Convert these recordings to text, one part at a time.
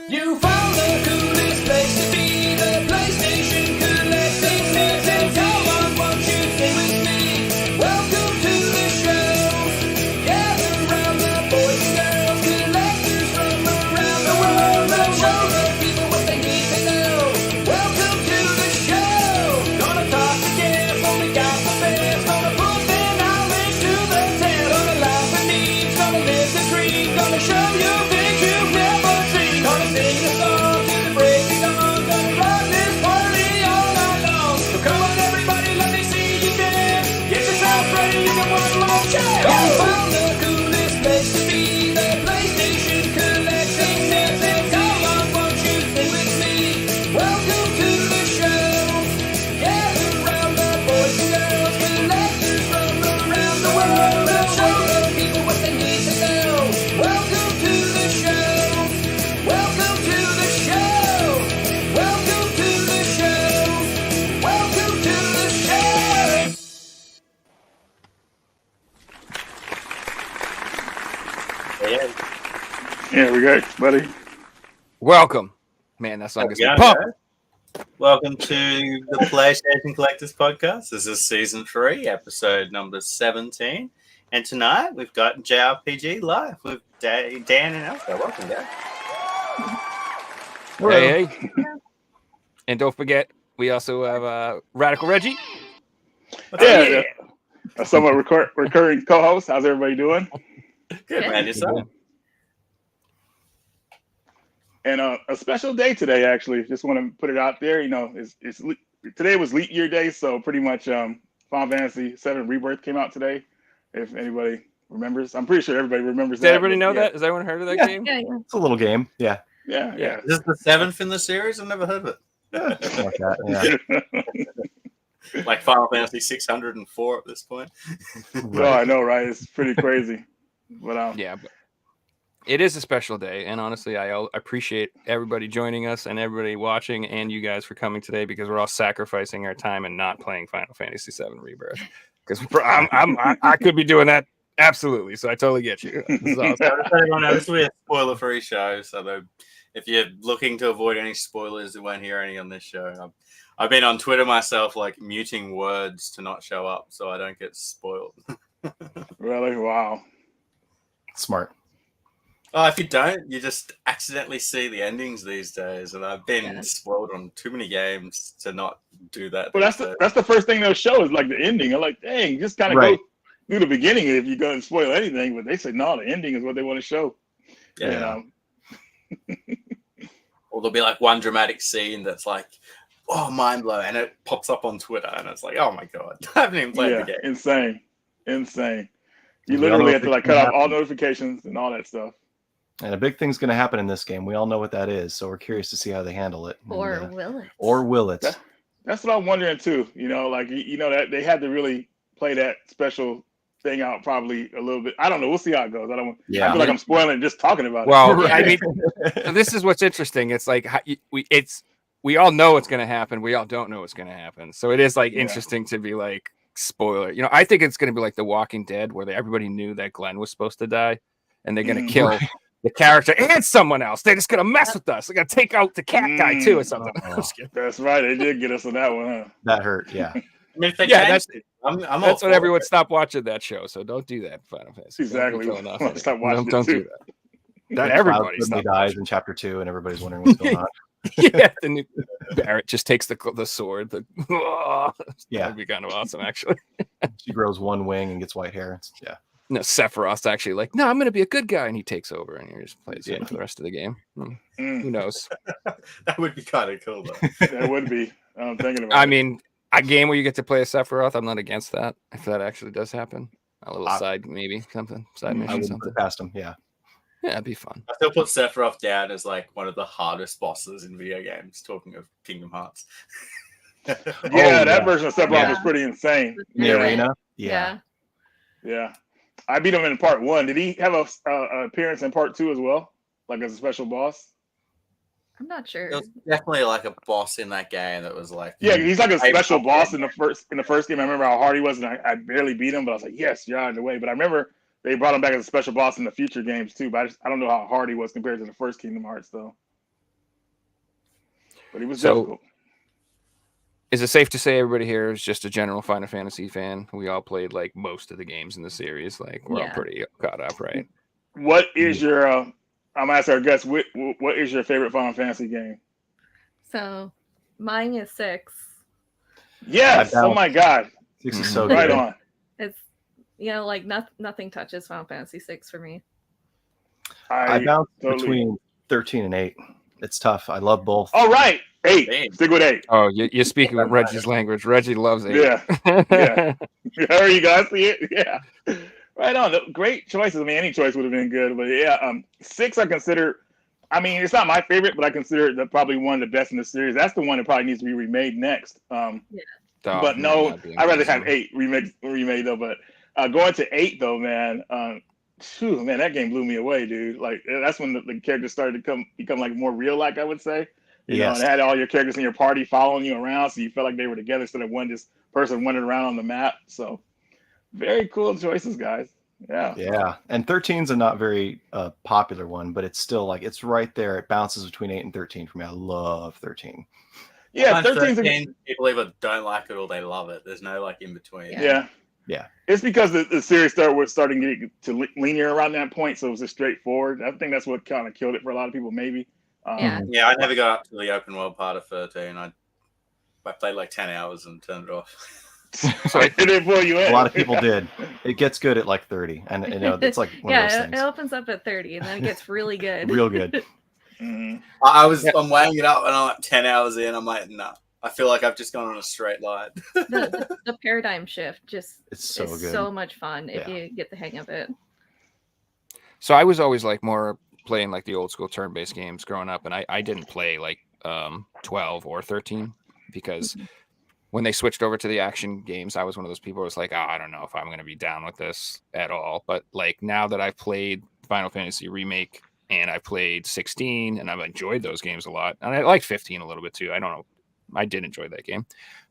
You found the coolest place to be, the PlayStation collecting nerds, and come on, won't you sing with me? Welcome to the show. Gather round the boys and girls, collectors from around the world. They'll show the people what they need to know. Welcome to the show. Gonna talk to guests, only got the best. Gonna put their knowledge to the test. Gonna laugh at me, gonna live the dream. Gonna show you things you've never seen. Gonna sing a song to the break of dawn. Gonna rock this party all night long. So come on everybody, let me see you dance. Get yourself ready for one more chance. You found the coolest place to be, the PlayStation collecting nerds, and come on, won't you sing with me? Welcome to the show. Gather round the boys and girls, collectors from around the world. They'll show the people what they need to know. Welcome to the show. Welcome to the show. Welcome to the show. Welcome to the show. Yeah, we got buddy. Welcome. Man, that song gets me Yeah, pumped. Welcome to the PlayStation Collectors Podcast. This is season 3, episode number 17. And tonight we've got JRPGlife with Dan and Elsa. Welcome, Dan. Hey, hey. And don't forget, we also have Radical Reggie. Yeah, a somewhat recurring co-host. How's everybody doing? Good, man. Yourself? And a special day today, actually. Just want to put it out there. You know, today was leap year day, so pretty much Final Fantasy VII Rebirth came out today. If anybody remembers, I'm pretty sure everybody remembers that. Does everybody know that? Has everyone heard of that game? Yeah, yeah. It's a little game, yeah. Yeah. This is the 7th in the series? I've never heard of it. Something like that, yeah. Like Final Fantasy 604 at this point. Oh, I know, right? It's pretty crazy. But Yeah, but it is a special day, and honestly, I appreciate everybody joining us and everybody watching, and you guys for coming today, because we're all sacrificing our time and not playing Final Fantasy VII Rebirth. Because I could be doing that absolutely, so I totally get you. This is awesome. Everyone knows this will be a spoiler-free show, so if you're looking to avoid any spoilers, you won't hear any on this show. I've been on Twitter myself, like muting words to not show up, so I don't get spoiled. really, wow. Smart. Oh, if you don't, you just accidentally see the endings these days, and I've been spoiled on too many games to not do that. Well, that's the first thing they'll show is like the ending. I'm like, dang, just kind of go through the beginning if you're going to spoil anything. But they say no, the ending is what they want to show. Yeah. Or there'll be like one dramatic scene that's like, oh, mind blowing, and it pops up on Twitter, and it's like, oh my god, I haven't even played the game. Insane. You literally have to like cut off all notifications and all that stuff. And a big thing's going to happen in this game. We all know what that is, so we're curious to see how they handle it. Or will it? Or will it? That's what I'm wondering too. You know, like that they had to really play that special thing out probably a little bit. I don't know. We'll see how it goes. I feel like I'm spoiling just talking about it. Well, I mean, this is what's interesting. It's like we all know what's going to happen. We all don't know what's going to happen. So it is like interesting to be like spoiler. You know, I think it's going to be like The Walking Dead, where everybody knew that Glenn was supposed to die, and they're going to kill the character and someone else. They're just going to mess with us. They're going to take out the cat guy too or something. That's right. They did get us on that one, huh? That hurt, yeah. I mean, if they that's that's what everyone stopped watching that show. So don't do that, Final Fantasy. Exactly. Stop watching. Don't do that. That everybody dies in chapter 2, and everybody's wondering what's going on. Yeah, the new Barrett just takes the sword. That'd be kind of awesome, actually. She grows one wing and gets white hair. Yeah. No, Sephiroth's actually like, no, I'm going to be a good guy, and he takes over, and he just plays him for the rest of the game. Who knows? That would be kind of cool, though. That would be. I'm thinking about. I mean, a game where you get to play a Sephiroth, I'm not against that. If that actually does happen, a little side maybe something side mission something. Put past him, yeah. Yeah, it'd be fun. I still put Sephiroth down as like one of the hardest bosses in video games. Talking of Kingdom Hearts. That version of Sephiroth was pretty insane. The arena, yeah. I beat him in part 1. Did he have a appearance in part 2 as well, like as a special boss? I'm not sure. There was definitely like a boss in that game that was like, he's like a special boss in the first game. I remember how hard he was, and I barely beat him, but I was like, yes, you're out of the way. But I remember they brought him back as a special boss in the future games too. But I don't know how hard he was compared to the first Kingdom Hearts, though. but it was So- difficult. Is it safe to say everybody here is just a general Final Fantasy fan? We all played like most of the games in the series. Like we're all Yeah. pretty caught up, right? What is your? I'm gonna ask our guest. What is your favorite Final Fantasy game? So mine is 6. Yes. I Oh my God. 6 is so Right good. on. It's like nothing touches Final Fantasy 6 for me. I bounce totally- between 13 and 8. It's tough. I love both. All right. 8. Damn. Stick with 8. Oh, you're speaking with Reggie's language. Reggie loves it. Yeah. Yeah. There you guys see it. Yeah. Right on. Great choices. I mean, any choice would have been good, but yeah. 6 I consider. I mean, it's not my favorite, but I consider it probably one of the best in the series. That's the one that probably needs to be remade next. But no, I'd rather have 8 remade though. But going to 8 though, man. Man, that game blew me away, dude. Like that's when the characters started to become like more real, like I would say. You know, and it had all your characters in your party following you around, so you felt like they were together instead of one just person wandering around on the map. So very cool choices, guys. Yeah. Yeah. And 13's a not very popular one, but it's still like it's right there. It bounces between 8 and 13 for me. I love 13. Yeah, 13, 13's people either don't like it or they love it. There's no like in between. Yeah. It's because the series starting getting to linear around that point, so it was just straightforward. I think that's what kind of killed it for a lot of people, maybe. Yeah. Yeah, I never got up to the open world part of 13. I played like 10 hours and turned it off. So it didn't pull you in. A lot of people did. It gets good at like 30, and you know it's like one of those Yeah, it things. opens up at 30 and then it gets really good. Real good. Mhm. I'm weighing it up and I'm like 10 hours in. I'm like, no. I feel like I've just gone on a straight line. The paradigm shift just It's so is good. so much fun if Yeah. you get the hang of it. So I was always like more playing like the old school turn-based games growing up, and I didn't play like 12 or 13 because when they switched over to the action games, I was one of those people who was like, I don't know if I'm going to be down with this at all. But like now that I've played Final Fantasy Remake and I played 16 and I've enjoyed those games a lot, and I like 15 a little bit too. I don't know. I did enjoy that game.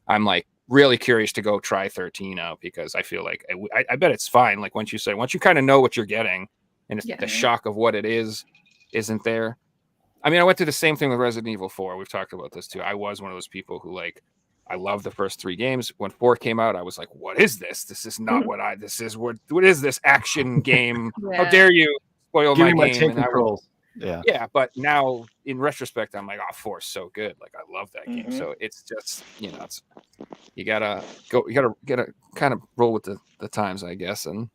I'm like really curious to go try 13 out because I feel like I bet it's fine. Like once you kind of know what you're getting and it's the shock of what it isn't there. I mean, I went through the same thing with Resident Evil 4. We've talked about this too. I was one of those people who like, I love the first 3 games. When 4 came out, I was like, what is this? This is not what what is this action game? How dare you spoil Give my me my game? tank And I controls. Yeah. yeah, but now in retrospect, I'm like, oh, 4 is so good. Like I love that game. Mhm. So it's just, you gotta kind of roll with the times, I guess. And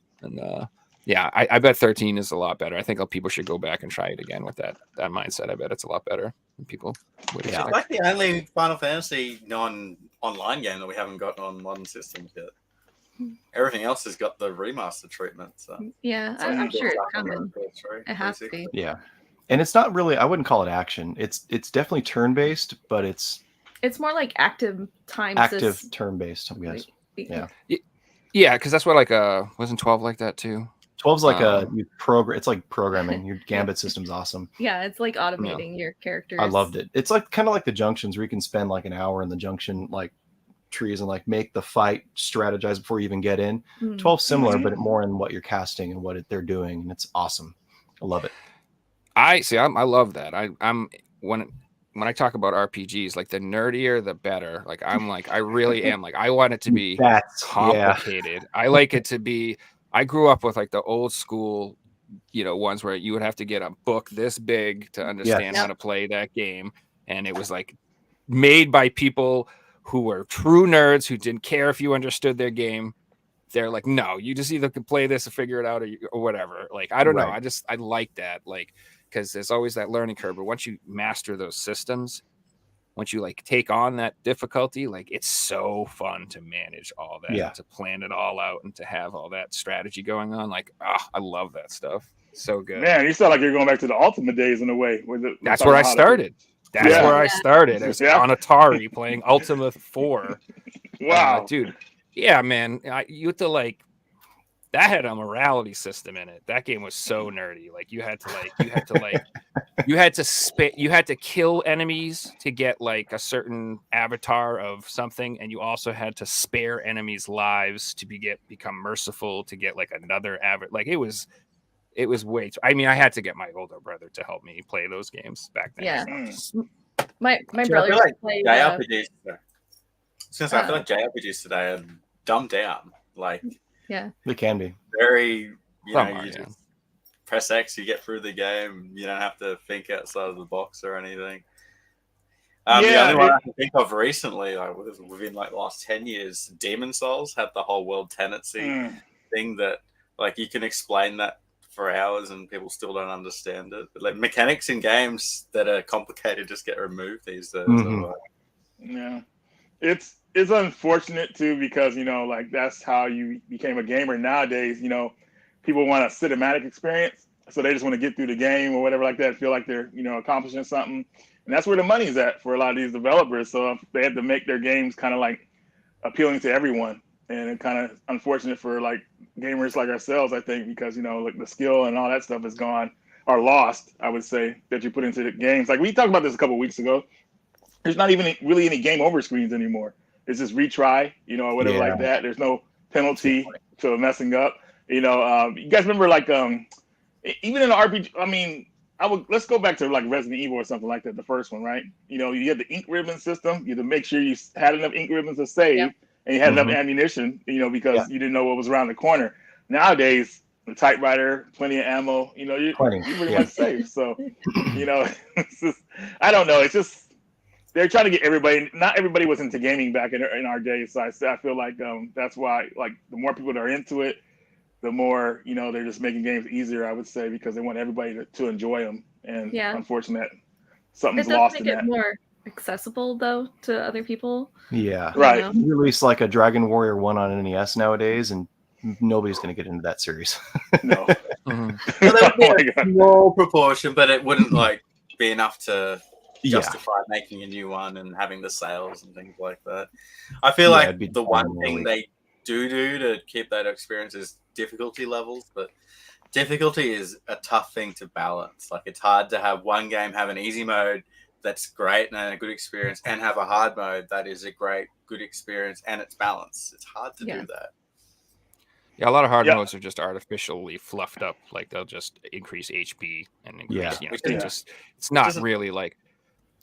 yeah, I bet 13 is a lot better. I think people should go back and try it again with that mindset. I bet it's a lot better than people would It's expect. like the only Final Fantasy non-online game that we haven't gotten on modern systems yet. Everything else has got the remaster treatment. So Yeah, it's like I'm you sure get it's stuff on coming. the PS3, It has to 360. be. Yeah. And it's not really, I wouldn't call it action. It's definitely turn-based, but it's It's more like active time active turn-based, I guess. Yeah. Yeah, because that's what wasn't 12 like that too? 12's like it's like programming. Your Gambit system's awesome. Yeah, it's like automating your characters. I loved it. It's like kind of like the junctions where you can spend like an hour in the junction like trees and like make the fight strategize before you even get in. 12's similar, but more in what you're casting and what they're doing, and it's awesome. I love it. I love that. I'm when I talk about RPGs, like the nerdier the better. Like I really am like I want it to be complicated. I like it to be. I grew up with like the old school, ones where you would have to get a book this big to understand how to play that game, and it was like made by people who were true nerds who didn't care if you understood their game. They're like, no, you just either can play this or figure it out or whatever. Like I don't know. I like that. Like. Because there's always that learning curve. But once you master those systems, once you like take on that difficulty, like it's so fun to manage all that, to plan it all out and to have all that strategy going on. Like, I love that stuff. So good. Man, you sound like you're going back to the Ultimate days in a way. That's where I started. That's where I started. I was on Atari playing Ultima 4. Wow. Dude. Yeah, man. You have to like, that had a morality system in it. That game was so nerdy. Like you had to kill enemies to get like a certain avatar of something, and you also had to spare enemies' lives to become merciful to get like another avatar. Like it was way too. I mean, I had to get my older brother to help me play those games back then. Yeah. My I brother feel like played. JRPGs. Since I feel like JRPGs today are dumbed down. Like Yeah, They can be. very, Some are, yeah. just press X, you get through the game. You don't have to think outside of the box or anything. The only one I can think of recently, like within like the last 10 years, Demon Souls had the whole world tenancy thing that like you can explain that for hours and people still don't understand it. But like mechanics in games that are complicated just get removed these days. Yeah, it's unfortunate too because like that's how you became a gamer nowadays. People want a cinematic experience, so they just want to get through the game or whatever like that, feel like they're accomplishing something. And that's where the money's at for a lot of these developers. So they had to make their games kind of like appealing to everyone. And it's kind of unfortunate for like gamers like ourselves, I think, because, like the skill and all that stuff is gone or lost, I would say, that you put into the games. Like we talked about this a couple of weeks ago. There's not even really any game over screens anymore. It's just retry, or whatever like that. There's no penalty to messing up. You guys remember like even in the RPG, I mean, let's go back to like Resident Evil or something like that, the first one, right? You had the ink ribbon system. You had to make sure you had enough ink ribbons to save, and you had enough ammunition, because you didn't know what was around the corner. Nowadays, the typewriter, plenty of ammo. You're pretty much safe. So, it's just, I don't know. It's just they're trying to get everybody. Not everybody was into gaming back in our days. So I feel like that's why like the more people that are into it, the more they're just making games easier, I would say, because they want everybody to enjoy them. And unfortunate, something's lost in that. It does make it more accessible though to other people. Yeah, right. You release like a Dragon Warrior 1 on NES nowadays, and nobody's going to get into that series. No. Well, there would be a small proportion, but it wouldn't like be enough to justify making a new one and having the sales and things like that. I feel like the one thing they do to keep that experience is difficulty levels, but difficulty is a tough thing to balance. Like it's hard to have one game have an easy mode that's great and a good experience, and have a hard mode that is a great, good experience and it's balanced. It's hard to do that. Yeah, a lot of hard modes are just artificially fluffed up. Like they'll just increase HP and increase. It's not really like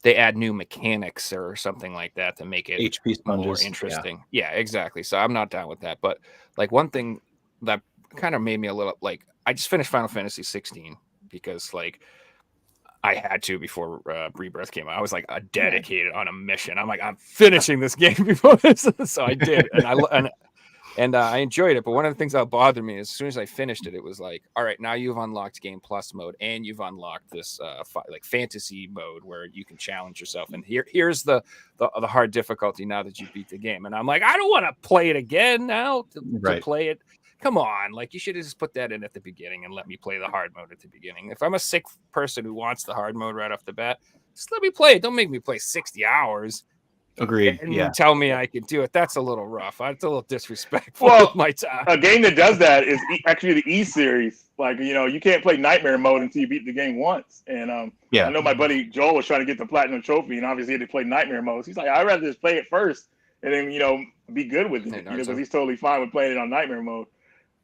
they add new mechanics or something like that to make it HP sponges, more interesting. Yeah, exactly. So I'm not down with that. But like one thing that kind of made me a little like I just finished Final Fantasy 16 because like I had to before Rebirth came out. I was like dedicated on a mission. I'm like, I'm finishing this game before this, so I did, and I enjoyed it. But one of the things that bothered me is as soon as I finished it, it was like, all right, now you've unlocked Game Plus mode, and you've unlocked this like fantasy mode where you can challenge yourself. And here's the hard difficulty now that you beat the game. And I'm like, I don't want to play it again now to play it. Come on, like you should have just put that in at the beginning and let me play the hard mode at the beginning. If I'm a sick person who wants the hard mode right off the bat, just let me play it. Don't make me play 60 hours. Agreed. And tell me I can do it. That's a little rough. It's a little disrespectful with my time. A game that does that is actually the E series. Like, you can't play Nightmare mode until you beat the game once. And I know my buddy Joel was trying to get the Platinum Trophy, and obviously he had to play Nightmare mode. He's like, I'd rather just play it first and then, be good with it. Because he's totally fine with playing it on Nightmare mode.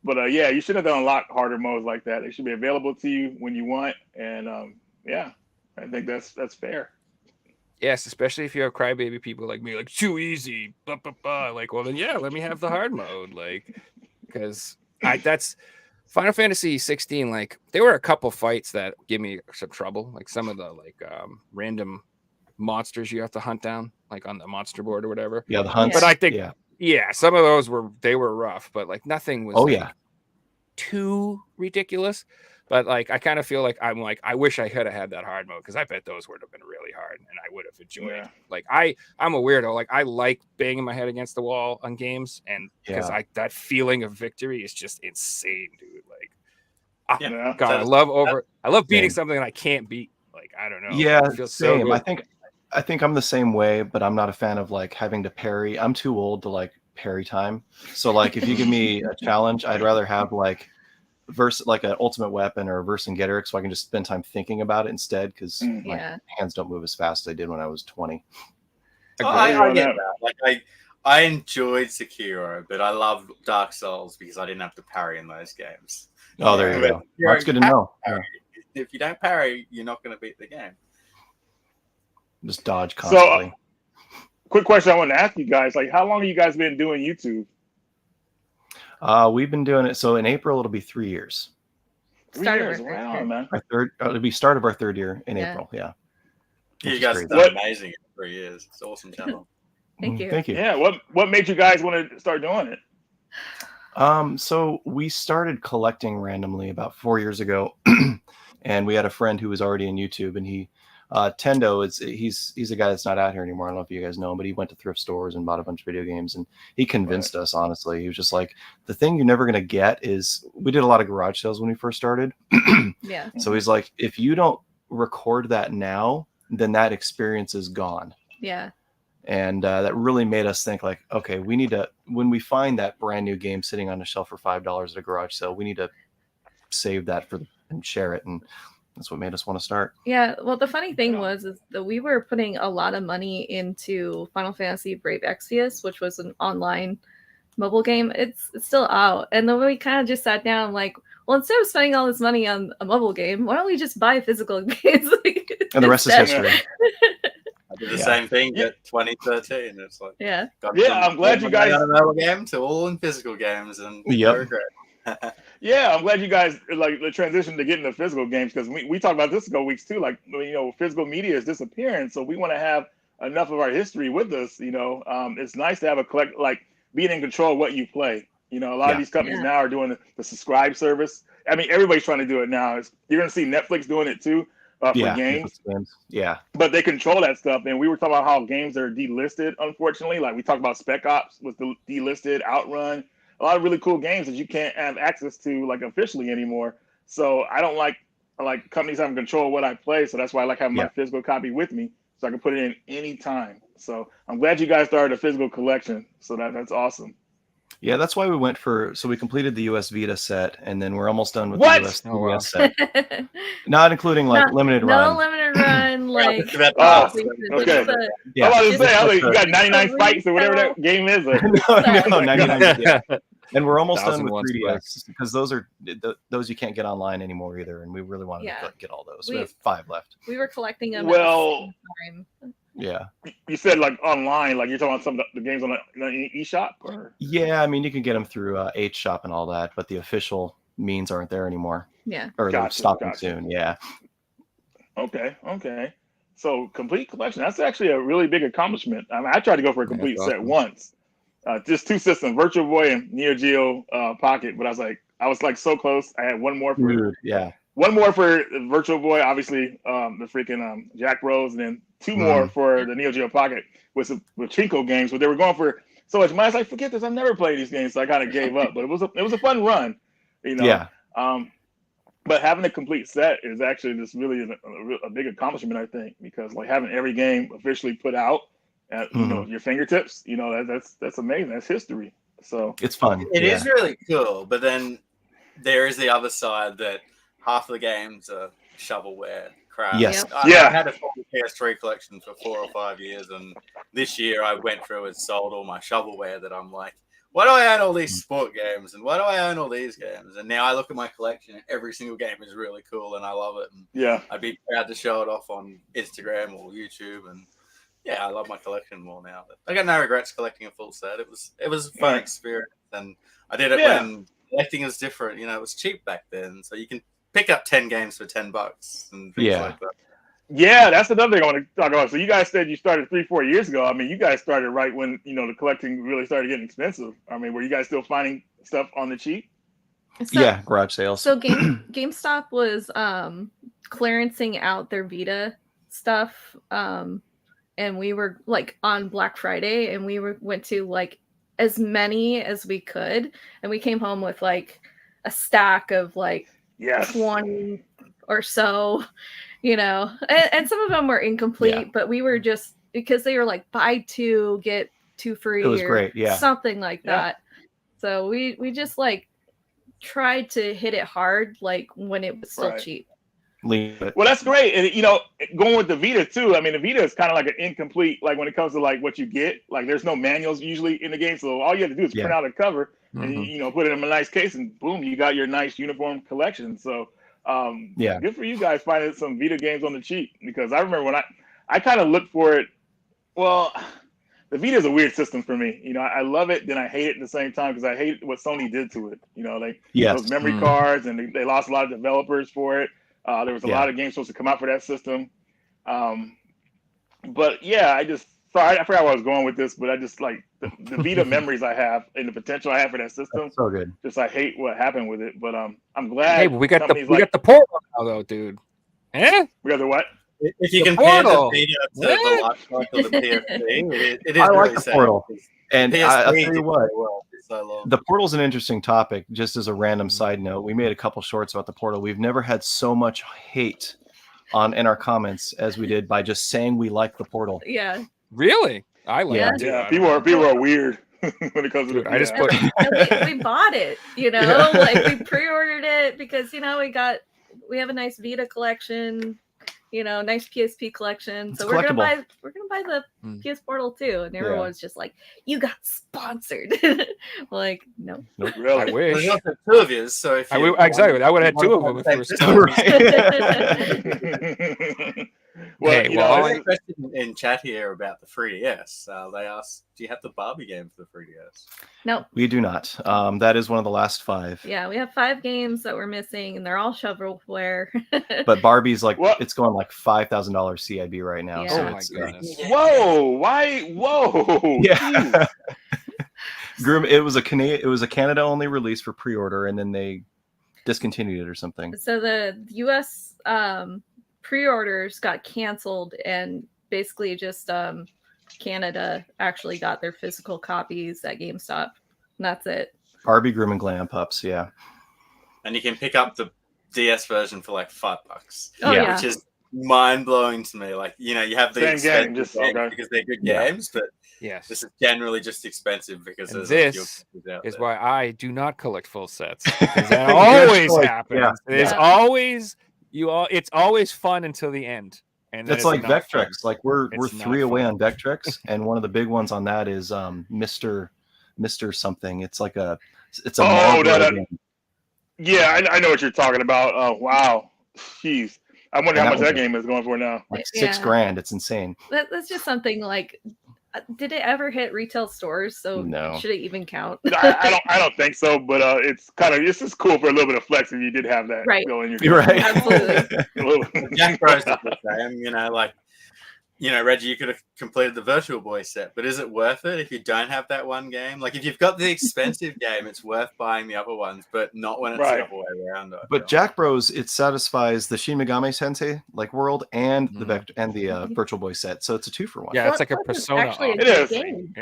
But you should have done a lot harder modes like that. They should be available to you when you want. And I think that's fair. Yes, especially if you have crybaby people like me, like too easy, like, well then let me have the hard mode, like, because that's Final Fantasy 16. Like, there were a couple fights that give me some trouble, like some of the like random monsters you have to hunt down, like on the monster board or whatever. Yeah, the hunts. But I think some of those were rough, but like nothing was too ridiculous. But like I kind of feel like I'm like I wish I could have had that hard mode because I bet those would have been really hard and I would have enjoyed. Yeah. Like I'm a weirdo. Like I like banging my head against the wall on games, and because that feeling of victory is just insane, dude. Like God, I love beating something that I can't beat. Like I don't know. Yeah, it feels same. So good. I think I'm the same way, but I'm not a fan of like having to parry. I'm too old to like parry time. So like if you give me a challenge, I'd rather have like like an ultimate weapon or a verse and getter, so I can just spend time thinking about it instead, because my hands don't move as fast as they did when I was 20. I get that. Like I enjoyed Sekiro, but I love Dark Souls because I didn't have to parry in those games. Oh, there you go. That's good to know. If you don't parry, you're not going to beat the game. Just dodge constantly. So, quick question I want to ask you guys: like, how long have you guys been doing YouTube? We've been doing it. So in April, it'll be 3 years. 3 years, wow, man. Our third, it'll be start of our third year in April. Yeah. You guys have done amazing in 3 years. It's an awesome channel. Thank you. Thank you. Yeah. What made you guys want to start doing it? So we started collecting randomly about 4 years ago, and we had a friend who was already in YouTube, and he, Tendo he's a guy that's not out here anymore. I don't know if you guys know him, but he went to thrift stores and bought a bunch of video games, and he convinced us, honestly. He was just like, the thing you're never going to get is, we did a lot of garage sales when we first started. Yeah. So he's like, if you don't record that now, then that experience is gone. Yeah. And that really made us think like, okay, we need to, when we find that brand new game sitting on a shelf for $5 at a garage sale, we need to save that and share it. And that's what made us want to start. Yeah. Well, the funny thing is that we were putting a lot of money into Final Fantasy Brave Exvius, which was an online mobile game. It's still out. And then we kind of just sat down like, well, instead of spending all this money on a mobile game, why don't we just buy physical games? And the rest is history. I did the same thing at 2013. It's like, I'm glad you guys got a mobile game to all in physical games, and yeah, I'm glad you guys like the transition to getting the physical games, because we talked about this a couple weeks too. Like, physical media is disappearing, so we want to have enough of our history with us. It's nice to have being in control of what you play. A lot of these companies now are doing the subscribe service. I mean, everybody's trying to do it now. You're going to see Netflix doing it too. For games. Yeah. But they control that stuff. And we were talking about how games are delisted, unfortunately. Like we talked about Spec Ops was delisted, Outrun, a lot of really cool games that you can't have access to like officially anymore. So I don't like companies having control of what I play. So that's why I like having my physical copy with me so I can put it in any time. So I'm glad you guys started a physical collection. So that's awesome. Yeah, that's why we went so we completed the US Vita set, and then we're almost done with the US set. Not including limited run. No limited run, like. Okay. I was about to say, you got 99 fights or whatever that game is. No, 99. Yeah. And we're almost done with 3DS because those you can't get online anymore either, and we really wanted to get all those. We have 5 left. We were collecting them. Well, yeah. You said like online, like you're talking about some of the games on the eShop? Or? Yeah, I mean you can get them through HShop and all that, but the official means aren't there anymore. Yeah. Or they're stopping soon. Yeah. Okay. So complete collection. That's actually a really big accomplishment. I mean, I tried to go for a complete set once. Just 2 systems, Virtual Boy and Neo Geo Pocket, but I was so close. I had one more for one more for Virtual Boy, obviously the freaking Jack Rose, and then 2 more for the Neo Geo Pocket with Chinko games, but they were going for so much money. I was like, forget this, I've never played these games, so I kind of gave up. But it was a fun run, Yeah. But having a complete set is actually just really a big accomplishment, I think, because like having every game officially put out at your fingertips, that's amazing. That's history. So it's fun. It is really cool, but then there is the other side that half the games are shovelware crap. Yes. I had a full PS3 collection for 4 or 5 years, and this year I went through and sold all my shovelware that I'm like, why do I own all these sport games, and why do I own all these games? And now I look at my collection, and every single game is really cool, and I love it. And I'd be proud to show it off on Instagram or YouTube, and I love my collection more now. But I got no regrets collecting a full set. It was a fun experience, and I did it when collecting was different. It was cheap back then, so you can pick up 10 games for $10 and things like that. Yeah, that's another thing I want to talk about. So you guys said you started 3-4 years ago. I mean, you guys started right when, the collecting really started getting expensive. I mean, were you guys still finding stuff on the cheap? Garage sales. So GameStop was clearancing out their Vita stuff. And we were like on Black Friday, and we went to like as many as we could. And we came home with like a stack of like 20 or so, and some of them were incomplete, but we were just, because they were like buy 2 get 2 free. It was great. Yeah. Something like that. So we just like tried to hit it hard, like when it was still cheap. Well, that's great. And, going with the Vita too. I mean, the Vita is kind of like an incomplete, like when it comes to like what you get, like there's no manuals usually in the game. So all you have to do is print out a cover and, put it in a nice case, and boom, you got your nice uniform collection. So good for you guys finding some Vita games on the cheap, because I remember when I kind of look for it. Well, the Vita is a weird system for me. You know, I love it, then I hate it at the same time because I hate what Sony did to it. You know, like those memory cards, and they lost a lot of developers for it. There was a lot of games supposed to come out for that system. But yeah, I forgot where I was going with this, but I just like the Vita memories I have and the potential I have for that system. That's so good. Just I hate what happened with it, but I'm glad. Hey, we got the portal now, though, dude. Eh? We got the what? If you compare the Vita to the life cycle of the PSP, it is I like really the sad. Portal. And I'll PSP tell you what, so the Portal's an interesting topic. Just as a random side note, we made a couple shorts about the Portal. We've never had so much hate in our comments as we did by just saying we like the Portal. Yeah. Really? I like it. Yeah, people are weird when it comes to I just put we bought it, you know, like we pre-ordered it because, you know, we have a nice Vita collection, you know, nice PSP collection. So we're gonna buy the PS Portal too. And everyone's just like, you got sponsored. Like, no. Nope. Really? I wish. There's also two of you, so if you exactly. I would have had two of them if it was Well, hey, you know, there's a question in chat here about the 3DS. They asked, do you have the Barbie game for the 3DS? No. We do not. That is one of the last 5. Yeah, we have 5 games that we're missing, and they're all shovelware. But Barbie's like, it's going like $5,000 CIB right now. Yeah. So Oh my it's, goodness. Whoa! Why? Whoa! Yeah. Groom. It was a Canada only release for pre-order, and then they discontinued it or something. So the US pre-orders got canceled, and basically just Canada actually got their physical copies at GameStop. And that's it. Barbie Groom and Glam Pups, yeah. And you can pick up the DS version for like $5. Oh, yeah. Which is mind-blowing to me. Like, you know, you have these Same game, games because they're good games, but this is generally just expensive because this is why I do not collect full sets. Because that always happens. Yeah. It's always fun until the end. And it's like Vectrex. Like we're 3 away on Vectrex, and one of the big ones on that is Mr. something. It's like a game. Yeah, I know what you're talking about. Oh wow, jeez. I wonder how much that game is going for now. Like $6,000. It's insane. That's just something like. Did it ever hit retail stores? So no. Should it even count? I don't think so. But it's just cool for a little bit of flex if you did have that going. You're right. Absolutely. Jack Bros is the same. You know, like, you know, Reggie, you could have completed the Virtual Boy set, but is it worth it if you don't have that one game? Like, if you've got the expensive game, it's worth buying the other ones, but not when it's the other way around. But Jack Bros, it satisfies the Shin Megami Tensei like world and the Virtual Boy set, so it's a 2-for-1. Yeah, it's like a Persona. It is. Game.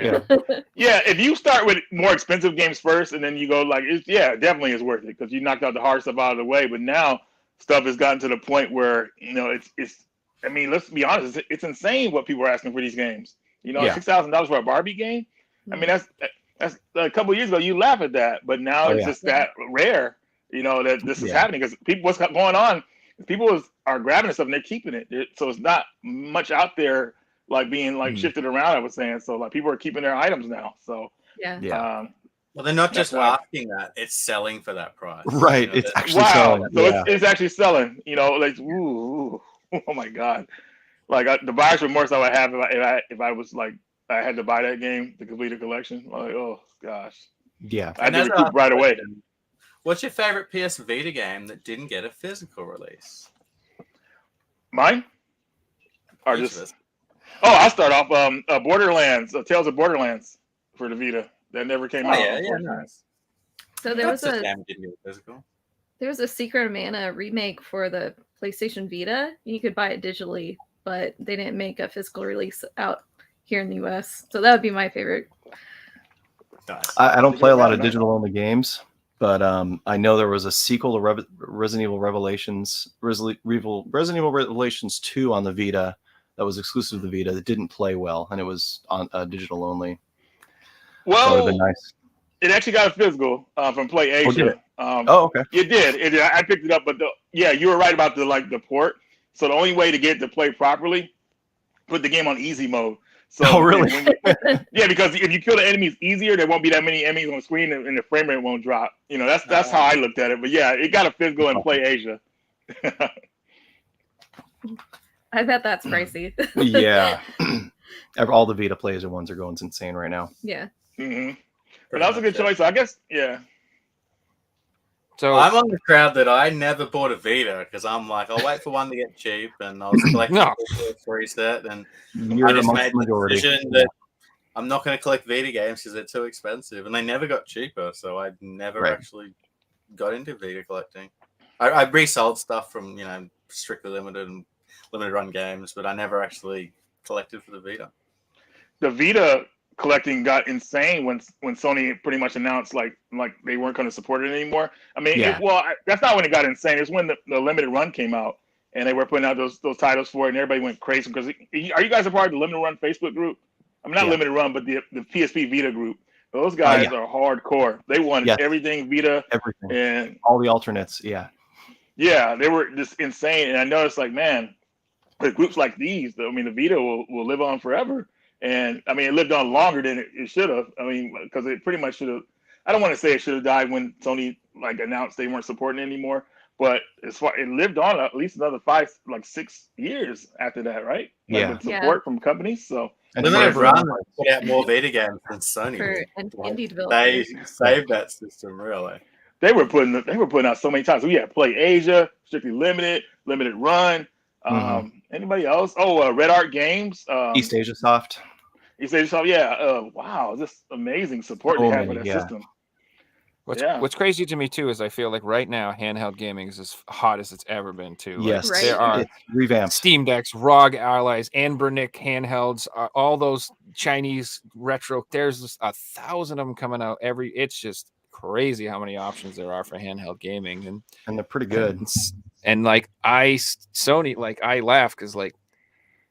Yeah, if you start with more expensive games first, and then you go like, it definitely is worth it because you knocked out the hard stuff out of the way. But now stuff has gotten to the point where it's. I mean, let's be honest. It's insane what people are asking for these games. You know, $6,000 for a Barbie game. I mean, that's a couple of years ago. You laugh at that, but now it's just that rare. You know that this is happening because what's going on? People are grabbing this stuff and they're keeping it. So it's not much out there like being like shifted around. I was saying so. Like people are keeping their items now. So well, they're not just asking that; it's selling for that price. Right? You know, it's actually selling. So it's actually selling. You know, like ooh. Oh my god! Like the buyer's remorse I would have if I was like I had to buy that game to complete a collection. Like oh gosh, I did recoup right away. What's your favorite PS Vita game that didn't get a physical release? Mine? Or just I'll start off. Borderlands, Tales of Borderlands for the Vita that never came out. Yeah, nice. So there was a game didn't get physical. There was a Secret of Mana remake for the PlayStation Vita. You could buy it digitally, but they didn't make a physical release out here in the US. So that would be my favorite. Nice. I don't play a lot of digital only games, but I know there was a sequel to Resident Evil Revelations 2 on the Vita that was exclusive to the Vita that didn't play well, and it was on digital only. Well, that would have been nice. It actually got a physical from Play Asia. Okay. It did. I picked it up, but you were right about the port. So the only way to get it to play properly, put the game on easy mode. So really? Because if you kill the enemies easier, there won't be that many enemies on the screen, and the frame rate won't drop. You know, that's how I looked at it. But yeah, it got a physical in Play Asia. I bet that's pricey. Yeah. All the Vita Player ones are going insane right now. Yeah. Mm-hmm. But that was a good choice. I guess, yeah. So I'm on the crowd that I never bought a Vita because I'm like, I'll wait for one to get cheap, and I was collecting for a free set, and I just made the decision that I'm not going to collect Vita games because they're too expensive, and they never got cheaper, so I never actually got into Vita collecting. I resold stuff from strictly limited and limited run games, but I never actually collected for the Vita. The Vita collecting got insane when Sony pretty much announced like they weren't going to support it anymore. I mean, that's not when it got insane. It's when the limited run came out and they were putting out those titles for it, and everybody went crazy. Because are you guys a part of the limited run Facebook group? I mean, not limited run, but the PSP Vita group. Those guys are hardcore. They wanted everything Vita, and all the alternates. Yeah, they were just insane. And I noticed, like, man, with groups like these, I mean, the Vita will live on forever. And I mean, it lived on longer than it should have. I mean, because it pretty much should have. I don't want to say it should have died when Sony announced they weren't supporting it anymore. But as far it lived on at least another 6 years after that, right? With support from companies. So and Limited Run put out more Vita games than Sony. For indie developers. They saved that system really. They were putting out so many titles. We had Play Asia, Strictly Limited Run. Anybody else? Red Art Games. East Asia Soft. Yeah. Wow, just amazing support they have for that system. What's crazy to me too is I feel like right now handheld gaming is as hot as it's ever been too. Yes, there are revamped Steam Decks, ROG Allies, Anbernic handhelds, all those Chinese retro. There's 1,000 of them coming out every. It's just crazy how many options there are for handheld gaming, and they're pretty good. And Sony, I laugh because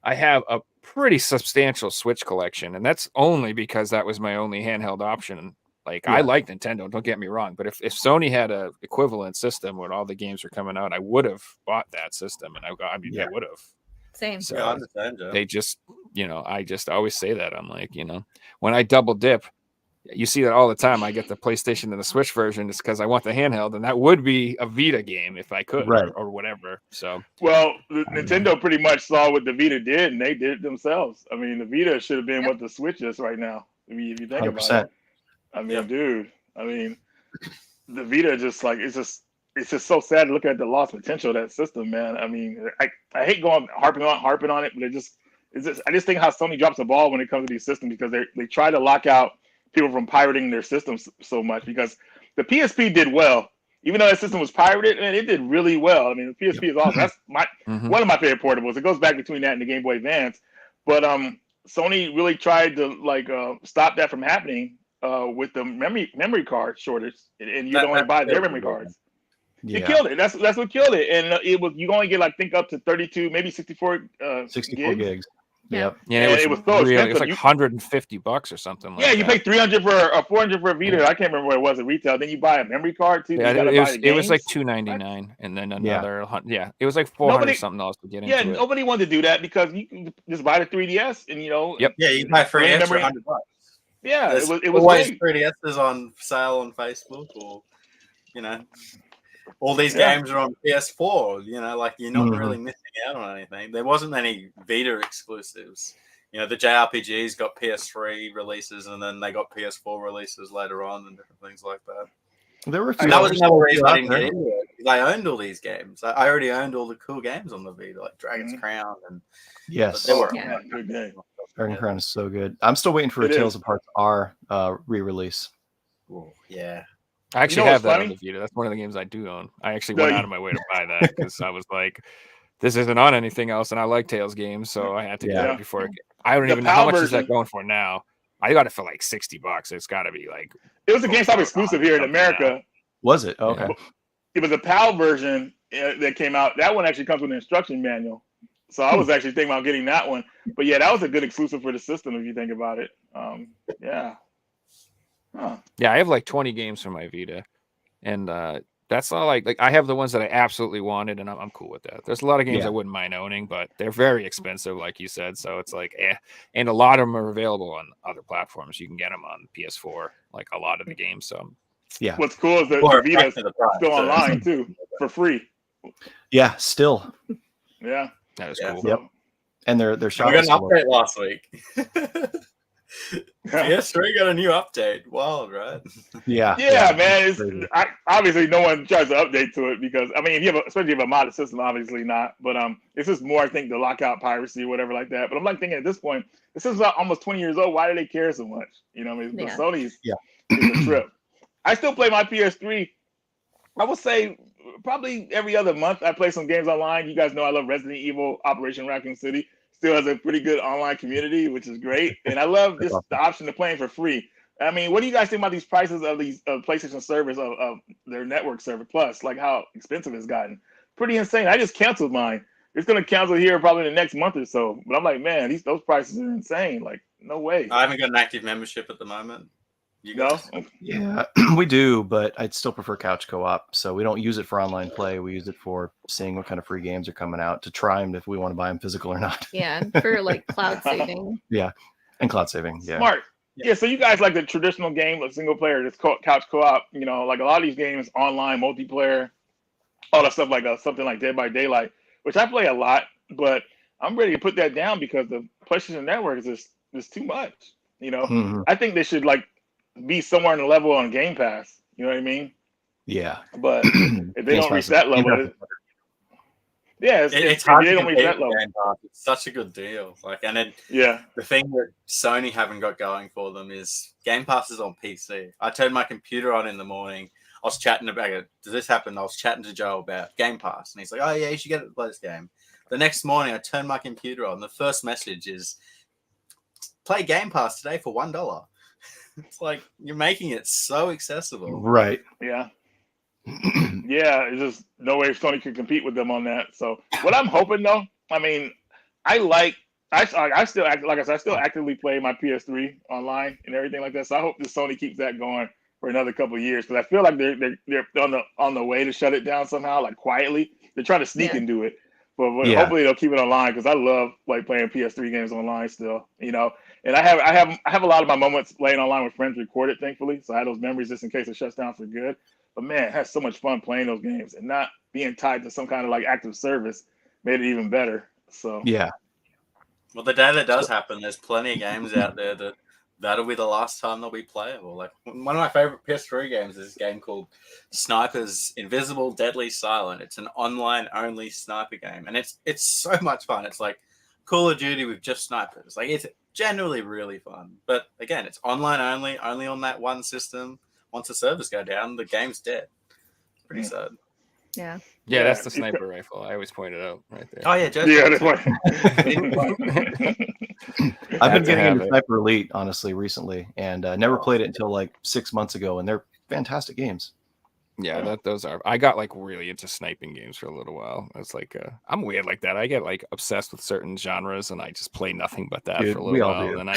I have a pretty substantial Switch collection, and that's only because that was my only handheld option. I like Nintendo, don't get me wrong, but if Sony had a equivalent system where all the games were coming out, I would have bought that system, and I would have. Same. So I understand, Joe. they just, I just always say that. I'm like, when I double dip, you see that all the time. I get the PlayStation and the Switch version just because I want the handheld, and that would be a Vita game if I could, or whatever. So, well, Nintendo pretty much saw what the Vita did, and they did it themselves. I mean, the Vita should have been what the Switch is right now. I mean, if you think 100%. About it. I mean, dude. I mean, the Vita just it's just so sad to look at the lost potential of that system, man. I mean, I hate harping on it, but I just think how Sony drops the ball when it comes to these systems because they try to lock out people from pirating their systems so much because the PSP did well. Even though that system was pirated, and it did really well. I mean, the PSP is awesome. That's one of my favorite portables. It goes back between that and the Game Boy Advance. But Sony really tried to stop that from happening with the memory card shortage, and you don't want to buy their memory cards. Yeah. It killed it. That's what killed it. And you only get think up to 32, maybe 64 gigs. Yep. Yeah, it was so expensive. It was like $150 or something. You pay $300 or $400 for a Vita. I can't remember what it was at retail. Then you buy a memory card too. Yeah, it was like $299, and then another. It was like $400 something else to get into. Yeah, nobody wanted to do that because you can just buy the 3DS and Yep. Yeah, you can buy free for $100. Yeah, it was always 3DSs on sale on Facebook, or all these games are on PS4. You're not really missing out on anything. There wasn't any Vita exclusives. The JRPGs got PS3 releases, and then they got PS4 releases later on, and different things like that. There were a few. That was another reason I didn't get into it. Because I owned all these games. I already owned all the cool games on the Vita, like Dragon's Crown, and yes, they were good games. Dragon Crown is so good. I'm still waiting for a Tales of Parts R re-release. Ooh, yeah. I actually have that on the Vita. That's one of the games I do own. I actually went out of my way to buy that because I was like, this isn't on anything else, and I like Tales games, so I had to get it before. I don't even know how much is that going for now. I got it for like $60. It's got to be like. It was a GameStop exclusive here in America. Now. Was it? Okay. It was a PAL version that came out. That one actually comes with an instruction manual. So I was actually thinking about getting that one. But yeah, that was a good exclusive for the system if you think about it. Yeah. Huh. Yeah, I have like 20 games for my Vita. And that's all like I have the ones that I absolutely wanted, and I'm cool with that. There's a lot of games I wouldn't mind owning, but they're very expensive, like you said. So it's like, and a lot of them are available on other platforms. You can get them on PS4, like a lot of the games. So yeah. What's cool is that the Vita's still online too, for free. Yeah, still. Yeah. That was Yeah. cool. Yep. And their shop. We got an update last week. PS3 got a new update. Wild, right? Yeah, man. Obviously no one tries to update to it because I mean, especially if you have a modded system, obviously not. But it's just more I think the lockout piracy or whatever like that. But I'm like thinking at this point, this is almost 20 years old. Why do they care so much? You know, I mean, the Sony's is a trip. I still play my PS3. I would say probably every other month I play some games online. You guys know I love Resident Evil, Operation Raccoon City. Still has a pretty good online community, which is great. And I love the option of playing for free. I mean, what do you guys think about these prices of these PlayStation servers of their network server plus, like how expensive it's gotten? Pretty insane. I just canceled mine. It's going to cancel here probably in the next month or so. But I'm like, man, those prices are insane. Like, no way. I haven't got an active membership at the moment. You go? Yeah, we do, but I'd still prefer couch co-op. So we don't use it for online play. We use it for seeing what kind of free games are coming out to try them if we want to buy them physical or not. Yeah, for like cloud saving. Yeah, and cloud saving. Yeah. Smart. Yeah, so you guys like the traditional game of single player, this couch co-op, you know, like a lot of these games, online, multiplayer, all that stuff like something like Dead by Daylight, which I play a lot, but I'm ready to put that down because the PlayStation Network is too much, you know? Mm-hmm. I think they should like be somewhere in the level on Game Pass, you know what I mean? Yeah. But if they don't reach that level, it's hard to compete with Game Pass. It's such a good deal. Like, and then the thing that Sony haven't got going for them is Game Pass is on PC. I turned my computer on in the morning. I was chatting about it. Did this happen? I was chatting to Joe about Game Pass, and he's like, "Oh yeah, you should get it to play this game." The next morning, I turned my computer on. The first message is, "Play Game Pass today for $1." It's like you're making it so accessible, right? Yeah. Yeah, it's just no way Sony could compete with them on that. So what I'm hoping though, I mean, I still actively play my PS3 online and everything like that. So I hope that Sony keeps that going for another couple of years because I feel like they're on the way to shut it down somehow, like quietly. They're trying to sneak and do it, but hopefully they'll keep it online because I love like playing PS3 games online still, you know. And I have a lot of my moments playing online with friends recorded, thankfully. So I have those memories just in case it shuts down for good. But man, it has so much fun playing those games and not being tied to some kind of like active service made it even better. So yeah. Well, the day that does happen, there's plenty of games out there that'll be the last time they'll be playable. Like one of my favorite PS3 games is this game called Snipers Invisible, Deadly Silent. It's an online only sniper game, and it's so much fun. It's like Call of Duty with just snipers. Like it's generally really fun, but again, it's online only on that one system. Once the servers go down, the game's dead. Pretty sad. Yeah. Yeah, that's the sniper rifle. I always point it out right there. Oh yeah, that's why. I've been getting into Sniper Elite honestly recently, and never played it until like 6 months ago, and they're fantastic games. Yeah, those are. I got like really into sniping games for a little while. It's like I'm weird like that. I get like obsessed with certain genres, and I just play nothing but that for a little while. And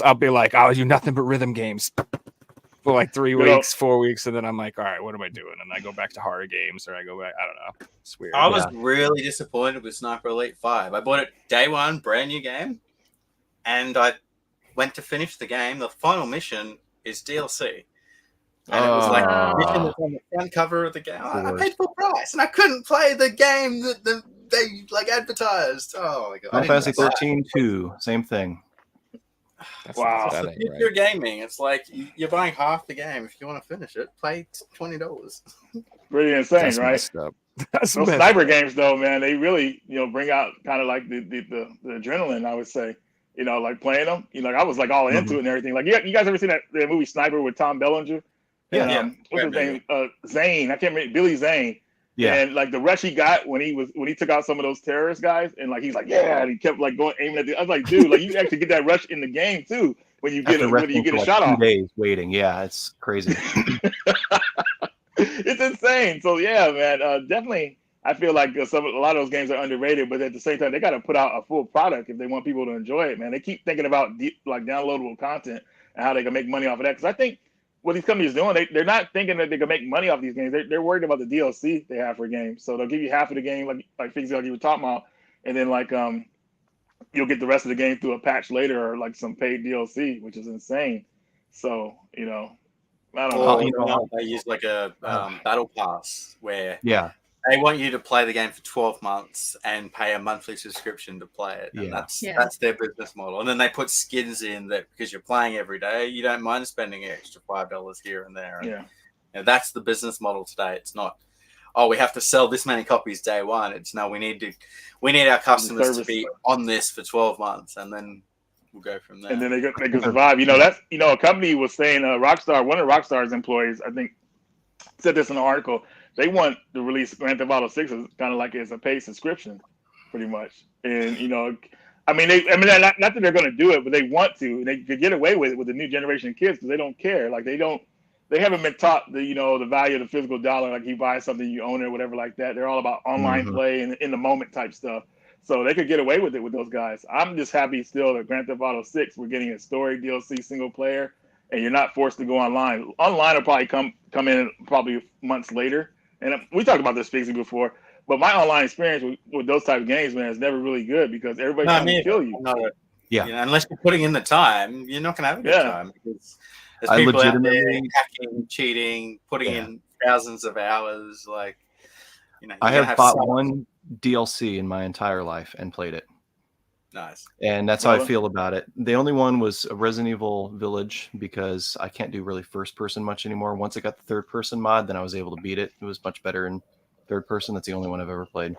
I'll be like, I'll do nothing but rhythm games for like 3 weeks, 4 weeks, and then I'm like, all right, what am I doing? And I go back to horror games, or I go back. I don't know. It's weird. I was really disappointed with Sniper Elite 5. I bought it day one, brand new game, and I went to finish the game. The final mission is DLC. And it was like a mission that's on the front cover of the game. I paid full price, and I couldn't play the game that they like advertised. Oh my god! Final Fantasy 13 2, same thing. Wow. It's the future of gaming. It's like you're buying half the game. If you want to finish it, pay $20. Pretty insane, That's right? Those sniper games, though, man, they really bring out kind of like the adrenaline. I would say, like playing them. I was like all into it and everything. Like you guys ever seen that movie Sniper with Tom Bellinger? Yeah. What's his name? Zane. I can't remember. Billy Zane. Yeah. And like the rush he got when he took out some of those terrorist guys, and like he's like, yeah, and he kept like aiming at I was like, dude, like you actually get that rush in the game too when you get a shot off. 2 days waiting. Yeah, it's crazy. It's insane. So yeah, man, definitely. I feel like a lot of those games are underrated, but at the same time, they got to put out a full product if they want people to enjoy it. Man, they keep thinking about like downloadable content and how they can make money off of that. Because I think what these companies are doing, they're not thinking that they can make money off these games. They're worried about the DLC they have for games. So they'll give you half of the game, like Fixie, like you were talking about, and then like you'll get the rest of the game through a patch later or like some paid DLC, which is insane. So I don't know. They use like a battle pass where They want you to play the game for 12 months and pay a monthly subscription to play it. And that's their business model. And then they put skins in that because you're playing every day, you don't mind spending an extra $5 here and there. And, that's the business model today. It's not, we have to sell this many copies day one. It's no, we need our customers to be on this for 12 months, and then we'll go from there. And then they can survive. That's a company was saying Rockstar, one of Rockstar's employees, I think, said this in an article. They want to release Grand Theft Auto 6 as kind of like as a paid subscription, pretty much. And not that they're going to do it, but they want to. And they could get away with it with the new generation of kids because they don't care. Like they haven't been taught the value of the physical dollar. Like you buy something, you own it, or whatever like that. They're all about online play and in the moment type stuff. So they could get away with it with those guys. I'm just happy still that Grand Theft Auto 6, we're getting a story DLC single player, and you're not forced to go online. Online will probably come in probably months later. And we talked about this fixing before, but my online experience with those type of games, man, is never really good because everybody's trying to kill you. Unless you're putting in the time, you're not going to have a good time because there's people out there hacking, cheating, putting in thousands of hours. I have bought one DLC in my entire life and played it. Nice. And that's how I feel about it. The only one was a Resident Evil Village because I can't do really first person much anymore. Once I got the third person mod, then I was able to beat it. It was much better in third person. That's the only one I've ever played.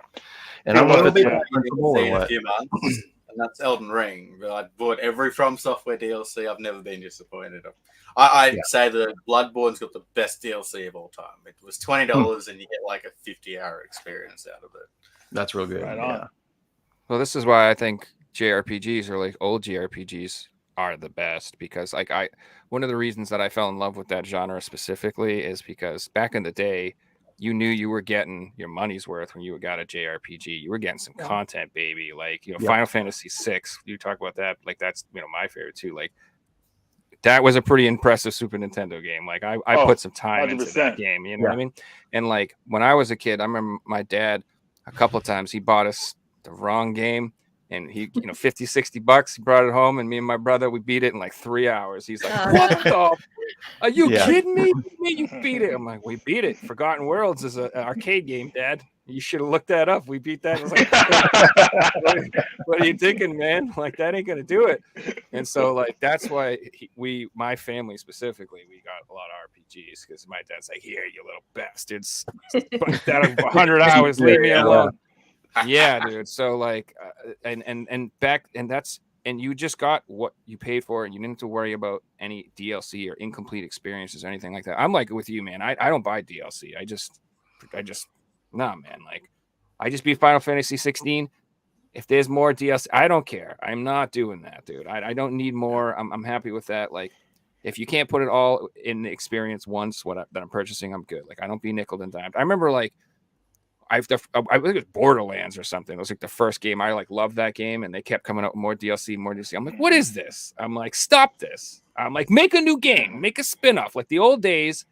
And I don't know if it's or what. A few months, and that's Elden Ring. I bought every From Software DLC. I've never been disappointed. I'd say the Bloodborne's got the best DLC of all time. It was $20 and you get like a 50-hour experience out of it. That's real good. Right on. Well, this is why I think JRPGs or like old JRPGs are the best because one of the reasons that I fell in love with that genre specifically is because back in the day, you knew you were getting your money's worth when you got a JRPG. You were getting some content, baby. Final Fantasy VI. You talk about that. Like that's my favorite too. Like that was a pretty impressive Super Nintendo game. Like I put some time 100%. Into that game. You know what I mean? And like when I was a kid, I remember my dad a couple of times he bought us the wrong game. And he, $50, $60, he brought it home, and me and my brother, we beat it in like 3 hours. He's like, "What the? Are you kidding me? You beat it?" I'm like, "We beat it. Forgotten Worlds is an arcade game, Dad. You should have looked that up. We beat that." I was like, "What are you thinking, man? Like that ain't gonna do it." And so, like, that's why my family specifically, we got a lot of RPGs because my dad's like, "Here, you little bastards, that 100 hours, leave me alone." Yeah, dude. So like, and you just got what you paid for, and you didn't have to worry about any DLC or incomplete experiences or anything like that. I'm like with you, man. I don't buy DLC. I just nah, man. Like, I just beat Final Fantasy 16. If there's more DLC, I don't care. I'm not doing that, dude. I don't need more. I'm happy with that. Like, if you can't put it all in the experience once, that I'm purchasing, I'm good. Like, I don't be nickel and dimed. I remember like. I think it was Borderlands or something. It was like the first game. I like loved that game, and they kept coming up with more DLC. I'm like, what is this? I'm like, stop this. I'm like, make a new game, make a spin-off. Like the old days,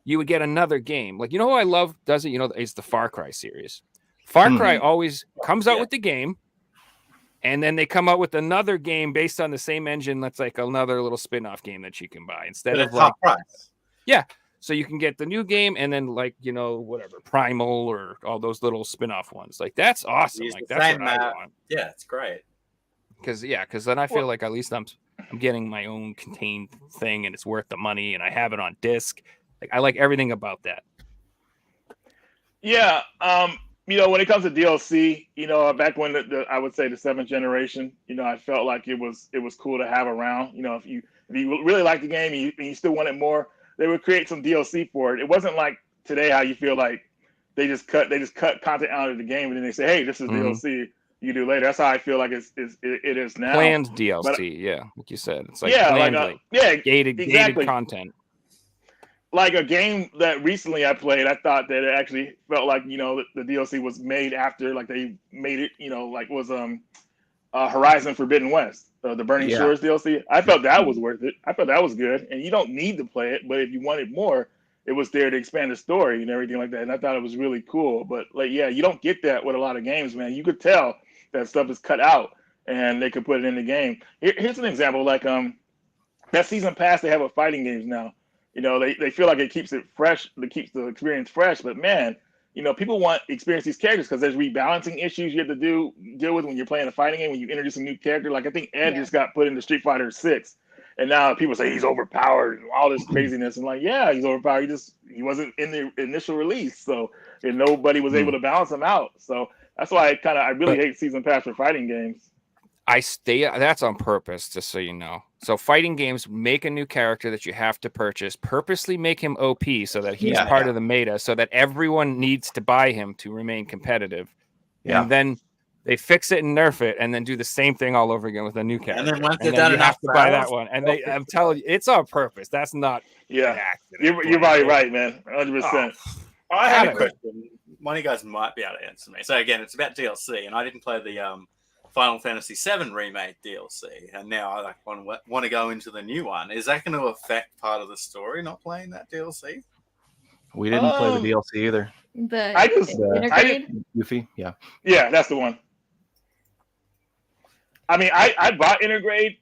you would get another game. Like, who I love does it? It's the Far Cry series. Far Cry always comes out with the game, and then they come out with another game based on the same engine. That's like another little spin-off game that you can buy instead of like price. Yeah. So you can get the new game and then like, whatever, Primal or all those little spin-off ones. Like that's awesome. Like that's what I want. Yeah, it's great. Because then I feel like at least I'm getting my own contained thing and it's worth the money and I have it on disc. Like I like everything about that. Yeah. When it comes to DLC, back when I would say the 7th generation, I felt like it was cool to have around. If you really like the game and you still wanted more, they would create some DLC for it. It wasn't like today how you feel like they just cut content out of the game and then they say, "Hey, this is DLC. You do later." That's how I feel like it is now. Planned DLC, like you said, it's like planned, gated content. Like a game that recently I played, I thought that it actually felt like the DLC was made after, like they made it, like was Horizon Forbidden West. The Burning Shores DLC. I felt that was worth it. I felt that was good. And you don't need to play it, but if you wanted more, it was there to expand the story and everything like that. And I thought it was really cool. But you don't get that with a lot of games, man. You could tell that stuff is cut out and they could put it in the game. Here's an example. Like that season pass they have with fighting games now. They feel like it keeps it fresh, it keeps the experience fresh. But man, people want to experience these characters because there's rebalancing issues you have to deal with when you're playing a fighting game, when you introduce a new character. Like I think Ed just got put into Street Fighter 6, and now people say he's overpowered and all this craziness. And like, yeah, he's overpowered. He wasn't in the initial release, so and nobody was able to balance him out. So that's why I really hate season pass for fighting games. That's on purpose, just so you know. So fighting games make a new character that you have to purchase, purposely make him OP so that he's part of the meta, so that everyone needs to buy him to remain competitive. And then they fix it and nerf it, and then do the same thing all over again with a new character. And then once you have to buy that one. And I'm telling you, it's on purpose. That's not an accident. You're probably right, man. 100%. I had a question. One of you guys might be able to answer me. So again, it's about DLC, and I didn't play the Final Fantasy VII Remake DLC, and now I want to go into the new one. Is that going to affect part of the story, not playing that DLC? We didn't play the DLC either. Goofy? Yeah, that's the one. I mean, I bought Intergrade,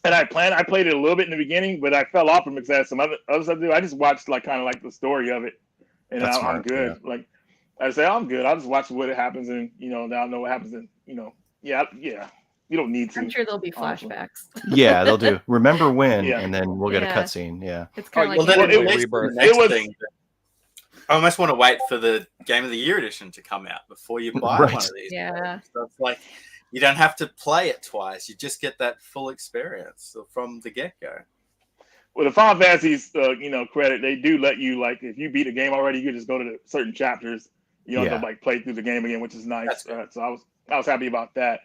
and I played it a little bit in the beginning, but I fell off from it because I had some other stuff to do. I just watched kind of the story of it, and I'm good. Yeah. Like I say, I'm good. I'll just watch what happens, and now I know what happens, and Yeah. You don't need to. I'm sure there'll be flashbacks. Yeah, they'll do. Remember when, and then we'll get a cutscene. Yeah. It's kind of I almost want to wait for the Game of the Year edition to come out before you buy one of these. Yeah. So it's like you don't have to play it twice. You just get that full experience from the get-go. Well, the Final Fantasy's, credit, they do let you, if you beat a game already, you can just go to certain chapters. You don't have to, play through the game again, which is nice. So I was happy about that.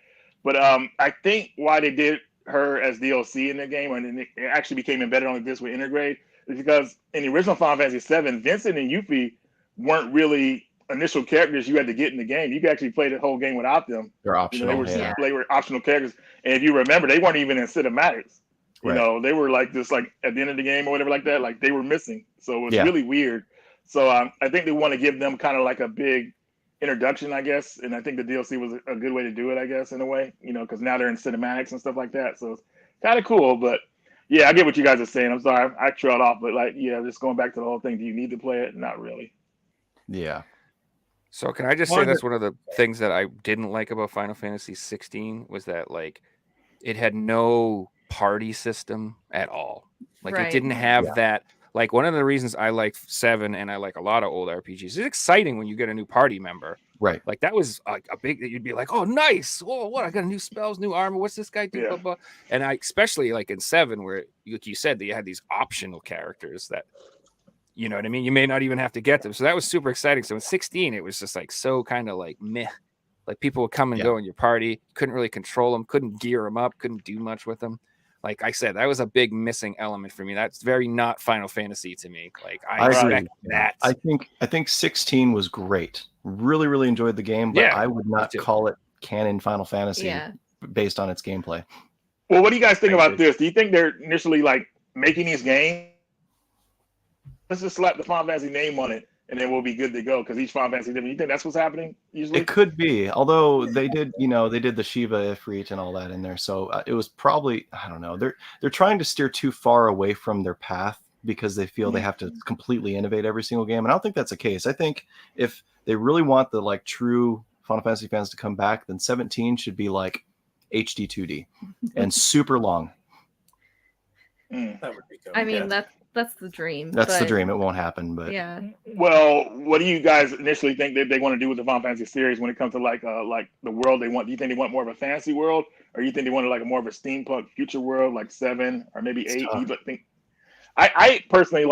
But I think why they did her as DLC in the game, and it actually became embedded on this with Intergrade, is because in the original Final Fantasy VII, Vincent and Yuffie weren't really initial characters you had to get in the game. You could actually play the whole game without them. They're optional. They were optional characters. And if you remember, they weren't even in cinematics. You know, they were just at the end of the game or whatever like that. Like they were missing. So it was really weird. So I think they want to give them kind of like a big introduction, I guess. And I think the DLC was a good way to do it, I guess, in a way, because now they're in cinematics and stuff like that. So it's kind of cool. But yeah, I get what you guys are saying. I'm sorry, I trailed off, but just going back to the whole thing, do you need to play it? Not really. Yeah. So can I just say that's one of the things that I didn't like about Final Fantasy 16 was that it had no party system at all. It didn't have that. Like one of the reasons I like 7 and I like a lot of old RPGs, it's exciting when you get a new party member. Right. Like that was a big, you'd be like, oh, nice. Oh, what? I got new spells, new armor. What's this guy do? Blah, blah. And I, especially in 7, where like you said, that you had these optional characters that, you know what I mean? You may not even have to get them. So that was super exciting. So in 16, it was just so kind of meh. Like people would come and go in your party. Couldn't really control them. Couldn't gear them up. Couldn't do much with them. Like I said, that was a big missing element for me. That's very not Final Fantasy to me. I expect that. I think 16 was great. Really, really enjoyed the game, but I would not call it canon Final Fantasy based on its gameplay. Well, what do you guys think about this? Do you think they're initially making these games? Let's just slap the Final Fantasy name on it, and then we'll be good to go because each Final Fantasy is different. You think that's what's happening usually? It could be, although they did, they did the Shiva Ifrit and all that in there, so it was probably, I don't know. They're trying to steer too far away from their path because they feel they have to completely innovate every single game, and I don't think that's the case. I think if they really want the true Final Fantasy fans to come back, then 17 should be HD 2D and super long. That would be good. I mean, that's the dream. That's the dream. It won't happen, but yeah. Well, what do you guys initially think that they want to do with the Final Fantasy series when it comes to the world they want? Do you think they want more of a fantasy world, or you think they want more of a steampunk future world, like 7 or maybe 8? Do you think? I personally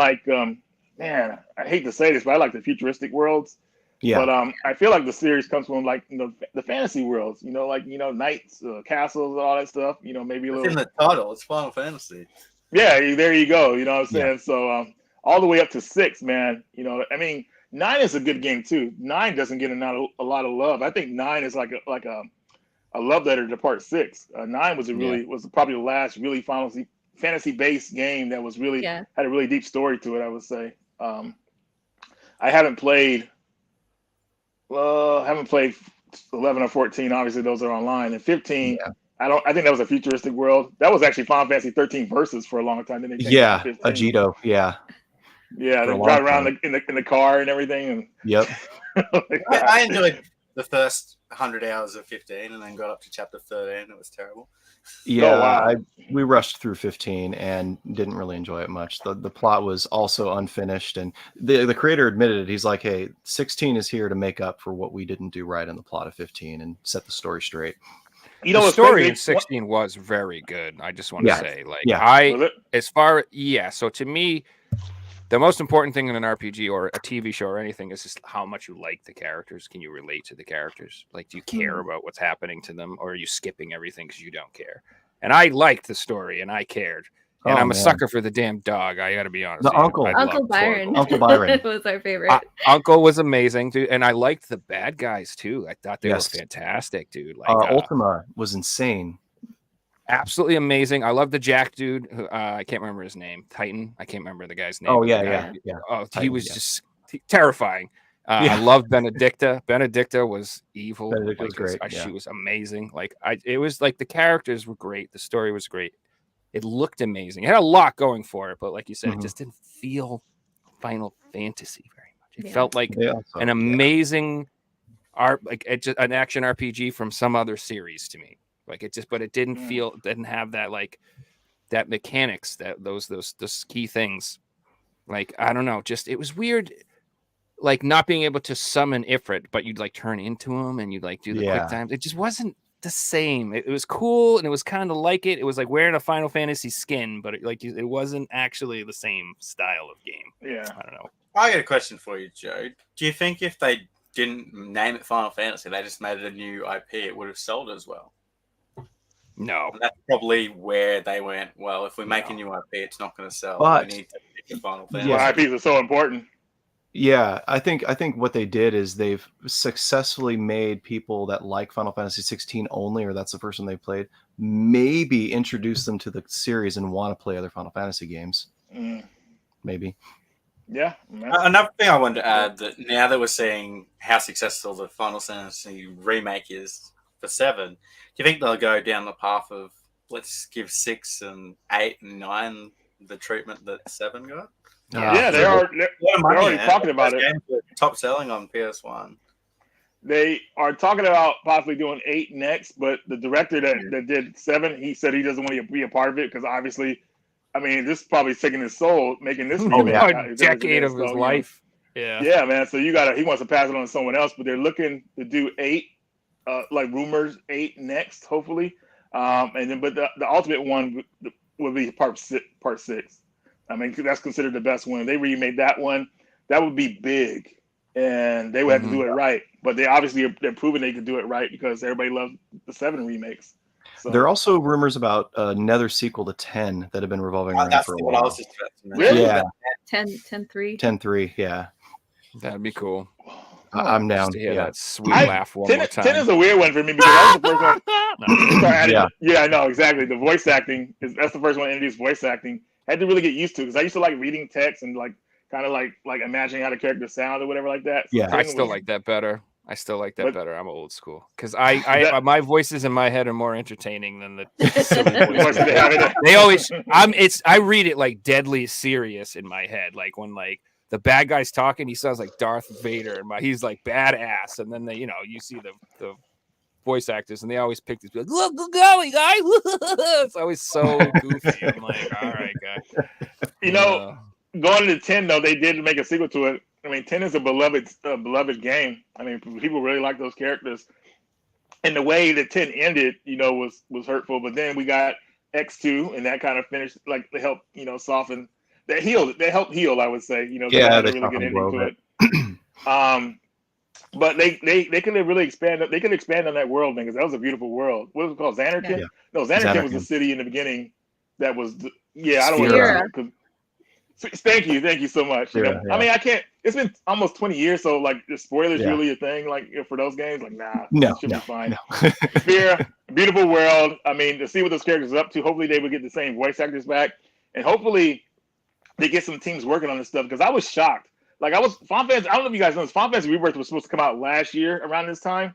man, I hate to say this, but I like the futuristic worlds. Yeah. But I feel like the series comes from the fantasy worlds, knights, castles, and all that stuff. Maybe a little. It's in the title. It's Final Fantasy. Yeah, there you go. You know what I'm saying? Yeah. So all the way up to 6, man. I mean, 9 is a good game too. 9 doesn't get a lot of love. I think 9 is like a love letter to Part 6. 9 was probably the last really fantasy based game that was really had a really deep story to it. I would say. I haven't played 11 or 14. Obviously, those are online. And 15. Yeah. I think that was a futuristic world. That was actually Final Fantasy 13 Versus for a long time. Then Agito, yeah, they drive around in the car and everything. And yep. I enjoyed the first 100 hours of 15 and then got up to chapter 13. It was terrible. Yeah, Oh, wow. we rushed through 15 and didn't really enjoy it much. The plot was also unfinished, and the creator admitted it. He's like, hey, 16 is here to make up for what we didn't do right in the plot of 15 and set the story straight. You know, the story in 16 was very good. I just want to say, so to me, the most important thing in an RPG or a TV show or anything is just how much you like the characters. Can you relate to the characters? Like, do you care about what's happening to them, or are you skipping everything because you don't care? And I liked the story, and I cared. And I'm a sucker for the damn dog. I got to be honest. The Uncle Byron. Uncle Byron was our favorite. Uncle was amazing, dude. And I liked the bad guys, too. I thought they were fantastic, dude. Like Ultima was insane. Absolutely amazing. I love the Jack dude. Who, I can't remember his name. Titan. I can't remember the guy's name. Oh, yeah. Oh, Titan, he was just terrifying. I loved Benedicta. Benedicta was evil. Benedicta was great. She was amazing. It was like the characters were great. The story was great. It looked amazing. It had a lot going for it, but like you said, it just didn't feel Final Fantasy very much. It felt like an amazing art, like an action RPG from some other series to me. Like it just, but it didn't didn't have that that mechanics, those key things. Like I don't know, just it was weird. Like not being able to summon Ifrit, but you'd like turn into him and you'd like do the quick times. It just wasn't the same. It was cool and it was kind of like it. It was like wearing a Final Fantasy skin, but it wasn't actually the same style of game. Yeah, I don't know. I got a question for you, Joe. Do you think if they didn't name it Final Fantasy, they just made it a new IP, it would have sold as well? No. And that's probably where they went, well, if we make a new IP, it's not going to sell. But, we need to pick a Final Fantasy. Well, IPs are so important. Yeah, I think what they did is they've successfully made people that like Final Fantasy 16 only, or that's the first one they played, maybe introduce them to the series and want to play other Final Fantasy games. Maybe. Yeah. Another thing I wanted to add, that now that we're seeing how successful the Final Fantasy remake is for 7, do you think they'll go down the path of let's give 6 and 8 and 9 the treatment that 7 got? Yeah, they're already talking about it. Top selling on PS1. They are talking about possibly doing 8 next, but the director that did 7, he said he doesn't want to be a part of it because obviously, I mean, this is probably taking his soul making this a decade of his life. Yeah, man. So he wants to pass it on to someone else, but they're looking to do 8, like rumors 8 next, hopefully, and then but the ultimate one will be part 6. I mean, that's considered the best one. If they remade that one, that would be big, and they would have to do it right. But they're proving they can do it right because everybody loves the 7 remakes. So. There are also rumors about another sequel to 10 that have been revolving around for a while. What I was just about to mention. Really? Yeah. 10-3. 10-3, yeah. That'd be cool. I'm down. To hear that sweet laugh one more time. 10 is a weird one for me because that was the first one. Yeah, I know, exactly. The voice acting, that's the first one to introduce voice acting. I had to really get used to because I used to like reading text and like kind of like imagining how the characters sound or whatever like that. Yeah, I still like that better. Better. I'm old school because my voices in my head are more entertaining than the silly voices. They always I read it like deadly serious in my head. Like when like the bad guy's talking, he sounds like Darth Vader, and he's like badass, and then they, you see the voice actors, and they always pick these people like, look, golly, guy. It's always so goofy. I'm like, all right, guy. Going to 10 though, they did make a sequel to it. I mean, 10 is a beloved game. I mean, people really like those characters, and the way that 10 ended, was hurtful. But then we got X2, and that kind of finished, like they helped, soften. They helped heal, I would say. They really get into it. But they could really expand. They could expand on that world, man, because that was a beautiful world. What was it called? Xanarkand? Yeah. No, Xanarkand was the city in the beginning. That was I don't want to. Thank you so much. Yeah. I mean, I can't. It's been almost 20 years, so like, the spoilers really a thing? Like for those games, like it should be fine. Sphere, beautiful world. I mean, to see what those characters are up to. Hopefully, they would get the same voice actors back, and hopefully, they get some teams working on this stuff. Because I was shocked. Like Final Fantasy. I don't know if you guys know this. Final Fantasy Rebirth was supposed to come out last year around this time,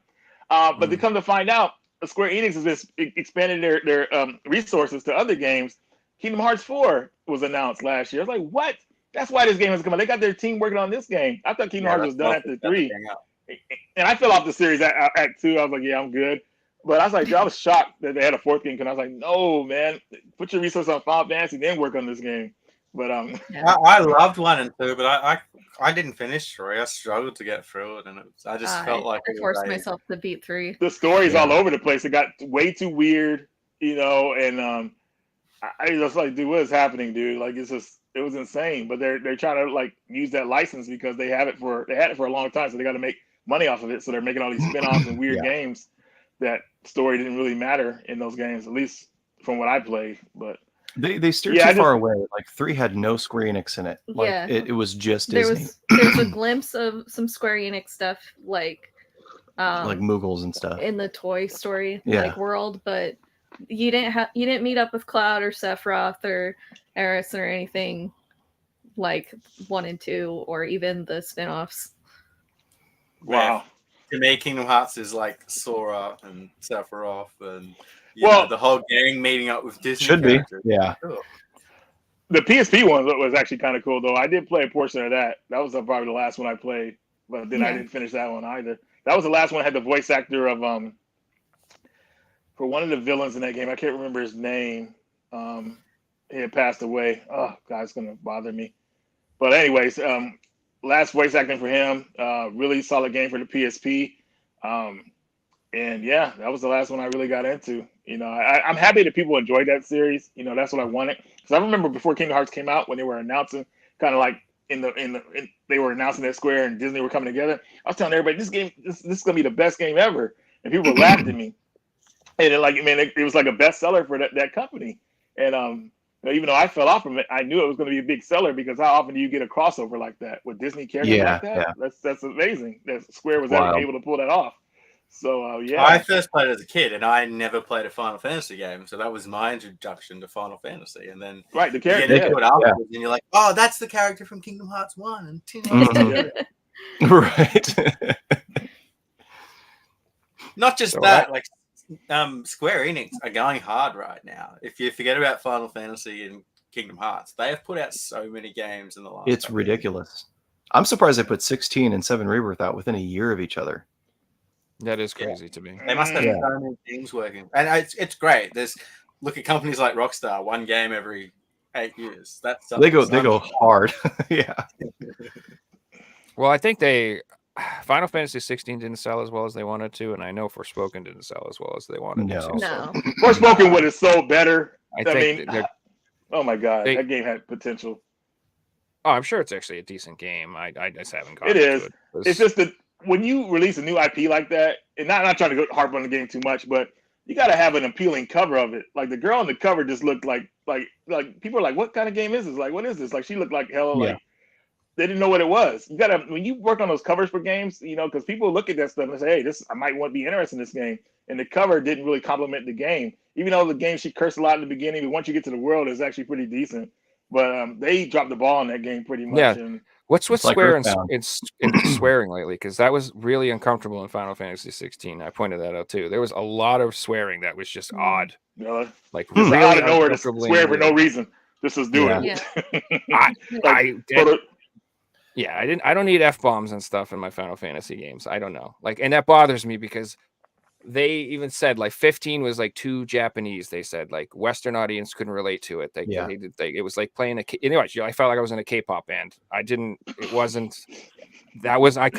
but they come to find out, Square Enix has just expanded their resources to other games. Kingdom Hearts 4 was announced last year. I was like, what? That's why this game has come out. They got their team working on this game. I thought Kingdom Hearts was done after 3. and I fell off the series at 2. I was like, yeah, I'm good. But I was like, I was shocked that they had a 4th game, because I was like, no, man, put your resources on Final Fantasy, then work on this game. But I loved 1 and 2, but I didn't finish 3. I struggled to get through it, and I just felt like I forced myself to beat 3. The story's all over the place. It got way too weird, and I was like, dude, what is happening, dude? Like, it was insane. But they're trying to like use that license because they had it for a long time, so they got to make money off of it. So they're making all these spin-offs and weird games. That story didn't really matter in those games, at least from what I played. But they steered too far away. Like 3 had no Square Enix in it. Like it was just Disney. There's a glimpse of some Square Enix stuff, like Moogles and stuff in the Toy Story like world, but you didn't meet up with Cloud or Sephiroth or Eris or anything like 1 and 2 or even the spin-offs. Wow. To me, Kingdom Hearts is like Sora and Sephiroth and the whole gang meeting up with Disney characters. Yeah. Cool. The PSP one was actually kind of cool, though. I did play a portion of that. That was probably the last one I played, but then I didn't finish that one either. That was the last one that had the voice actor of for one of the villains in that game. I can't remember his name. He had passed away. Oh God, it's gonna bother me. But anyways, last voice acting for him. Really solid game for the PSP. And yeah, that was the last one I really got into. I'm happy that people enjoyed that series. That's what I wanted. Because I remember before Kingdom Hearts came out, when they were announcing, kind of like they were announcing that Square and Disney were coming together. I was telling everybody, this is gonna be the best game ever, and people were laughing at me. And it was like a bestseller for that company. And even though I fell off from it, I knew it was going to be a big seller, because how often do you get a crossover like that with Disney characters like that? Yeah. That's amazing that Square was able to pull that off. So I first played it as a kid, and I never played a Final Fantasy game, so that was my introduction to Final Fantasy. And then the character, you get into it afterwards, and you're like, oh, that's the character from Kingdom Hearts 1 and 2. Right. Not just that, like Square Enix are going hard right now. If you forget about Final Fantasy and Kingdom Hearts, they have put out so many games in the last. It's ridiculous. I'm surprised they put 16 and 7 Rebirth out within a year of each other. That is crazy to me. They must have so many teams working, and it's great. Look at companies like Rockstar, 1 game every 8 years. They go hard. Yeah. Well, I think Final Fantasy 16 didn't sell as well as they wanted to, and I know Forspoken didn't sell as well as they wanted to. No. Forspoken would have sold better. I mean, oh my God, that game had potential. Oh, I'm sure it's actually a decent game. I just haven't gotten it is. It. It's just that when you release a new IP like that, and not trying to go harp on the game too much, but you got to have an appealing cover of it. Like the girl on the cover just looked like people are like, what kind of game is this? Like, what is this? Like she looked like hell. Like they didn't know what it was. You gotta, when you work on those covers for games, because people look at that stuff and say, hey, I might want to be interested in this game. And the cover didn't really complement the game. Even though the game, she cursed a lot in the beginning, but once you get to the world, it's actually pretty decent. But they dropped the ball in that game pretty much. Yeah. And what's with Square and swearing lately? Because that was really uncomfortable in Final Fantasy 16. I pointed that out too. There was a lot of swearing that was just odd. Like really out of nowhere to swear for no reason. This is doing it. I don't need F-bombs and stuff in my Final Fantasy games. I don't know. Like, and that bothers me because they even said like 15 was like too Japanese. They said like Western audience couldn't relate to it. It was like playing anyways. I felt like I was in a K-pop band. I could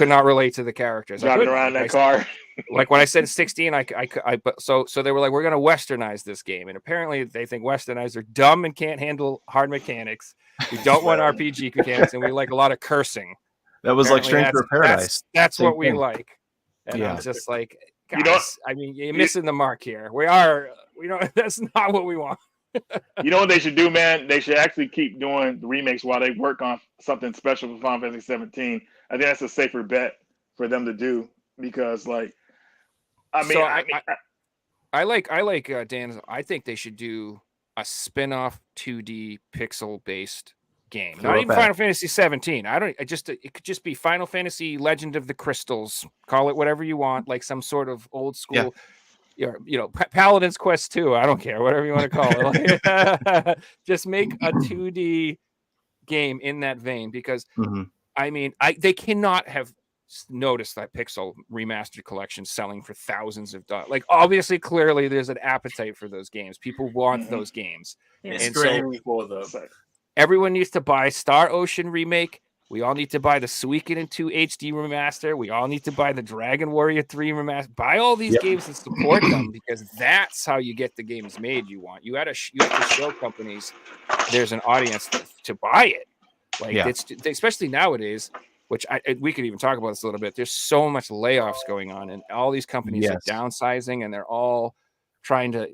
not relate to the characters. Driving around that car. Like when I said 16, so they were like, we're going to Westernize this game. And apparently they think Westernized are dumb and can't handle hard mechanics. We don't want RPG mechanics, and we like a lot of cursing. That was apparently like Stranger of Paradise. That's what we like. And I'm just like, guys, you're missing the mark here. That's not what we want. You know what they should do, man? They should actually keep doing the remakes while they work on something special for Final Fantasy 17. I think that's a safer bet for them to do because, like, I like Dan's. I think they should do a spin-off 2D pixel-based game. Not even Final Fantasy 17. It could just be Final Fantasy Legend of the Crystals. Call it whatever you want, like some sort of old school, Paladin's Quest 2. I don't care, whatever you want to call it. Just make a 2D game in that vein because they cannot have noticed that Pixel remastered collection selling for thousands of dollars. Like, obviously, clearly, there's an appetite for those games. People want those games, Yeah. and so for them. everyone needs to buy Star Ocean remake. We all need to buy the Suikoden 2 HD remaster. We all need to buy the Dragon Warrior 3 remaster. Buy all these games and support them, because that's how you get the games made you want. You have to show companies there's an audience to buy it. Like, it's especially nowadays, which we could even talk about this a little bit. There's so much layoffs going on, and all these companies are downsizing, and they're all trying to,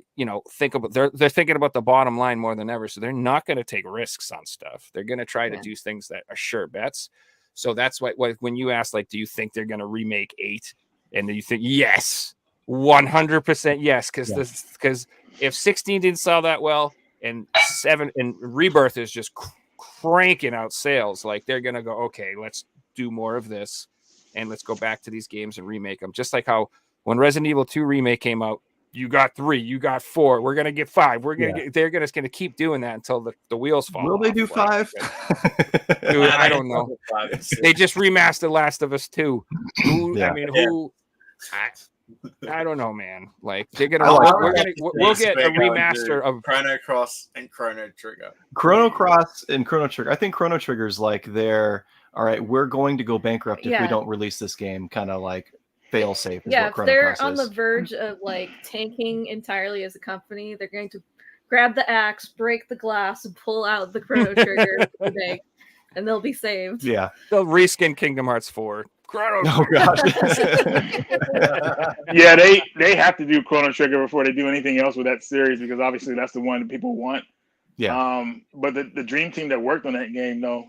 think about they're thinking about the bottom line more than ever. So they're not going to take risks on stuff. They're going to try to do things that are sure bets. So that's why when you ask, like, do you think they're going to remake 8? And do you think yes, 100% yes, because if 16 didn't sell that well, and 7 and Rebirth is just cranking out sales, like, they're going to go, okay, let's do more of this, and let's go back to these games and remake them. Just like how when Resident Evil 2 remake came out, you got 3, you got 4, we're gonna get 5. They're gonna keep doing that until the wheels fall. Will they do 5? Dude, I don't know. They just remastered Last of Us 2. I don't know, man. Like, they're gonna we'll get a remaster of Chrono Cross and Chrono Trigger. Chrono Cross and Chrono Trigger. I think Chrono Trigger's like all right, we're going to go bankrupt if we don't release this game, kind of like fail safe. Yeah, if they're on the verge of like tanking entirely as a company, they're going to grab the axe, break the glass, and pull out the Chrono Trigger and they'll be saved. Yeah, they'll reskin Kingdom Hearts 4. Oh gosh. Yeah, they have to do Chrono Trigger before they do anything else with that series, because obviously that's the one that people want. Yeah. But the dream team that worked on that game, though,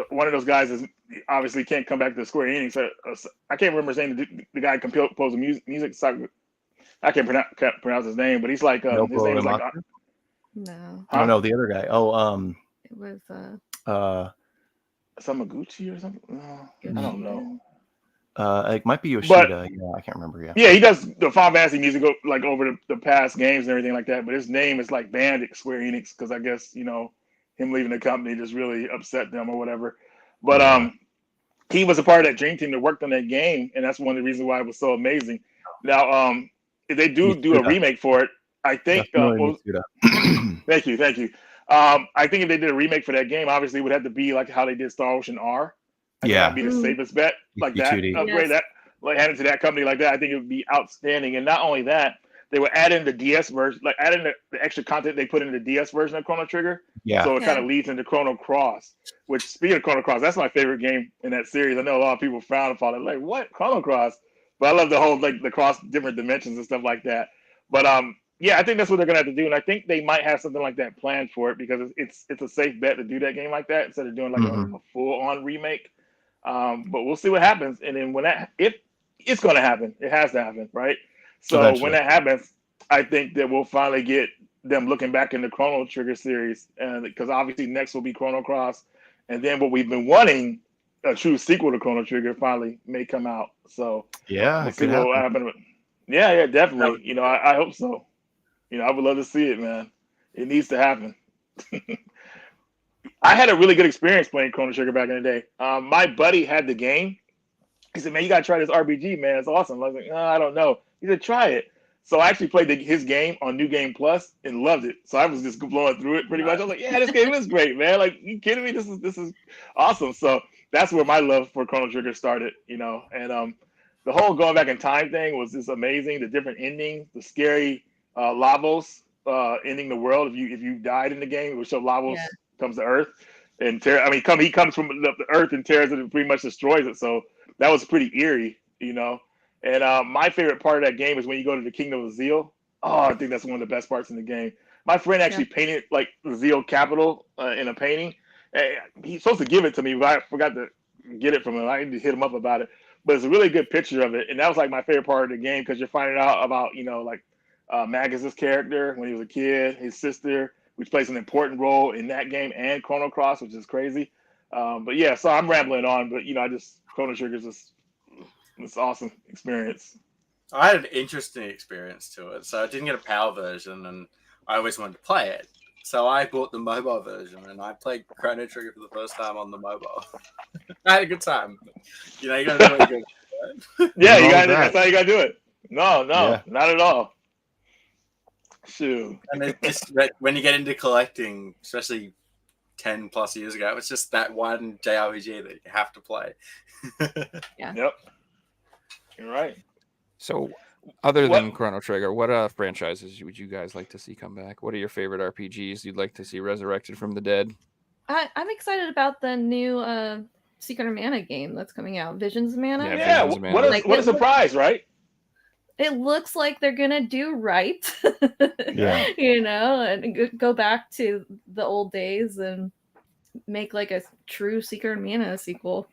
one of those guys is obviously can't come back to Square Enix. I can't remember his name. The guy composed the music. I can't pronounce his name, but he's like his name is like no. I don't know the other guy. It was Samaguchi or something. I don't know. It might be Yoshida. I can't remember. Yeah, he does the Final Fantasy music like over the past games and everything like that. But his name is like banned at Square Enix because I guess him leaving the company just really upset them or whatever. But he was a part of that dream team that worked on that game, and that's one of the reasons why it was so amazing. Now, if they do a remake for it, I think. Thank you. I think if they did a remake for that game, obviously it would have to be like how they did Star Ocean R. That'd be the safest bet, like that. Upgrade that, like hand it to that company like that. I think it would be outstanding. And not only that, they would add in the DS version, like add in the extra content they put in the DS version of Chrono Trigger. Yeah. So it kind of leads into Chrono Cross, which, speaking of Chrono Cross, that's my favorite game in that series. I know a lot of people frown upon it, like, what? Chrono Cross? But I love the whole, like, the cross different dimensions and stuff like that. But yeah, I think that's what they're gonna have to do, and I think they might have something like that planned for it, because it's a safe bet to do that game like that instead of doing like a full-on remake. But we'll see what happens, and then if it's gonna happen, it has to happen, right? So eventually, when that happens, I think that we'll finally get them looking back in the Chrono Trigger series, and because obviously next will be Chrono Cross, and then what we've been wanting, a true sequel to Chrono Trigger, finally may come out. So we'll see what will happen. Yeah, definitely. I hope so. I would love to see it, man. It needs to happen. I had a really good experience playing Chrono Trigger back in the day. My buddy had the game. He said, "Man, you gotta try this RPG, man. It's awesome." I was like, I don't know. He said, "Try it." So I actually played his game on New Game Plus and loved it. So I was just blowing through it pretty much. I was like, "Yeah, this game is great, man. Like, you kidding me? This is awesome." So that's where my love for Chrono Trigger started, And the whole going back in time thing was just amazing. The different endings, the scary Lavos ending the world. If you died in the game, it would show Lavos comes to Earth and he comes from the Earth and tears it and pretty much destroys it. So that was pretty eerie, And my favorite part of that game is when you go to the Kingdom of Zeal. Oh, I think that's one of the best parts in the game. My friend actually painted like the Zeal capital in a painting. He's supposed to give it to me, but I forgot to get it from him. I need to hit him up about it. But it's a really good picture of it, and that was like my favorite part of the game, because you're finding out about Magus's character when he was a kid, his sister, which plays an important role in that game and Chrono Cross, which is crazy. But yeah, so I'm rambling on, but Chrono Trigger is just this awesome experience. I had an interesting experience to it. So I didn't get a PAL version, and I always wanted to play it. So I bought the mobile version, and I played Chrono Trigger for the first time on the mobile. I had a good time. You know, you gotta do what you do. Yeah, you gotta. That's how you gotta do it. No, not at all. Shoot. And it just when you get into collecting, especially 10 plus years ago, it's just that one JRPG that you have to play. Yeah. Yep. You're right. So, other than Chrono Trigger, what franchises would you guys like to see come back? What are your favorite RPGs you'd like to see resurrected from the dead? I'm excited about the new Secret of Mana game that's coming out, Visions of Mana. Yeah, Visions of Mana. What a surprise, right? It looks like they're gonna do right. Yeah. You know, and go back to the old days and make like a true Secret of Mana sequel.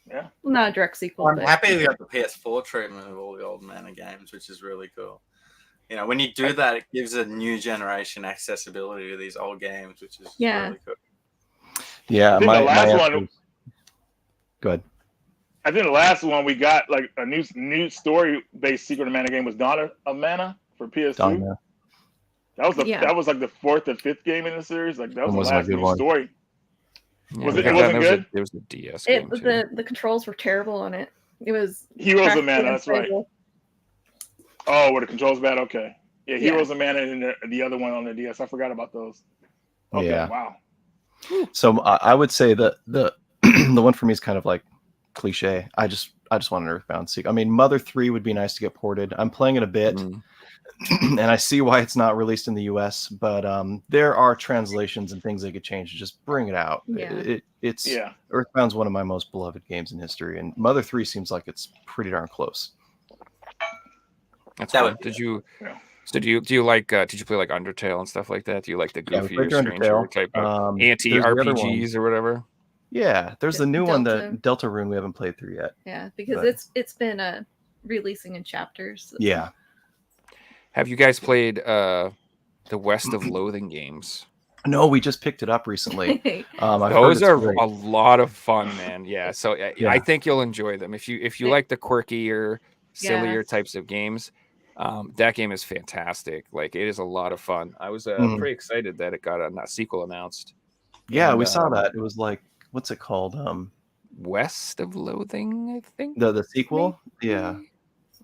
Yeah. Not a direct sequel. I'm happy they got the PS4 treatment of all the old Mana games, which is really cool. You know, when you do that, it gives a new generation accessibility to these old games, which is really cool. Yeah, the last one. Go ahead. I think the last one we got like a new story-based Secret of Mana game was Dawn of Mana for PS2. That was like the 4th or 5th game in the series. Like that was the last new story. Yeah, it wasn't good? There was the DS game too. The controls were terrible on it. It was Heroes of Mana, that's right. Oh, were the controls bad? Okay. Yeah, Heroes of Mana and the other one on the DS. I forgot about those. Okay, wow. So I would say that the one for me is kind of like cliche. I just want an Earthbound sequel. I mean, Mother 3 would be nice to get ported. I'm playing it a bit, and I see why it's not released in the US, but there are translations and things they could change to just bring it out. Yeah. It's Earthbound's one of my most beloved games in history, and Mother 3 seems like it's pretty darn close. That's fun. Do you like did you play like Undertale and stuff like that? Do you like the goofier, stranger type of anti-RPGs or whatever? Yeah, there's the new one, the Delta Rune, we haven't played through yet. Yeah, because it's been releasing in chapters. Yeah. Have you guys played the West of Loathing games? No, we just picked it up recently. Those are a lot of fun, man. Yeah, so I think you'll enjoy them if you like the quirkier, sillier types of games. That game is fantastic. Like, it is a lot of fun. I was pretty excited that it got a sequel announced. Yeah, we saw that. It was like, what's it called? West of Loathing, I think. The sequel? Maybe? Yeah.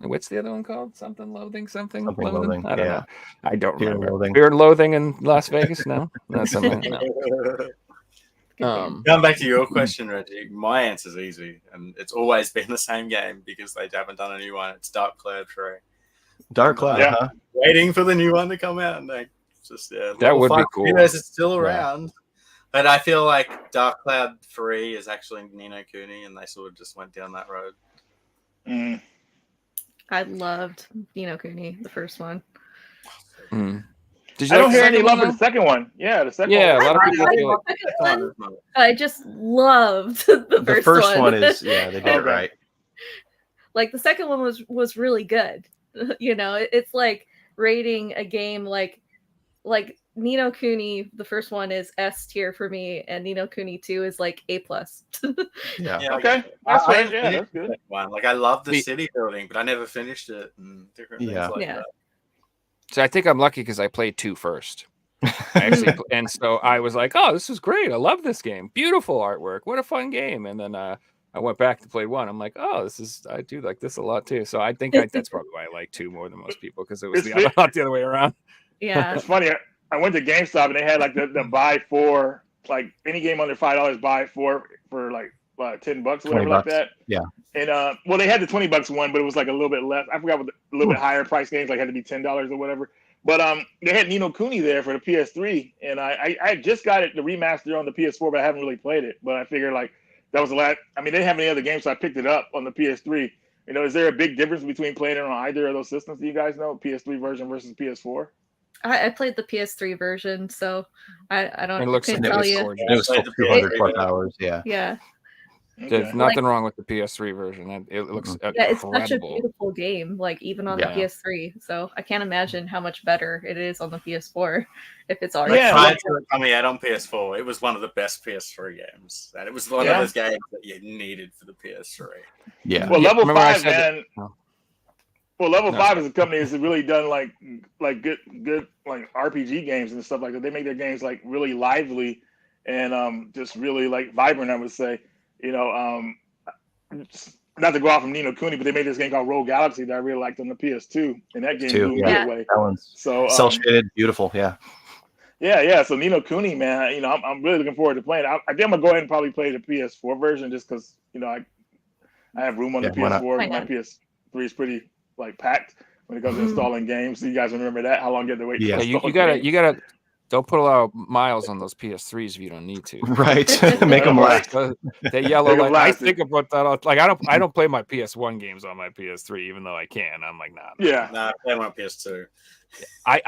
What's the other one called? Something Loathing? Something Loathing. I don't know. I don't remember. Loathing. Fear and Loathing in Las Vegas? No? That's something. No. Going back to your question, Reggie, my answer's easy, and it's always been the same game because they haven't done a new one. It's Dark Cloud 3. Dark Cloud, huh? Waiting for the new one to come out, and that would be cool. It's still around, but I feel like Dark Cloud 3 is actually Ni no Kuni, and they sort of just went down that road. I loved Ni no Kuni, the first one. I don't hear any love for the second one. Yeah, the second one. Yeah, a lot of people feel like I just loved the first one is they did it right. Like the second one was really good. You know, it's like rating a game like Ni no Kuni, the first one is S tier for me, and Ni no Kuni 2 is like A+. Yeah. Okay. That's right. Yeah, that's good. Like, I love the city building, but I never finished it and different things like that. So I think I'm lucky because I played 2 first. And so I was like, oh, this is great. I love this game. Beautiful artwork. What a fun game. And then I went back to play 1. I'm like, oh, I do like this a lot too. So I think that's probably why I like 2 more than most people, because it was not the other way around. Yeah. It's funny. I went to GameStop and they had like the buy 4, like any game under $5, buy 4 for like $10 or whatever like that. Yeah. And they had the $20 one, but it was like a little bit less. I forgot what a little bit higher price games like had to be $10 or whatever. But they had Ni no Kuni there for the PS3, and I just got it the remaster on the PS4, but I haven't really played it. But I figured like that was the last. I mean, they didn't have any other games, so I picked it up on the PS3. You know, is there a big difference between playing it on either of those systems? Do you guys know, PS3 version versus PS4? I played the PS3 version, so I don't. It looks couldn't tell you. gorgeous. It was still 200 plus hours. Yeah. Yeah. There's nothing wrong with the PS3 version. It looks it's incredible. such a beautiful game, like even on the PS3. So I can't imagine how much better it is on the PS4 if it's already. Prior to it coming out on PS4, it was one of the best PS3 games, and it was one of those games that you needed for the PS3. Yeah. Well, level 5, man. Well, Level 5 is a company that's really done like good like RPG games and stuff like that. They make their games like really lively and just really like vibrant, I would say. You know, not to go off from Ni no Kuni, but they made this game called Rogue Galaxy that I really liked on the PS2, and that game blew me away. That one's cell shaded, beautiful, Yeah. So Ni no Kuni, man, you know, I'm really looking forward to playing. I think I'm gonna go ahead and probably play the PS4 version just because you know I have room on the PS4. My PS3 is pretty like packed when it comes to installing games. So you guys remember that? How long you had to wait? Yeah, you gotta. Don't put a lot of miles on those PS3s if you don't need to. Right, make them last. They yellow like I think about that. Like I don't play my PS1 games on my PS3, even though I can. I'm like, nah. I play my PS2. I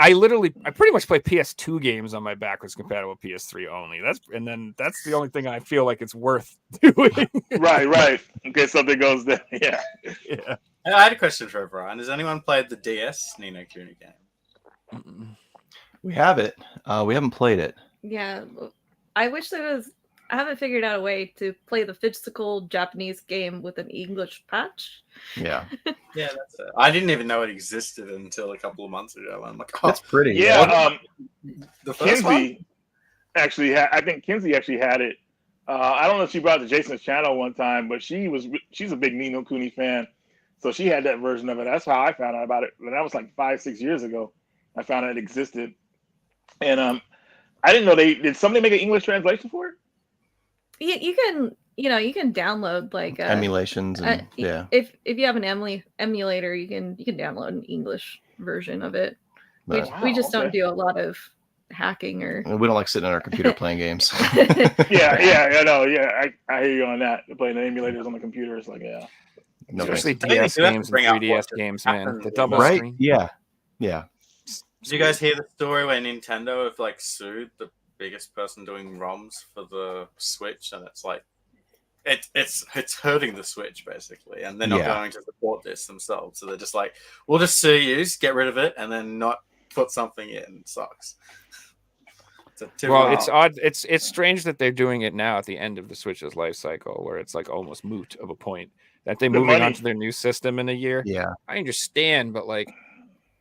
pretty much play PS2 games on my backwards compatible PS3 only. That's the only thing I feel like it's worth doing. Right. In case something goes there. Yeah. I had a question for everyone. Has anyone played the DS Ni no Kuni game? We have it. We haven't played it. Yeah, I wish there was. I haven't figured out a way to play the physical Japanese game with an English patch. Yeah. Yeah, that's it. I didn't even know it existed until a couple of months ago. I'm like, that's pretty. Yeah. The first Kinsey actually had. I think Kinsey actually had it. I don't know if she brought it to Jason's channel one time, but she's a big Ni no Kuni fan, so she had that version of it. That's how I found out about it. And that was like 5-6 years ago. I found out it existed. And I didn't know did somebody make an English translation for it? You can download like emulations and if you have an emulator you can download an English version of it. We just don't do a lot of hacking or we don't like sitting on our computer playing games. I know. Yeah, I hear you on that. Playing the emulators on the computer is like no, especially DS games and 3DS games, man. The double screen. Yeah. Did you guys hear the story where Nintendo have like sued the biggest person doing ROMs for the Switch, and it's like it's hurting the Switch basically, and they're not going to support this themselves, so they're just like, we'll just sue you, get rid of it, and then not put something in. It sucks. It's odd. It's strange that they're doing it now at the end of the Switch's life cycle, where it's like almost moot of a point that they're moving on to their new system in a year. Yeah, I understand, but like.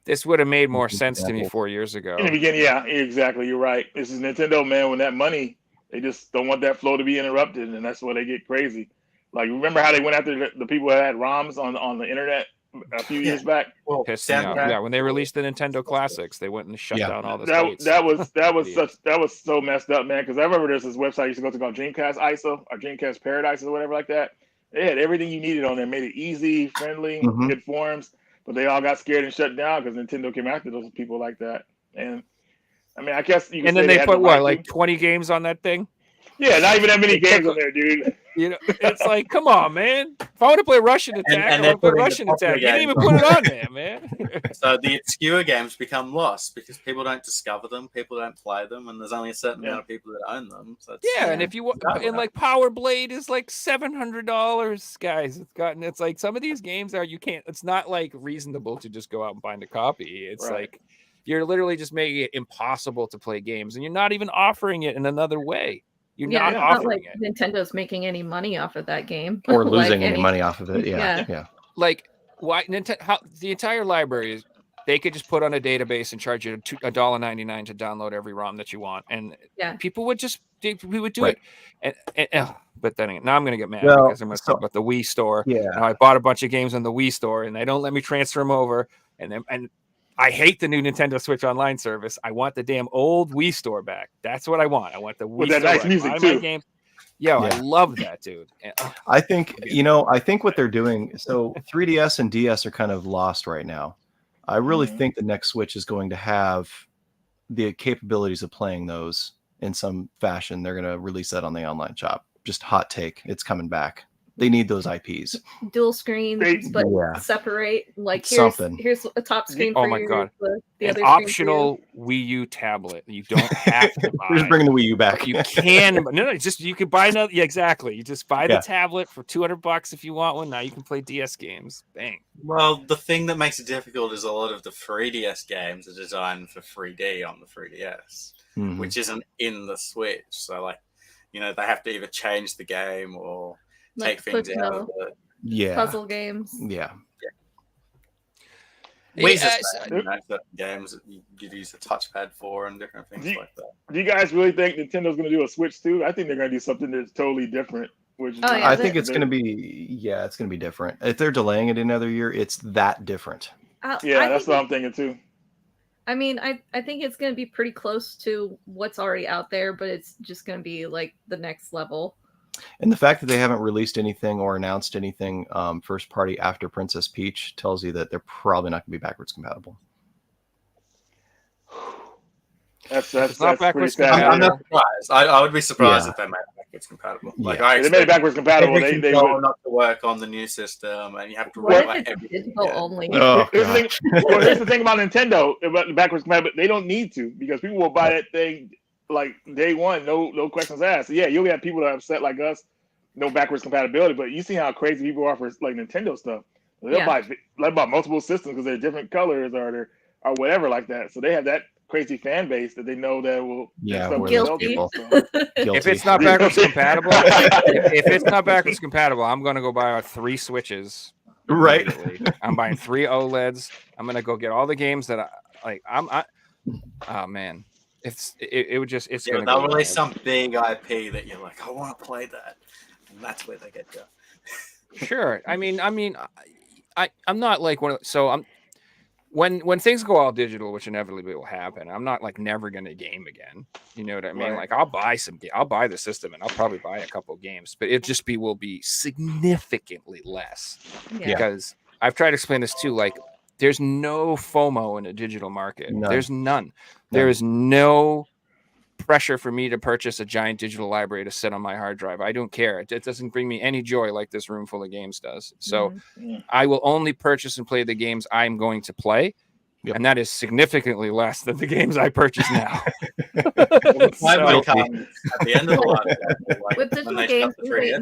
This would have made more sense to me 4 years ago. In the beginning, yeah, exactly. You're right. This is Nintendo, man. When that money, they just don't want that flow to be interrupted, and that's why they get crazy. Like, remember how they went after the people that had ROMs on the internet a few years back? Well, pissed me off. Yeah, when they released the Nintendo Classics, they went and shut down all the sites. That was so messed up, man. Because I remember there's this website I used to go to called Dreamcast ISO or Dreamcast Paradise or whatever like that. They had everything you needed on there, made it easy, friendly, good forums. But they all got scared and shut down because Nintendo came after those people like that. And I mean, I guess you can. And then they put like 20 games on that thing? Yeah, not even that many games on there, dude. You know, it's like, come on, man. If I want to play Russian Attack, I want to play Russian Attack. You didn't even put it on there, man. So the obscure games become lost because people don't discover them, people don't play them, and there's only a certain amount of people that own them. So and if you want, and like Power Blade is like $700, guys. It's like some of these games it's not like reasonable to just go out and find a copy. It's like you're literally just making it impossible to play games, and you're not even offering it in another way. You're not offering it. Nintendo's making any money off of that game or losing any money off of it. Yeah. Like why Nintendo? The entire library is. They could just put on a database and charge you $1.99 to download every ROM that you want, and people would we would do it. And but then now I'm going to get mad because I'm going to talk about the Wii store. Yeah, and I bought a bunch of games on the Wii store, and they don't let me transfer them over. And I hate the new Nintendo Switch Online service. I want the damn old Wii store back. That's what I want. I want the Wii with that nice music too. I love that, dude. I think what they're doing. So 3DS and DS are kind of lost right now. I really think the next Switch is going to have the capabilities of playing those in some fashion. They're going to release that on the online shop. Just hot take. It's coming back. They need those IPs. Dual screens, but separate. Like here's a top screen. Oh my god! The other optional Wii U tablet. You don't have to buy. We're just bringing the Wii U back. You can. No. Just you can buy another. Yeah, exactly. You just buy the tablet for $200 if you want one. Now you can play DS games. Bang. Well, the thing that makes it difficult is a lot of the 3DS games are designed for 3D on the 3DS, which isn't in the Switch. So like, they have to either change the game or take things out of it. Puzzle games. Yeah. We just certain games that you use a touchpad for and different things like that. Do you guys really think Nintendo's going to do a Switch too? I think they're going to do something that's totally different. I think it's going to be, it's going to be different. If they're delaying it another year, it's that different. That's what I'm thinking too. I mean, I think it's going to be pretty close to what's already out there, but it's just going to be like the next level. And the fact that they haven't released anything or announced anything first party after Princess Peach tells you that they're probably not going to be backwards compatible. That's not backwards compatible. I'm not surprised. I would be surprised if they made it backwards compatible. Like they made it backwards compatible. They would not to work on the new system, and you have to run like everything. Only. Here's the thing about Nintendo about backwards compatible. They don't need to, because people will buy that thing like day one, no questions asked. So you'll have people that are upset like us, no backwards compatibility. But you see how crazy people are for like Nintendo stuff. They'll buy multiple systems because they're different colors or whatever like that. So they have that crazy fan base that they know that will guilty. If it's not backwards compatible, if it's not backwards compatible, I'm gonna go buy 3 Switches. Right. I'm buying 3 OLEDs. I'm gonna go get all the games that oh man. It's gonna they'll release some big IP that you're like, I want to play that. And that's where they get you. Sure. I mean I'm not like when things go all digital, which inevitably will happen, I'm not like never gonna game again. You know what I mean? Right. Like I'll buy the system and I'll probably buy a couple games, but will be significantly less. Because I've tried to explain this too. Like there's no FOMO in a digital market. None. There's none. There is no pressure for me to purchase a giant digital library to sit on my hard drive. I don't care. It doesn't bring me any joy like this room full of games does. So I will only purchase and play the games I'm going to play. Yep. And that is significantly less than the games I purchase now. At the end of the line, with digital games,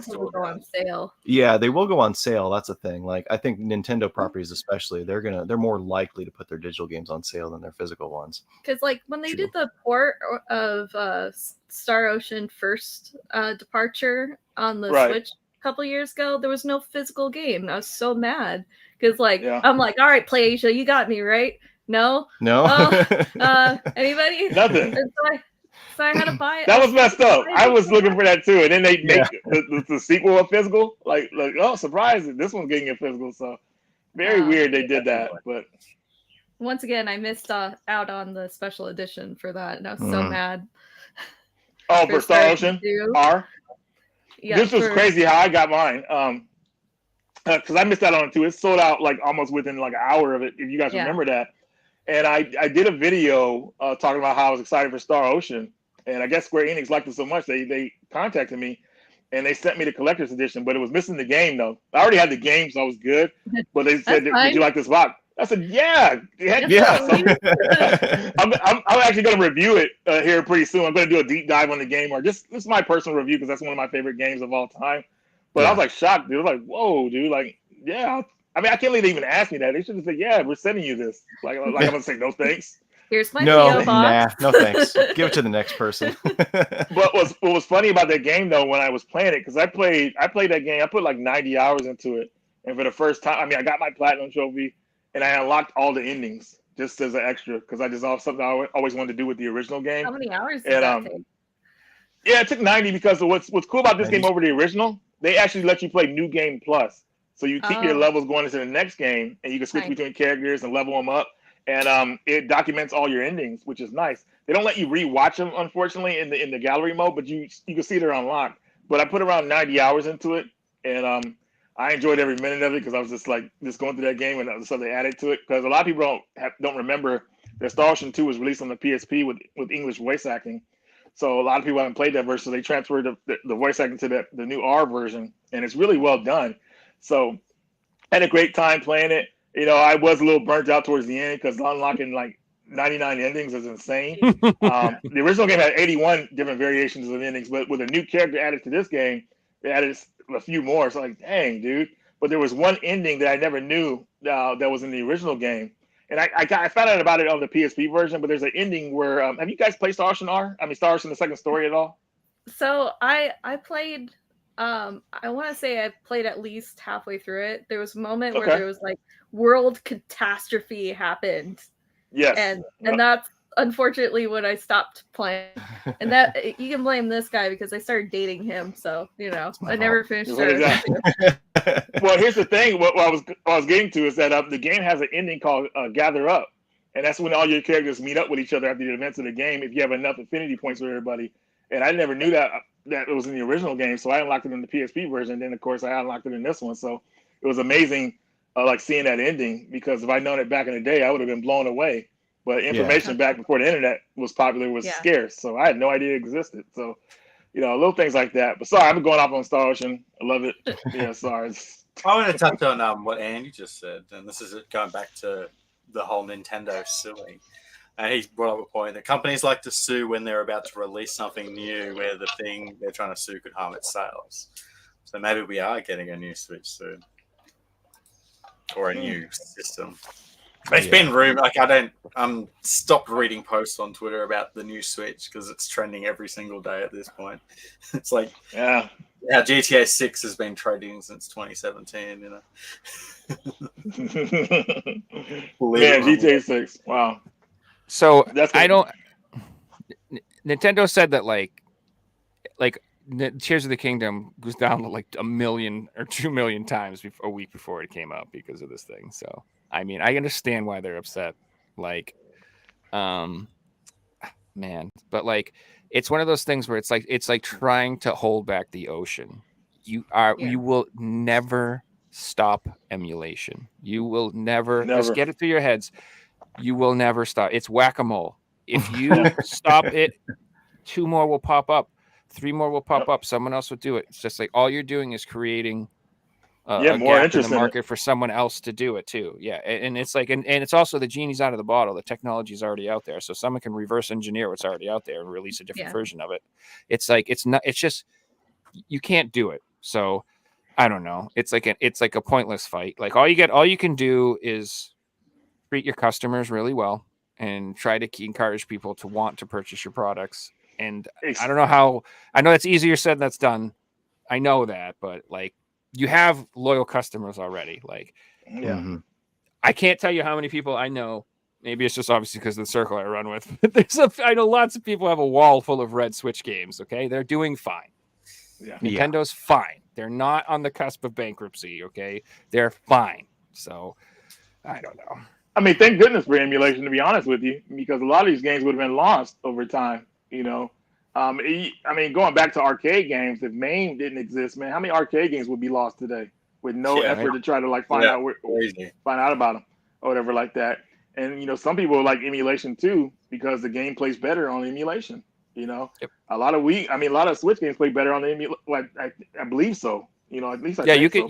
will go on sale. Yeah, they will go on sale. That's a thing. Like I think Nintendo properties, especially, they're more likely to put their digital games on sale than their physical ones. Because like when they did the port of Star Ocean First Departure on the Switch a couple years ago, there was no physical game. And I was so mad because I'm like, all right, PlayAsia, you got me right. No. Anybody? Nothing. So I had to buy it. That was messed up. I was looking for that too, and then they make the sequel a physical. Like oh, surprising! This one's getting a physical. So very weird they did that. But once again, I missed out on the special edition for that, and I was so mad. Oh, for Star Ocean R. Yeah, this was crazy how I got mine. Because I missed out on it too. It sold out like almost within like an hour of it. If you guys remember that. And I did a video talking about how I was excited for Star Ocean. And I guess Square Enix liked it so much, they contacted me and they sent me the collector's edition, but it was missing the game though. I already had the game, so I was good. But they said, "Did you like this box?" I said, "Yeah, I'm actually going to review it here pretty soon. I'm going to do a deep dive on the game, or this is my personal review because that's one of my favorite games of all time." But I was like shocked, dude. I was like, "Whoa, dude! Like, yeah." I mean, I can't believe they even asked me that. They should have said, "Yeah, we're sending you this." Like I'm gonna say, "No thanks." Here's my PO box. No thanks. Give it to the next person. But what was funny about that game though, when I was playing it, because I played that game, I put like 90 hours into it, and for the first time, I mean, I got my platinum trophy, and I unlocked all the endings just as an extra because I just saw something I always wanted to do with the original game. How many hours did that take? Yeah, it took 90 because of what's cool about this game over the original. They actually let you play New Game Plus. So you keep your levels going into the next game, and you can switch between characters and level them up. And it documents all your endings, which is nice. They don't let you rewatch them, unfortunately, in the gallery mode, but you can see they're unlocked. But I put around 90 hours into it, and I enjoyed every minute of it because I was just going through that game, and so they added to it. Because a lot of people don't remember that Star Ocean 2 was released on the PSP with English voice acting. So a lot of people haven't played that version, so they transferred the voice acting to the new R version, and it's really well done. So I had a great time playing it. You know, I was a little burnt out towards the end because unlocking like 99 endings is insane. The original game had 81 different variations of endings, but with a new character added to this game, they added a few more. So like, dang, dude. But there was one ending that I never knew that was in the original game. And I found out about it on the PSP version, but there's an ending where, have you guys played Star Ocean R? I mean, Star Ocean: The Second Story at all? So I played I want to say I played at least halfway through it. There was a moment where there was like world catastrophe happened. Yes. And that's unfortunately when I stopped playing. And that you can blame this guy because I started dating him. So, you know, I never finished it. Well, here's the thing. What I was getting to is that the game has an ending called Gather Up. And that's when all your characters meet up with each other after the events of the game if you have enough affinity points with everybody. And I never knew that it was in the original game, so I unlocked it in the PSP version. And then, of course, I unlocked it in this one. So it was amazing, like seeing that ending, because if I'd known it back in the day, I would have been blown away. But information back before the internet was popular was scarce, so I had no idea it existed. So, you know, little things like that. But sorry, I've been going off on Star Ocean. I love it. Yeah, sorry. I want to touch on what Andy just said, and this is going back to the whole Nintendo suing. He brought up a point that companies like to sue when they're about to release something new where the thing they're trying to sue could harm its sales. So maybe we are getting a new Switch soon. Or a new system. It's been rumored. Like I'm stopped reading posts on Twitter about the new Switch because it's trending every single day at this point. It's like GTA 6 has been trading since 2017, you know. Yeah, GTA 6. Wow. So Nintendo said that like Tears of the Kingdom goes down to like 1 million or 2 million times a week before it came out because of this thing. So I mean, I understand why they're upset. Like, man, but like, it's one of those things where it's like trying to hold back the ocean. You will never stop emulation. You will never. Just get it through your heads. You will never stop. It's whack-a-mole. If you stop it, 2 more will pop up, 3 more will pop up. Someone else will do it. It's just like all you're doing is creating a more gap in interest the market for someone else to do it too. Yeah, and it's like, and it's also the genie's out of the bottle. The technology's already out there, so someone can reverse engineer what's already out there and release a different version of it. It's like it's just you can't do it. So I don't know. It's like a pointless fight. Like all you can do is treat your customers really well and try to encourage people to want to purchase your products. And I don't know how. I know it's easier said than that's done. I know that, but like you have loyal customers already. Like, I can't tell you how many people I know. Maybe it's just obviously because of the circle I run with. I know lots of people have a wall full of red Switch games. Okay, they're doing fine. Nintendo's fine. They're not on the cusp of bankruptcy. Okay, they're fine. So I don't know. I mean, thank goodness for emulation, to be honest with you, because a lot of these games would have been lost over time. You know, I mean, going back to arcade games, if MAME didn't exist, man, how many arcade games would be lost today with no effort to try to like find out about them or whatever like that? And you know, some people like emulation too because the game plays better on emulation. You know, a lot of Switch games play better on the emulation. Like, I believe so. You know, at least you can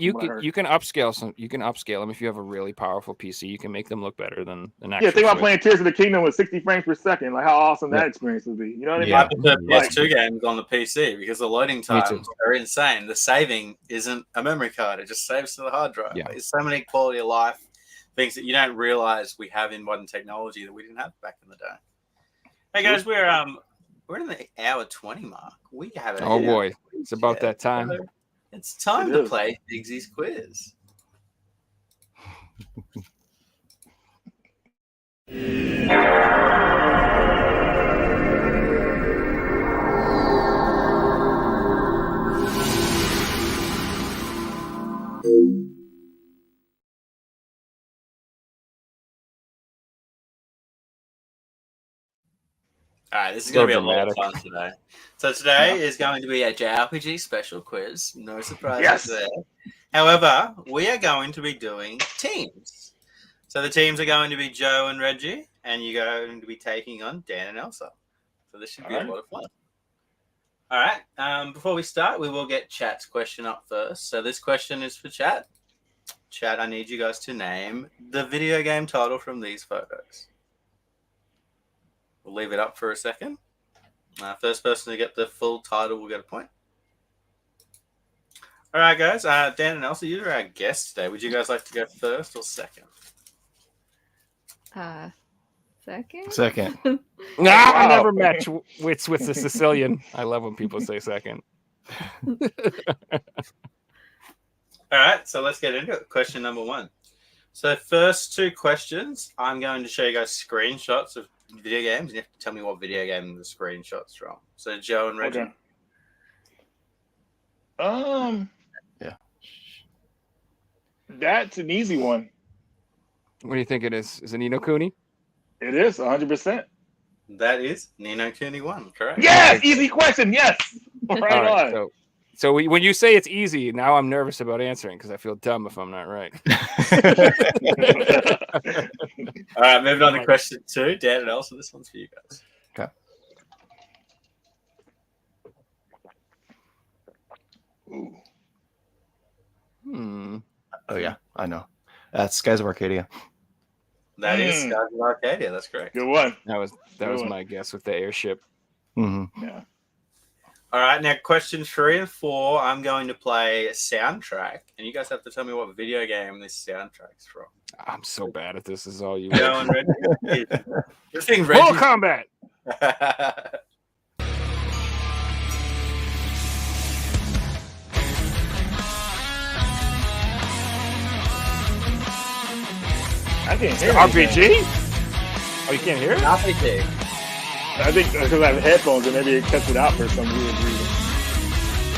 upscale some. You can upscale them if you have a really powerful PC. You can make them look better than actual. Yeah, think about playing Tears of the Kingdom with 60 frames per second. Like how awesome that experience would be. You know what I mean? Yeah, the PS2 games on the PC because the loading times are insane. The saving isn't a memory card; it just saves to the hard drive. Yeah. There's so many quality of life things that you don't realize we have in modern technology that we didn't have back in the day. Hey guys, we're in the hour 20 mark. We have it. Oh boy, it's about that time. It's time to play Bigsy's quiz. All right, this is going to be a lot of fun today. So today is going to be a JRPG special quiz. No surprises there. However, we are going to be doing teams. So the teams are going to be Joe and Reggie, and you're going to be taking on Dan and Elsa. So this should be a lot of fun. All right, before we start, we will get Chat's question up first. So this question is for Chat. Chat, I need you guys to name the video game title from these photos. We'll leave it up for a second. First person to get the full title will get a point. All right, guys. Dan and Elsa, you're our guests today. Would you guys like to go first or second? Second. Second. I never match wits with the Sicilian. I love when people say second. All right, so let's get into it. Question number 1. So first 2 questions, I'm going to show you guys screenshots of video games, and you have to tell me what video game the screenshots from. So Joe and Reggie. Okay. Yeah. That's an easy one. What do you think it is? Is it Ni no Kuni? It is 100%. That is Ni no Kuni 1, correct? Yes, easy question. Yes, right on. So when you say it's easy, now I'm nervous about answering because I feel dumb if I'm not right. All right, moving on to question 2. Dan and Elsa, this one's for you guys. Okay. Ooh. Oh yeah, I know. That's Skies of Arcadia. That is Skies of Arcadia. That's correct. Good one. That was my guess with the airship. Mm-hmm. Yeah. All right, now question 3 and 4. I'm going to play a soundtrack, and you guys have to tell me what video game this soundtrack's from. I'm so bad at this. Is all you. Joe and Reggie. Good thing Mortal Reggie. Kombat. I can't hear RPG? Oh, you can't hear it? RPG. I think because I have headphones and maybe it cuts it out for some weird reason.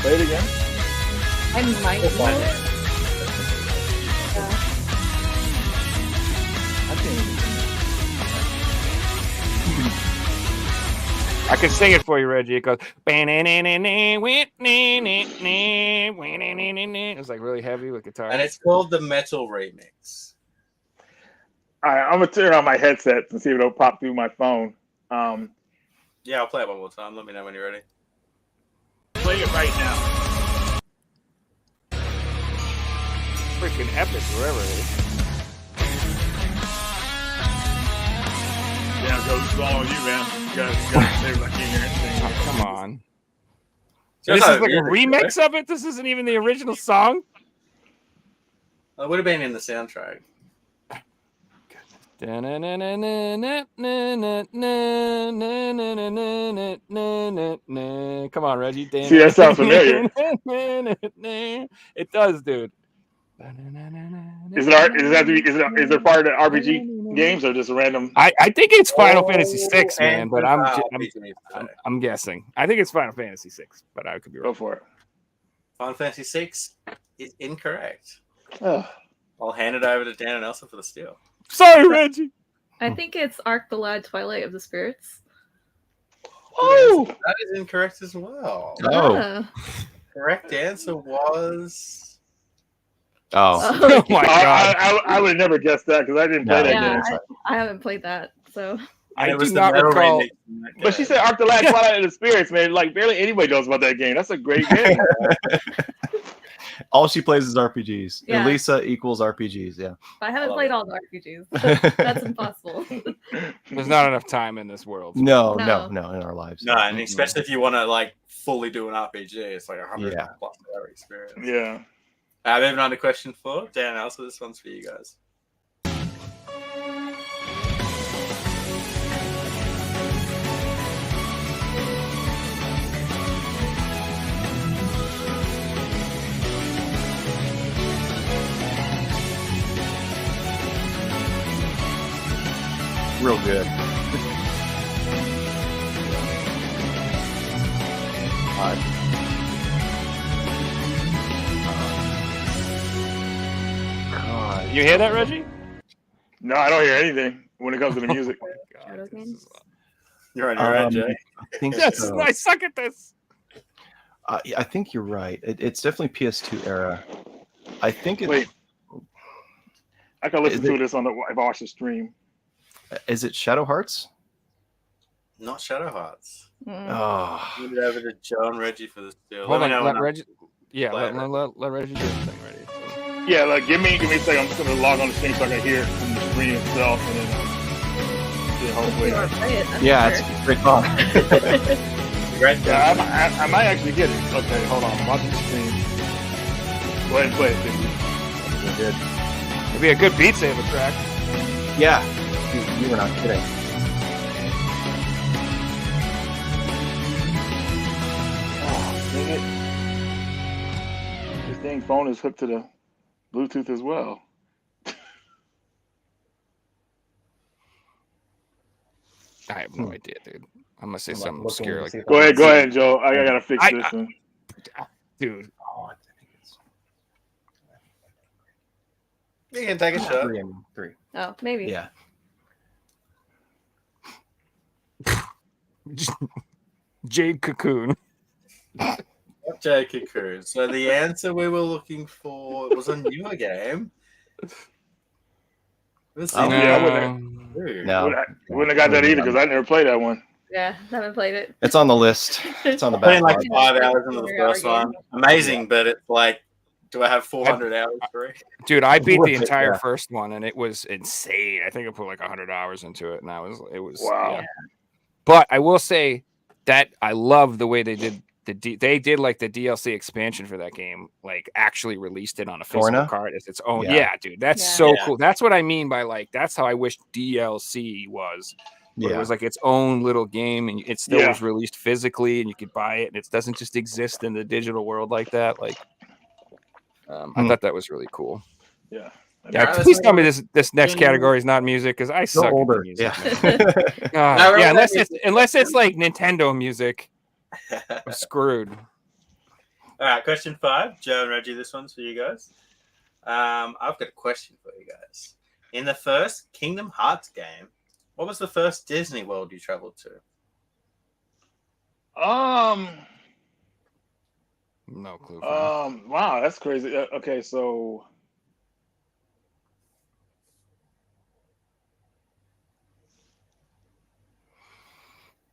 Play it again. I might We'll find know out. it. I can't even. I can sing it for you, Reggie. It goes. It's like really heavy with guitar. And it's called the Metal Remix. All right, I'm gonna turn on my headset and see if it'll pop through my phone. Yeah, I'll play it one more time. Let me know when you're ready. Play it right now. Freaking epic, wherever it is. Yeah, go. This is all on you, man. You gotta say what I can't hear anything. Oh, come on. So This that's is like a how it is, remix right? of it? This isn't even the original song? It would have been in the soundtrack. Come on, Reggie. See, that sounds familiar. It does, dude. Is it part of the RPG games or just a random? I think it's Final Fantasy VI, man, And but RPG. I'm guessing. I think it's Final Fantasy VI, but I could be Go wrong. for it. Final Fantasy 6 is incorrect. Oh. I'll hand it over to Dan and Elsa for the steal. Sorry, Reggie. I think it's Arc the Lad Twilight of the Spirits. Oh, That is incorrect as well. Oh. Ah. Correct answer was Oh. Oh my god. I would have never guessed that because I didn't play that Yeah, game. I haven't played that, so I it was do the not Metal recall. Remix in that But she game. said Arc the Lad Twilight of the Spirits, man. Like barely anybody knows about that game. That's a great game. All she plays is RPGs. Yeah. Elisa equals RPGs. Yeah. I haven't love played it. all the RPGs. That's impossible. There's not enough time in this world. No, No. no, in our lives. No, and especially if you want to like fully do an RPG, it's like 100 Yeah. plus hour experience. Yeah. Moving on to question 4. Dan and Elsa, this one's for you guys. Real good. God. You hear that, Reggie? No, I don't hear anything when it comes to the music. Shadow games? You're on your end, Jay. I think Yes, so. I suck at this. I think you're right. It's definitely PS2 era. I think it's. Wait. I can listen Is to it- this on the if I watch the stream. Is it Shadow Hearts? Not Shadow Hearts. Mm. Oh. Hand it over to Joe and Reggie for the steal. Hold Let me on, know let when Reggie. Yeah, Play let, it. let Reggie do his thing, ready. Yeah, like give me a second. I'm just gonna log on the stream so I can hear it from the stream itself, and then hopefully. You wanna play it, I'm Yeah, sure. it's great fun. Great. Yeah, I might actually get it. Okay, hold on. I'm watching the stream. Go ahead and play it, baby. Good. It'd be a good Beat Saber track. Yeah, you were not kidding. Oh, dang it. dang phone is hooked to the Bluetooth as well. I have no idea, dude. I'm gonna say something obscure. Like, go ahead, Joe. I gotta fix this one. Dude. Oh, I think it's You can take a shot. three. Oh, maybe. Yeah. Jade Cocoon. Jade Cocoon. So the answer we were looking for was a newer game. I wouldn't have got that either because I never played that one. Yeah, haven't played it. It's on the list. It's on the Playing back. like 5 hours into the first one. Amazing, but it's like, do I have 400 hours for it? Dude, I beat the entire first one and it was insane. I think I put like 100 hours into it, and it was wow. Yeah. But I will say that I love the way they did they did like the DLC expansion for that game, like actually released it on a physical card as its own. Yeah, dude, that's so cool. That's what I mean by like that's how I wish DLC was. It was like its own little game, and it still was released physically, and you could buy it, and it doesn't just exist in the digital world like that. Like, I thought that was really cool. Yeah. Yeah, please tell me this next category is not music because I suck at the music. Yeah, unless it's like Nintendo music, I'm screwed. All right, question 5, Joe and Reggie. This one's for you guys. I've got a question for you guys. In the first Kingdom Hearts game, what was the first Disney World you traveled to? No clue. Wow, that's crazy. Okay, so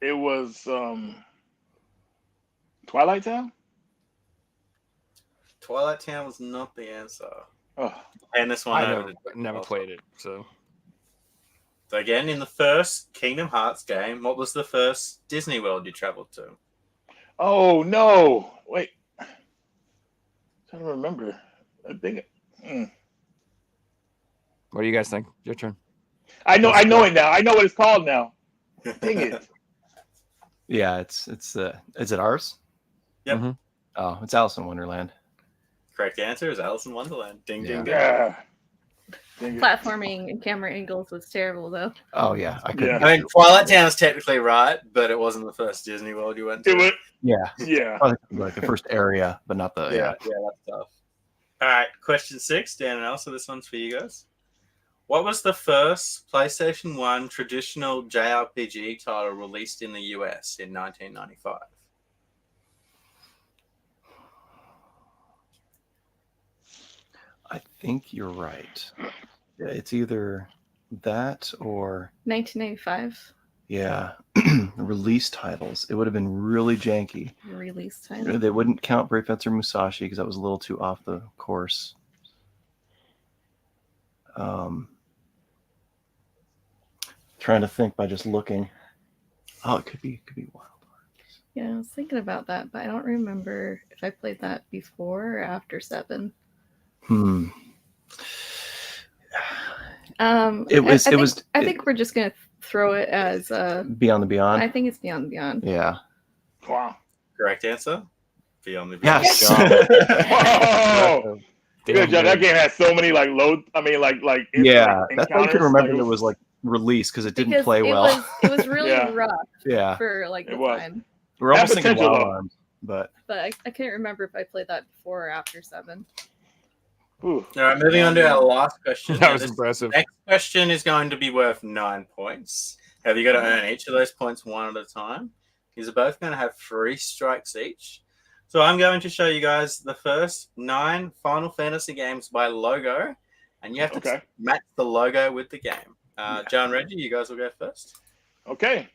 it was Twilight Town? Twilight Town was not the answer. Oh. And this one I never played it, so again, in the first Kingdom Hearts game, what was the first Disney World you traveled to? Oh no! Wait, I'm trying to remember. I think. What do you guys think? Your turn. I know it now. I know what it's called now. Dang it! Yeah, it's is it ours? Yep. Mm-hmm. Oh, it's Alice in Wonderland. Correct answer is Alice in Wonderland. Ding, ding, ding. Yeah. Platforming and camera angles was terrible, though. Oh yeah, I couldn't. I mean, Twilight Town is technically right, but it wasn't the first Disney World you went to. It was, yeah. Probably like the first area, but not the yeah. That's tough. All right, question 6, Dan and Elsa. This one's for you guys. What was the first PlayStation 1 traditional JRPG title released in the US in 1995? I think you're right. Yeah, it's either that or 1995. Yeah, release titles. It would have been really janky. Release title. They wouldn't count Brave Fencer Musashi because that was a little too off the course. Trying to think by just looking. Oh, it could be Wild Hearts. Yeah, I was thinking about that, but I don't remember if I played that before or after 7. I think we're just gonna throw it as Beyond the Beyond. I think it's Beyond the Beyond. Yeah. Wow. Correct answer. Beyond the Beyond. Yes. Whoa. Good job. That game had so many like load. I mean, like yeah. That's why I can remember it was like released because it didn't play well. It was really rough. Yeah. For like the time. We're almost thinking Wild Arms, but I can't remember if I played that before or after 7. All right, moving on to our last question. That was impressive. Next question is going to be worth 9 points. Have you got to earn each of those points one at a time? You're both going to have 3 strikes each. So I'm going to show you guys the first 9 Final Fantasy games by logo, and you have to match the logo with the game. Joe and Reggie, you guys will go first. Okay.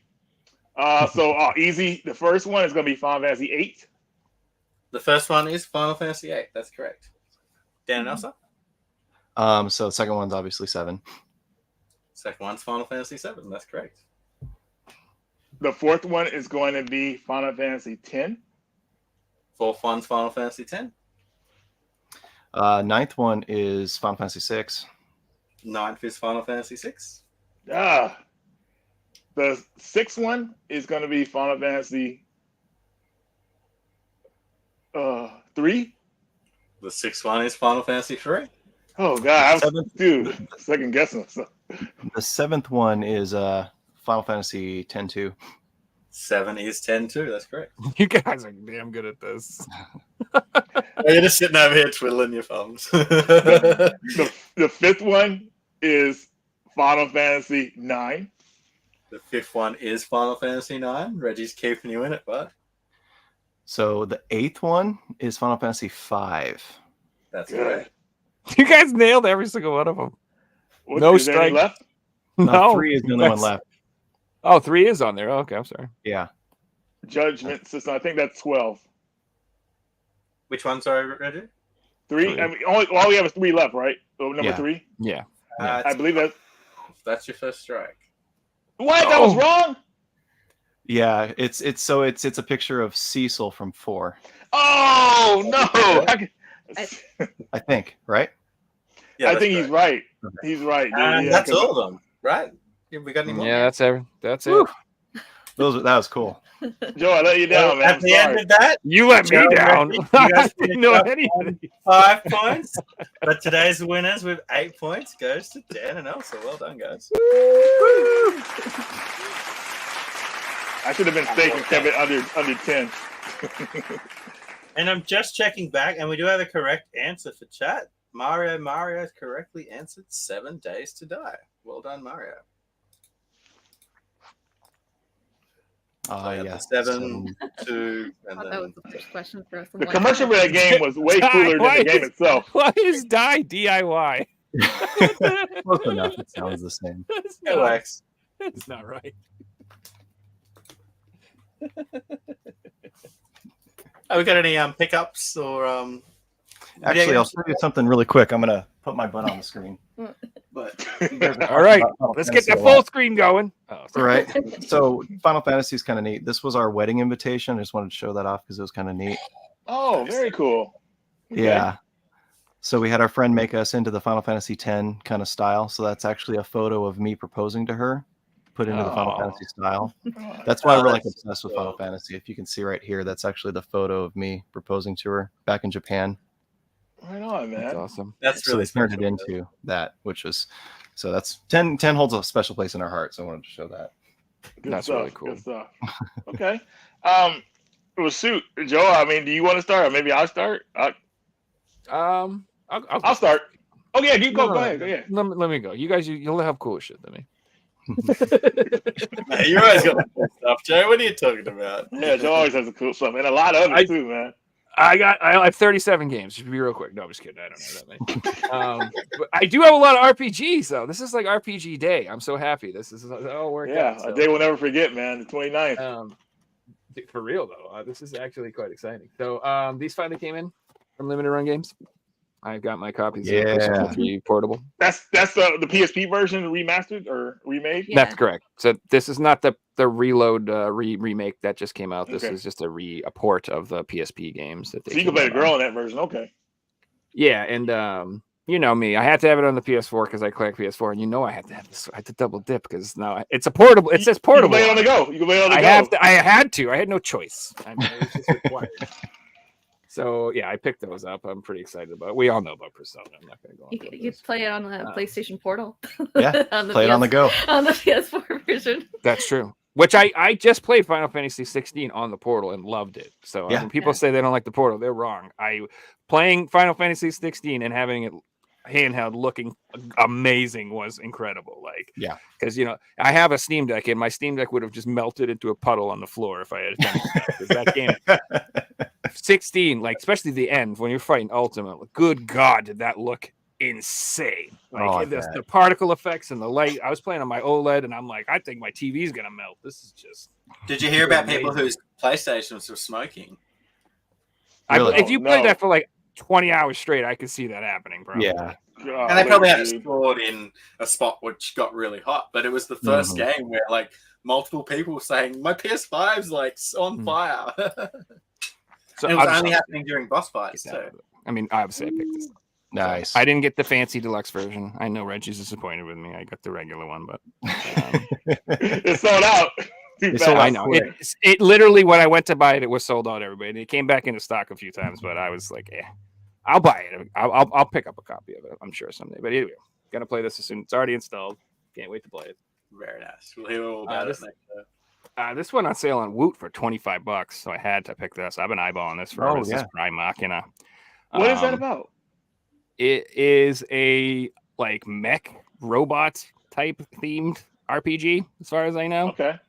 So easy. The first one is going to be Final Fantasy 8. The first one is Final Fantasy 8. That's correct. Dan and Elsa? So the second one's obviously 7. Second one's Final Fantasy 7. That's correct. The fourth one is going to be Final Fantasy 10. Fourth one's Final Fantasy 10. Ninth one is Final Fantasy 6. Ninth is Final Fantasy 6. The sixth one is going to be Final Fantasy 3. The sixth one is Final Fantasy 3. Oh God, dude, second guessing myself. The seventh one is Final Fantasy X-2. 7 is 10-2. That's correct. You guys are damn good at this. You're just sitting over here twiddling your thumbs. The fifth one is Final Fantasy 9. The fifth one is Final Fantasy 9. Reggie's keeping you in it, bud. So the eighth one is Final Fantasy 5. That's correct. You guys nailed every single one of them. No is there any strike left. No, 3 is the only one left. Oh, 3 is on there. Oh, okay, I'm sorry. Yeah. Judgment System. I think that's 12. Which one, sorry, Reggie? 3. I mean, all we have is 3 left, right? So number 3. Yeah. I believe that's your first strike. What? That was wrong. Yeah, it's a picture of Cecil from 4. Oh no! I think, right? Yeah, I think he's right. He's right. And that's all of them, right? We got any more? Yeah, that's it. That was cool. Joe, I let you down, man. At the end of that, You let me down. You guys didn't know anything. 5 points. But today's winners with 8 points goes to Dan and Elsa. Well done, guys. I should have been safe and kept it under 10. And I'm just checking back, and we do have a correct answer for chat. Mario correctly answered 7 Days to Die. Well done, Mario. Yes. 7, 2, and That then was the first question for us. The commercial for that game was way cooler than the game itself. Why is die DIY? Close enough. It sounds the same. relax. It's not right. Have we got any pickups or Actually, I'll show you something really quick. I'm gonna put my butt on the screen. But All right, let's get the full screen going. Oh, all right. So Final Fantasy is kind of neat. This was our wedding invitation. I just wanted to show that off because it was kind of neat. Oh, very cool. Okay. Yeah. So we had our friend make us into the Final Fantasy X kind of style. So that's actually a photo of me proposing to her, put into the Final Fantasy style. That's why we're like obsessed with Final Fantasy. If you can see right here, that's actually the photo of me proposing to her back in Japan. Right on, man. That's awesome. that's So really they turned it into that, which was so that's 10 holds a special place in our heart. So I wanted to show that. Good That's stuff, really cool. Good stuff. Okay. Well, shoot, Joe. I mean, do you want to start, or maybe I'll start? I'll start. Oh yeah, you go. Go ahead. Go ahead. Let me go. You guys, you'll have cooler shit than me. You always got the cool stuff, Joe. What are you talking about? Yeah, Joe always has the cool stuff, and a lot of it too, man. I have 37 games. Just be real quick. No, I'm just kidding. I don't know that many. But I do have a lot of RPGs though. This is like RPG day. I'm so happy. This is all worked out. Yeah, a day we'll never forget, man. The 29th. For real though, this is actually quite exciting. So these finally came in from Limited Run Games. I've got my copies of PlayStation 3 portable. That's the PSP version remastered or remade? Yeah. That's correct. So this is not the Reload remake that just came out. This is just a port of the PSP games that they. So you can play the girl in that version, okay? Yeah, and you know me, I had to have it on the PS4 because I collect PS4, and you know I had to have this. I had to double dip because now it's a portable. It says portable. You can play it on the go. You can play it on the go. I had to. I had no choice. I mean, it was just required. So yeah, I picked those up. I'm pretty excited about it. We all know about Persona. I'm not going to go on. You play it on the PlayStation Portal. Yeah, play it on the go. On the PS4 version. That's true. Which I just played Final Fantasy 16 on the Portal and loved it. So when people say they don't like the Portal, they're wrong. Playing Final Fantasy 16 and having it handheld looking amazing was incredible. Because I have a Steam Deck and my Steam Deck would have just melted into a puddle on the floor if I had attempted that. Because that game 16, especially the end when you're fighting Ultimate, good God, did that look insane. The particle effects and the light. I was playing on my OLED and I'm like, I think my TV's gonna melt. This is just. Did you hear about people whose PlayStations were smoking? Really? If you play that for 20 hours straight, I could see that happening, bro. Yeah. God, And they probably had it stored in a spot which got really hot, but it was the first game where multiple people were saying my PS5's on fire. So it was only happening during boss fights too. I mean, obviously I picked this. Nice. I didn't get the fancy deluxe version. I know Reggie's disappointed with me. I got the regular one, but it's sold out. I know. It literally when I went to buy it, it was sold out. Everybody. It came back into stock a few times, but I was like, I'll buy it. I'll pick up a copy of it. I'm sure someday. But anyway, gonna play this as soon. It's already installed. Can't wait to play it. Very nice. We'll hear all about it next show. This went on sale on Woot for $25, so I had to pick this. I've been eyeballing this for this is Prime Machina. What is that about? It is a like mech robot type themed RPG, as far as I know. Okay.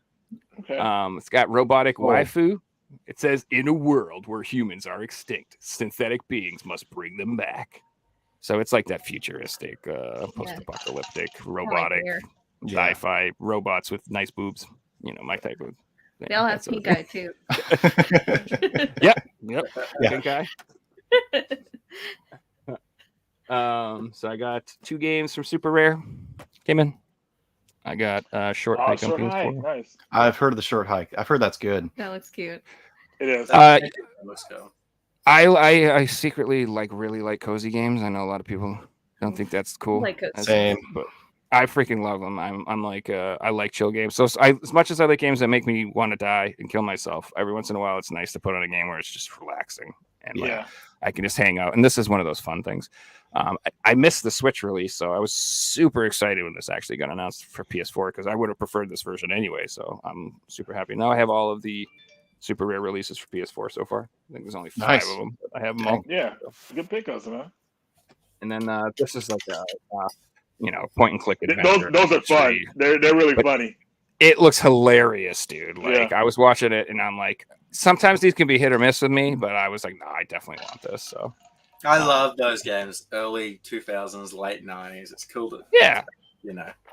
It's got robotic waifu. It says, in a world where humans are extinct, synthetic beings must bring them back. So it's like that futuristic, post-apocalyptic, robotic, sci-fi robots with nice boobs. You know, my type of thing. They all have pink eye, too. Yep. Pink eye. So I got 2 games from Super Rare. Came in. I got Short Hike on PS4. Nice. I've heard of the Short Hike. I've heard that's good. That looks cute. It is. Let's go. I secretly really like cozy games. I know a lot of people don't think that's cool. Same, but I freaking love them. I'm like I like chill games. So as much as I like games that make me want to die and kill myself, every once in a while it's nice to put on a game where it's just relaxing and I can just hang out. And this is one of those fun things. I missed the Switch release, so I was super excited when this actually got announced for PS4 because I would have preferred this version anyway. So I'm super happy. Now I have all of the Super Rare releases for PS4 so far. I think there's only 5 of them. But I have them all. Yeah, good pickups, man. And then this is like a point and click adventure. Those are fun. They're really funny. It looks hilarious, dude. Like I was watching it and I'm like, sometimes these can be hit or miss with me, but I was like, no, I definitely want this. So I love those games, early 2000s, late 90s. It's cool to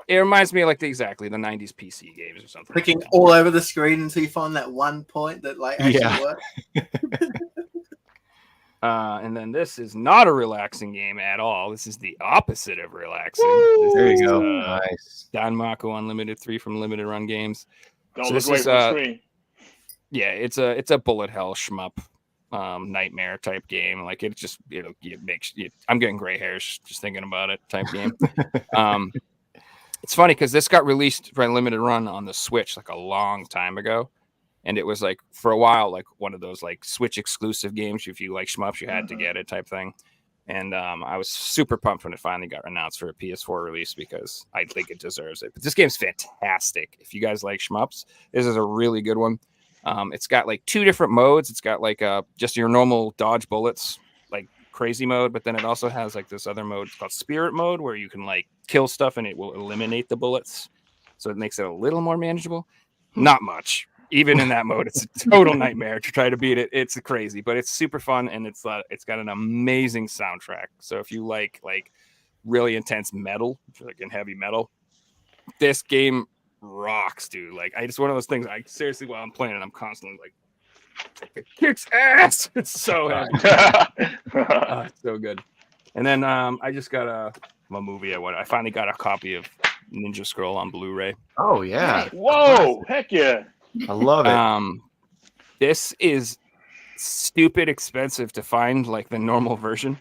It reminds me of like exactly the 90s PC games or something. Clicking all over the screen until you find that one point that actually works. And then this is not a relaxing game at all. This is the opposite of relaxing. There you go. Nice. Don Mako Unlimited 3 from Limited Run Games. Don't look away from the screen. Yeah, it's a bullet hell shmup nightmare type game. Like it makes you. I'm getting gray hairs just thinking about it. Type game. It's funny because this got released for a limited run on the Switch like a long time ago, and it was like for a while like one of those like Switch exclusive games. If you like shmups, you had to get it type thing. And I was super pumped when it finally got announced for a PS4 release because I think it deserves it. But this game's fantastic. If you guys like shmups, this is a really good one. It's got like 2 different modes. It's got like just your normal dodge bullets, like crazy mode, but then it also has like this other mode called spirit mode where you can like kill stuff and it will eliminate the bullets. So it makes it a little more manageable. Not much. Even in that mode, it's a total nightmare to try to beat it. It's crazy, but it's super fun and it's got an amazing soundtrack. So if you like really intense metal, like in heavy metal, this game rocks, dude. Like it's one of those things. I seriously, while I'm playing it, I'm constantly like, it kicks ass. It's so happy. It's so good. And then I just got a movie. I finally got a copy of Ninja Scroll on Blu-ray. Oh yeah! Whoa! Heck yeah! I love it. This is stupid expensive to find, like the normal version.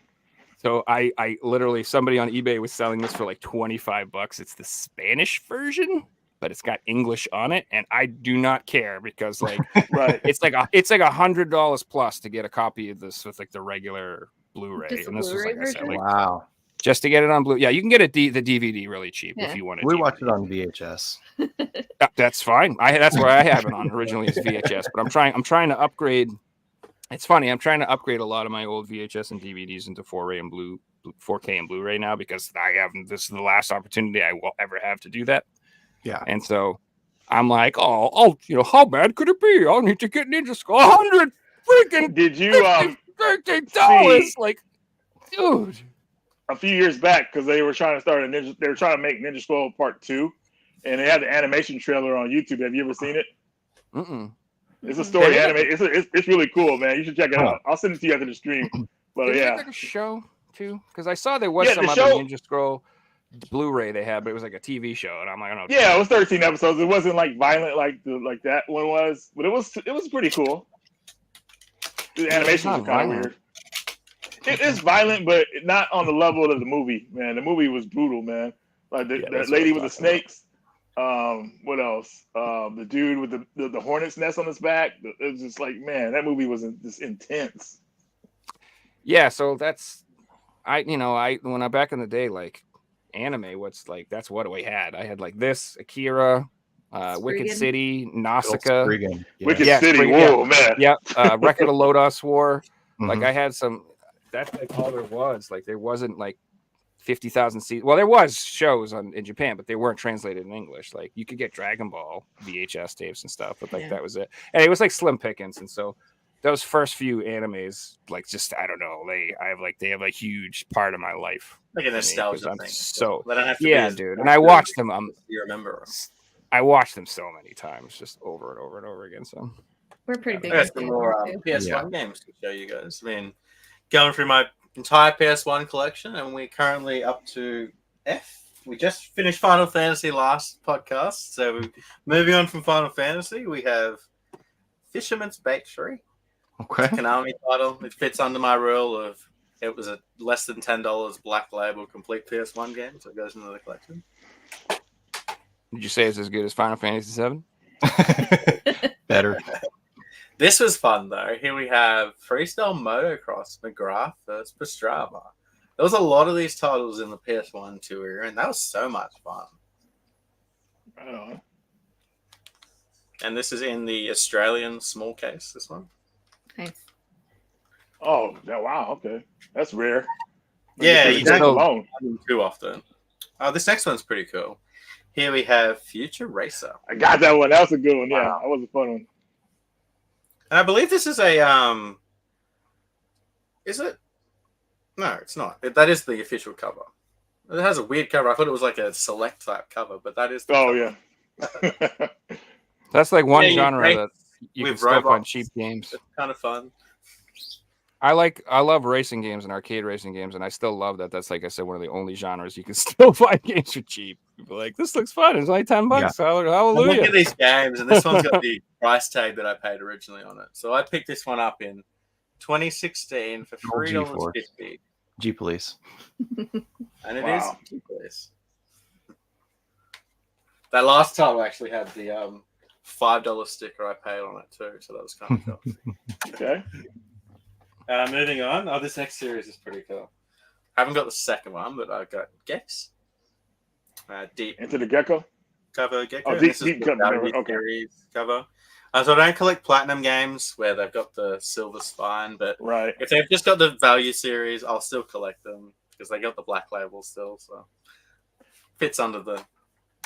So I literally, somebody on eBay was selling this for like $25. It's the Spanish version, but it's got English on it, and I do not care because like it's like $100 plus to get a copy of this with like the regular Blu-ray. And this was like I said, like, wow. Just to get it on Blu, yeah, you can get the DVD really cheap if you want it. We watched it on VHS. That's fine. That's where I have it on originally is VHS, but I'm trying to upgrade. It's funny. I'm trying to upgrade a lot of my old VHS and DVDs into 4K and Blu-ray now because this is the last opportunity I will ever have to do that. Yeah. And so I'm like, oh, how bad could it be? I'll need to get Ninja Scroll. $100 freaking Did you $13? Like, dude. A few years back, because they were trying to make Ninja Scroll Part 2, and they had the animation trailer on YouTube. Have you ever seen it? It's a story animated. It's really cool, man. You should check it out. I'll send it to you after the stream. But Did yeah, like a show too, because I saw there was some other Ninja Scroll Blu-ray they had, but it was like a TV show, and I'm like, I don't know. Yeah, it was 13 episodes. It wasn't like violent like that one was, but it was pretty cool. The animation was kind of weird. It is violent, but not on the level of the movie, man. The movie was brutal, man. Like that lady with the snakes. What else? The dude with the hornet's nest on his back. It was just like, man, that movie was just intense. Yeah, so that's when I back in the day, like anime, that's what we had. I had like this Akira, Wicked Spriggan. City, Good old Nausicaa, Spriggan. Yeah. Wicked Yeah, City. Spriggan, Whoa, man. yeah, Record of Lodoss War. Like Mhm. I had some. That's like all there was. Like there wasn't like 50,000 seats. Well, there was shows in Japan, but they weren't translated in English. Like you could get Dragon Ball VHS tapes and stuff, but like Yeah. that was it. And it was like slim pickings. And so those first few animes, like just I don't know, they have a huge part of my life. Like a for me, 'cause nostalgia I'm thing. so They don't have to be yeah, as dude. And I watched them. you remember them. I watched them so many times, just over and over and over again. So We're pretty big. I got into some it, more too. PS1 games to show you guys. I mean, going through my entire PS1 collection, and we're currently up to F. We just finished Final Fantasy last podcast, so moving on from Final Fantasy, we have Fisherman's Bait 3. Okay. It's a Konami title. It fits under my rule of it was a less than $10 black label complete PS1 game, so it goes into the collection. did you say it's as good as Final Fantasy VII? Better. This was fun though. Here we have Freestyle Motocross McGrath vs. Pastrama. There was a lot of these titles in the PS1 2 era, and that was so much fun. I don't know. And this is in the Australian small case, this one. Nice. Oh, yeah, wow. Okay. That's rare. Yeah, Because you it goes don't alone. have them too often. Oh, this next one's pretty cool. Here we have Future Racer. I got that one. That was a good one. Yeah, Wow. that was a fun one. And I believe this is a is it? No, it's not. That is the official cover. It has a weird cover. I thought it was like a select type cover, but that is the cover. Yeah. That's like one Yeah, you genre race that you can with still find robots. cheap games. It's kind of fun. I love racing games and arcade racing games, and I still love that. That's like I said, one of the only genres you can still find games for cheap. People are like, this looks fun. It's only $10. I look Hallelujah. at these games, and this one's got the price tag that I paid originally on it. So I picked this one up in 2016 for $3.50. G Police. And it Wow. is G-Police. That last time I actually had the $5 sticker I paid on it too, so that was kind of cool. Okay. Moving on. Oh, this next series is pretty cool. I haven't got the second one, but I've got Gex. Deep Into the Gecko. cover Gecko. Oh, and Deep- this is Deep the cover, Value okay. series cover. So I don't collect platinum games where they've got the silver spine, but Right. if they've just got the value series, I'll still collect them because they got the black label still. So fits under the.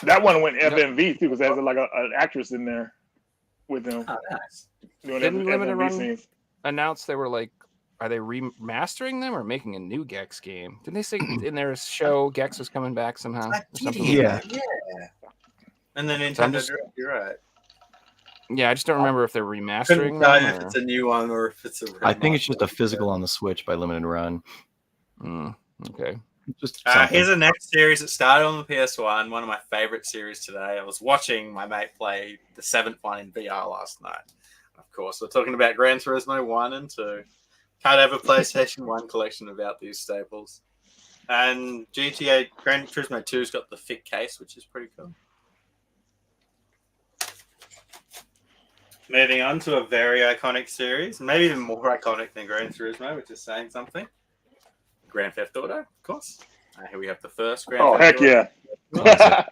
That one went FMV too, because there's like an actress in there with them Oh, nice. doing Didn't Limited FMV Run scenes. Announced they were like, are they remastering them or making a new Gex game? Didn't they say in their show Gex was coming back somehow? Or something like Yeah. that? Yeah. And then So I'm Nintendo just- Direct, you're right. Yeah, I just don't remember if they're Couldn't remastering tell you them. if it's a new one or if it's a. I think it's just a physical on the Switch by Limited Run. Okay. Just Here's the next series that started on the PS1. One of my favorite series today. I was watching my mate play the 7th one in VR last night. Of course, we're talking about Gran Turismo 1 and 2. Can't have a PlayStation 1 collection without these staples. And GTA Gran Turismo 2's got the thick case, which is pretty cool. Moving on to a very iconic series, maybe even more iconic than Gran Turismo, which is saying something. Grand Theft Auto, of course. Here we have the first Grand Oh, Theft heck Auto. yeah.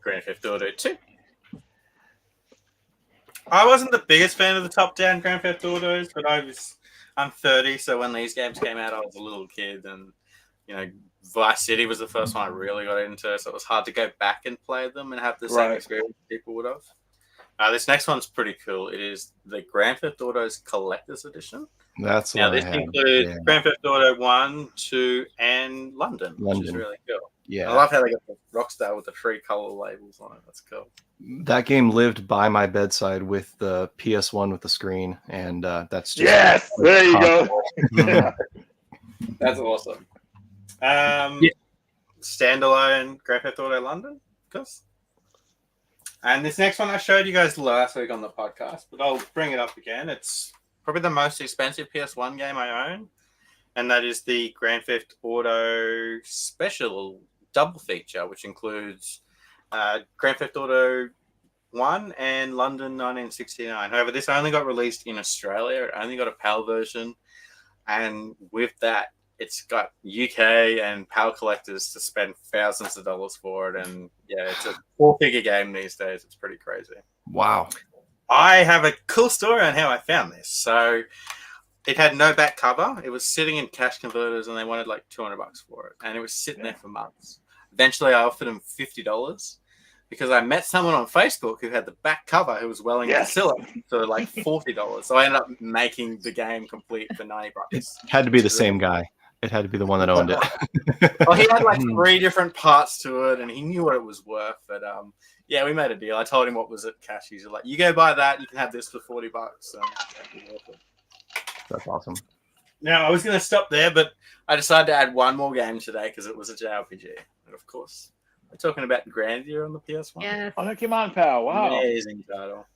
Grand Theft Auto 2. I wasn't the biggest fan of the top-down Grand Theft Autos, but I'm 30, so when these games came out, I was a little kid, and Vice City was the first one I really got into, so it was hard to go back and play them and have the same Right. experience people would have. This next one's pretty cool. It is the Grand Theft Autos Collector's Edition. That's Now, what this I had. includes Yeah. Grand Theft Auto 1, 2, and London, which is London. really cool. Yeah. I love how they got the Rockstar with the 3 color labels on it. That's cool. That game lived by my bedside with the PS1 with the screen, and that's just Yes. There you go. Mhm. That's awesome. Standalone Grand Theft Auto London, of course. And this next one I showed you guys last week on the podcast, but I'll bring it up again. It's probably the most expensive PS1 game I own, and that is the Grand Theft Auto Special double feature, which includes Grand Theft Auto 1 and London 1969. However, this only got released in Australia. It only got a PAL version. And with that, it's got UK and PAL collectors to spend thousands of dollars for it. And yeah, it's a 4-figure game these days. It's pretty crazy. Wow. I have a cool story on how I found this. So it had no back cover. It was sitting in cash converters and they wanted like $200 for it. And it was sitting there for months. Eventually, I offered them $50 because I met someone on Facebook who had the back cover who was willing to sell it for like $40. So I ended up making the game complete for $90. It had to be the same guy. It had to be the one that owned it. Well, he had like 3 different parts to it and he knew what it was worth. But yeah, we made a deal. I told him what was at cash. He's like, you go buy that. You can have this for $40. That's awesome. Now, I was going to stop there, but I decided to add one more game today because it was a JRPG. And of course, we're talking about Grandeur on the PS1. Yeah. Oh, that came on, pal. Wow. Amazing title.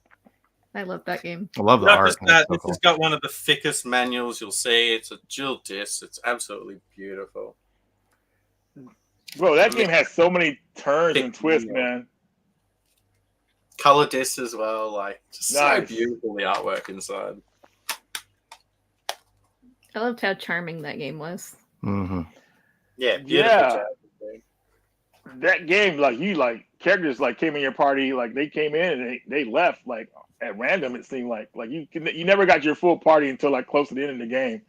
I love that game. I love the Not art. just that, So this cool. has got one of the thickest manuals you'll see. It's a dual disc. It's absolutely beautiful. Bro, that game has so many turns and twists, man. Color discs as well. Like, just so beautiful, the artwork inside. I loved how charming that game was. Mm-hmm. Yeah, beautiful. Yeah. That game, like characters like came in your party, like they came in and they left like at random. It seemed like you never got your full party until like close to the end of the game.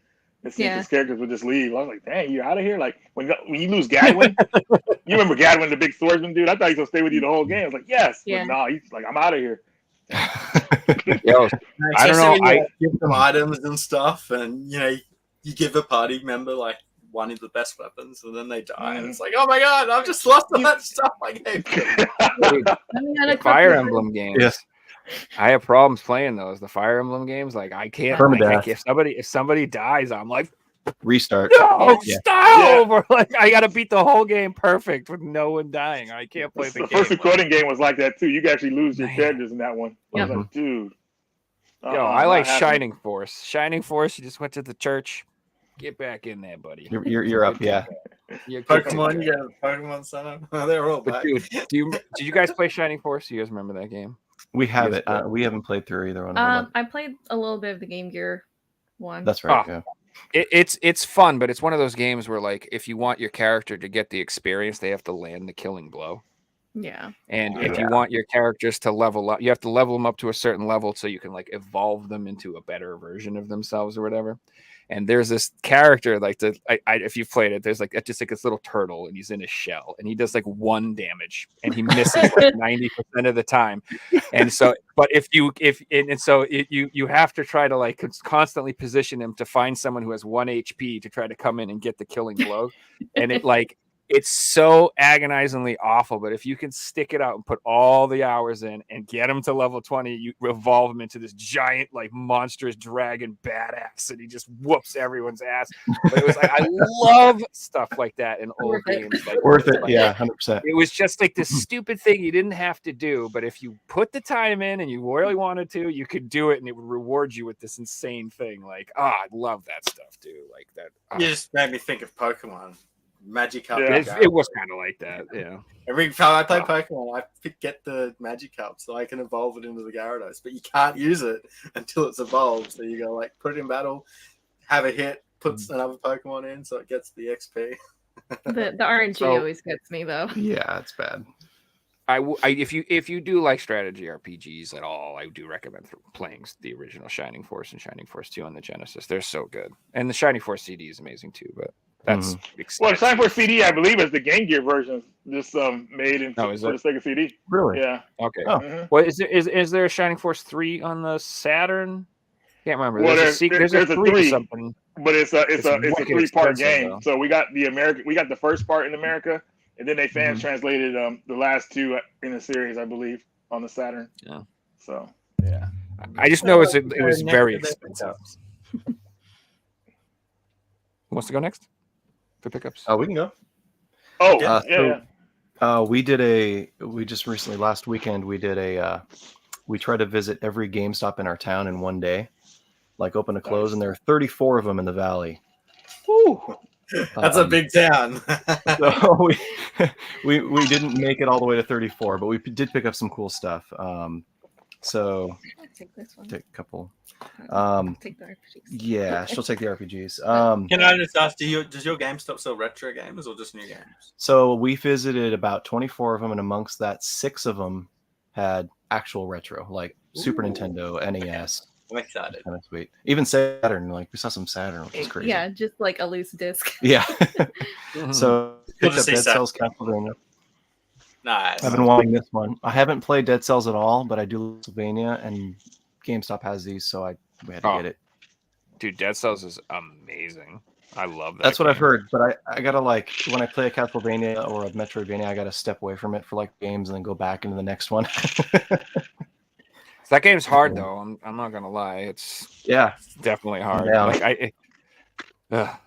It seemed these characters would just leave. I was like, dang, you're out of here. Like when you lose Gadwin, you remember Gadwin, the big swordsman dude? I thought he was gonna stay with you the whole game. I was like, yes, but no, he's like, I'm out of here. Yo, I don't know. I give them items and stuff, and you give a party member like one of the best weapons, and then they die, and it's like, oh my god, I've just lost all that stuff I gave you. The Fire Emblem games. Yes. I have problems playing those. The Fire Emblem games, like I can't. If somebody dies, I'm like, restart. No, stop! Or like I gotta beat the whole game perfect with no one dying. I can't play the game. The first recording game was like that too. You can actually lose your characters in that one. I was like, dude. Yo, I like Shining Force. Shining Force. You just went to the church. Get back in there, buddy. You're up, yeah. Pokemon, you got Pokemon Center. They're all back. Dude, did you guys play Shining Force? Do you guys remember that game? We have it. We haven't played through either one of them. I played a little bit of the Game Gear one. That's right. Yeah. It's fun, but it's one of those games where like if you want your character to get the experience, they have to land the killing blow. Yeah. And if you want your characters to level up, you have to level them up to a certain level so you can like evolve them into a better version of themselves or whatever. And there's this character like if you've played it, there's like just like this little turtle and he's in a shell and he does like 1 damage and he misses like 90% of the time. And so, but you have to try to like constantly position him to find someone who has 1 HP to try to come in and get the killing blow. And it's so agonizingly awful, but if you can stick it out and put all the hours in and get him to level 20, you evolve him into this giant, like monstrous dragon badass, and he just whoops everyone's ass. But it was like I love stuff like that in old games. Like, worth it, yeah, 100%. It was just like this stupid thing you didn't have to do, but if you put the time in and you really wanted to, you could do it, and it would reward you with this insane thing. Like, I love that stuff too. Like that. You just made me think of Pokemon. Magic Cup. Yeah, it was kind of like that, yeah. Every time I play Pokemon, I get the Magic Cup so I can evolve it into the Gyarados, but you can't use it until it's evolved. So you go like put it in battle, have a hit, puts another Pokemon in, so it gets the XP. The RNG always gets me though. Yeah, it's bad. If you do like strategy RPGs at all, I do recommend playing the original Shining Force and Shining Force 2 on the Genesis. They're so good, and the Shining Force CD is amazing too. But that's well, the Shining Force CD, I believe, is the Game Gear version, just made into for the Sega CD. Really? Yeah. Okay. Oh. Well, is there a Shining Force 3 on the Saturn? Can't remember. Well, there's a 3 something. But it's a 3-part game. Though. So we got the first part in America. And then they fans translated the last 2 in the series, I believe, on the Saturn. Yeah. So yeah, I just know it was very expensive. Who wants to go next for pickups? Oh, we can go. Oh, yeah. We just recently last weekend we tried to visit every GameStop in our town in one day, like open to close, and there are 34 of them in the valley. Woo. That's a big town. So we didn't make it all the way to 34, but we did pick up some cool stuff. So I'll take this one. take a couple. Take the RPGs. Yeah, she'll take the RPGs. Can I just ask, does your GameStop sell retro games or just new games? So we visited about 24 of them, and amongst that, 6 of them had actual retro, like Super Nintendo, NES. I'm excited. Kind of sweet. Even Saturn, like we saw some Saturn, which is crazy. Yeah, just like a loose disc. Yeah. Mhm. So picked to up see Dead Saturn. Cells Castlevania. Nice. I've been wanting this one. I haven't played Dead Cells at all, but I do Castlevania, and GameStop has these, so we had to get it. Dude, Dead Cells is amazing. I love that. That's what I've heard, but I gotta, like, when I play a Castlevania or a Metroidvania, I gotta step away from it for like games and then go back into the next one. That game's hard though. I'm not gonna lie. It's definitely hard. Yeah. Like I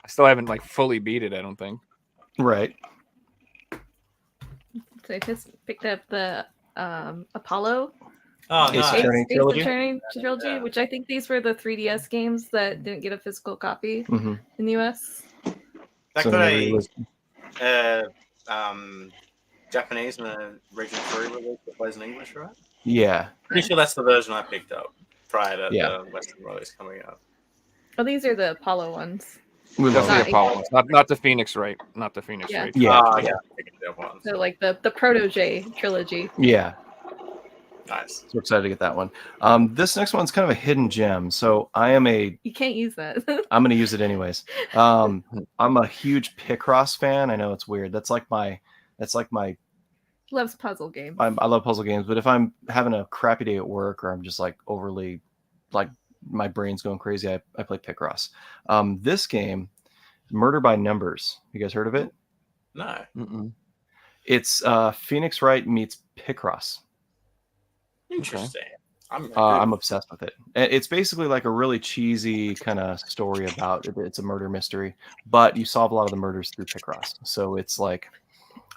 still haven't like fully beat it. I don't think. Right. So I just picked up the Apollo Oh, Ace nice. Attorney trilogy? trilogy, Yeah. which I think these were the 3DS games that didn't get a physical copy Mm-hmm. in the US. That So got maybe it was- Japanese and a region 3 release that plays in English, right? Yeah. Pretty sure that's the version I picked up prior to Yeah. the Western release coming out. Oh, these are the Apollo ones. We Just love the it. Apollo ones, not the Phoenix, right? Not the Phoenix, Yeah. right? Yeah. Yeah. Picking the other ones. So like the Protege trilogy. Yeah. Nice. So excited to get that one. This next one's kind of a hidden gem. So I'm going You can't use that. to use it anyways. I'm a huge Picross fan. I know it's weird. That's like my Loves puzzle games. I love puzzle games, but if I'm having a crappy day at work or I'm just like overly, like my brain's going crazy, I play Picross. This game, Murder by Numbers. You guys heard of it? No. Mm-mm. It's Phoenix Wright meets Picross. Interesting. I'm obsessed with it. It's basically like a really cheesy kind of story about it's a murder mystery, but you solve a lot of the murders through Picross. So it's like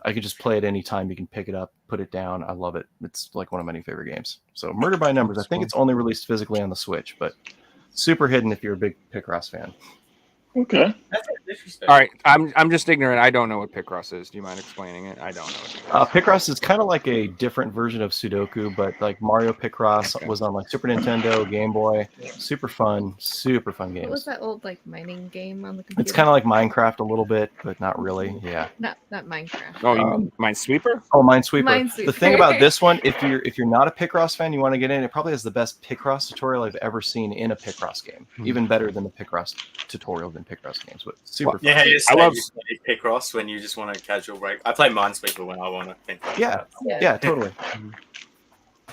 I could just play it anytime. You can pick it up, put it down. I love it. It's like one of my new favorite games. So Murder by Numbers. I think it's only released physically on the Switch, but super hidden if you're a big Picross fan. Okay. That's interesting. All right, I'm just ignorant. I don't know what Picross is. Do you mind explaining it? I don't know. What Picross is kind of like a different version of Sudoku, but like Mario Picross Okay. was on like Super Nintendo, Game Boy. Super fun What was games. that old like mining game on the computer? It's kind of like Minecraft a little bit, but not really. Yeah. not Minecraft. Oh, you mean Minesweeper? Oh, Minesweeper. Minesweeper. The thing about this one, if you're not a Picross fan, you want to get in, it probably has the best Picross tutorial I've ever seen in a Picross game. Even better than the Picross tutorial than Picross games. But super fun. Yeah, I love- Picross when you just want a casual break. I play Minesweeper when I want to think. Like Yeah. that. Yeah, totally.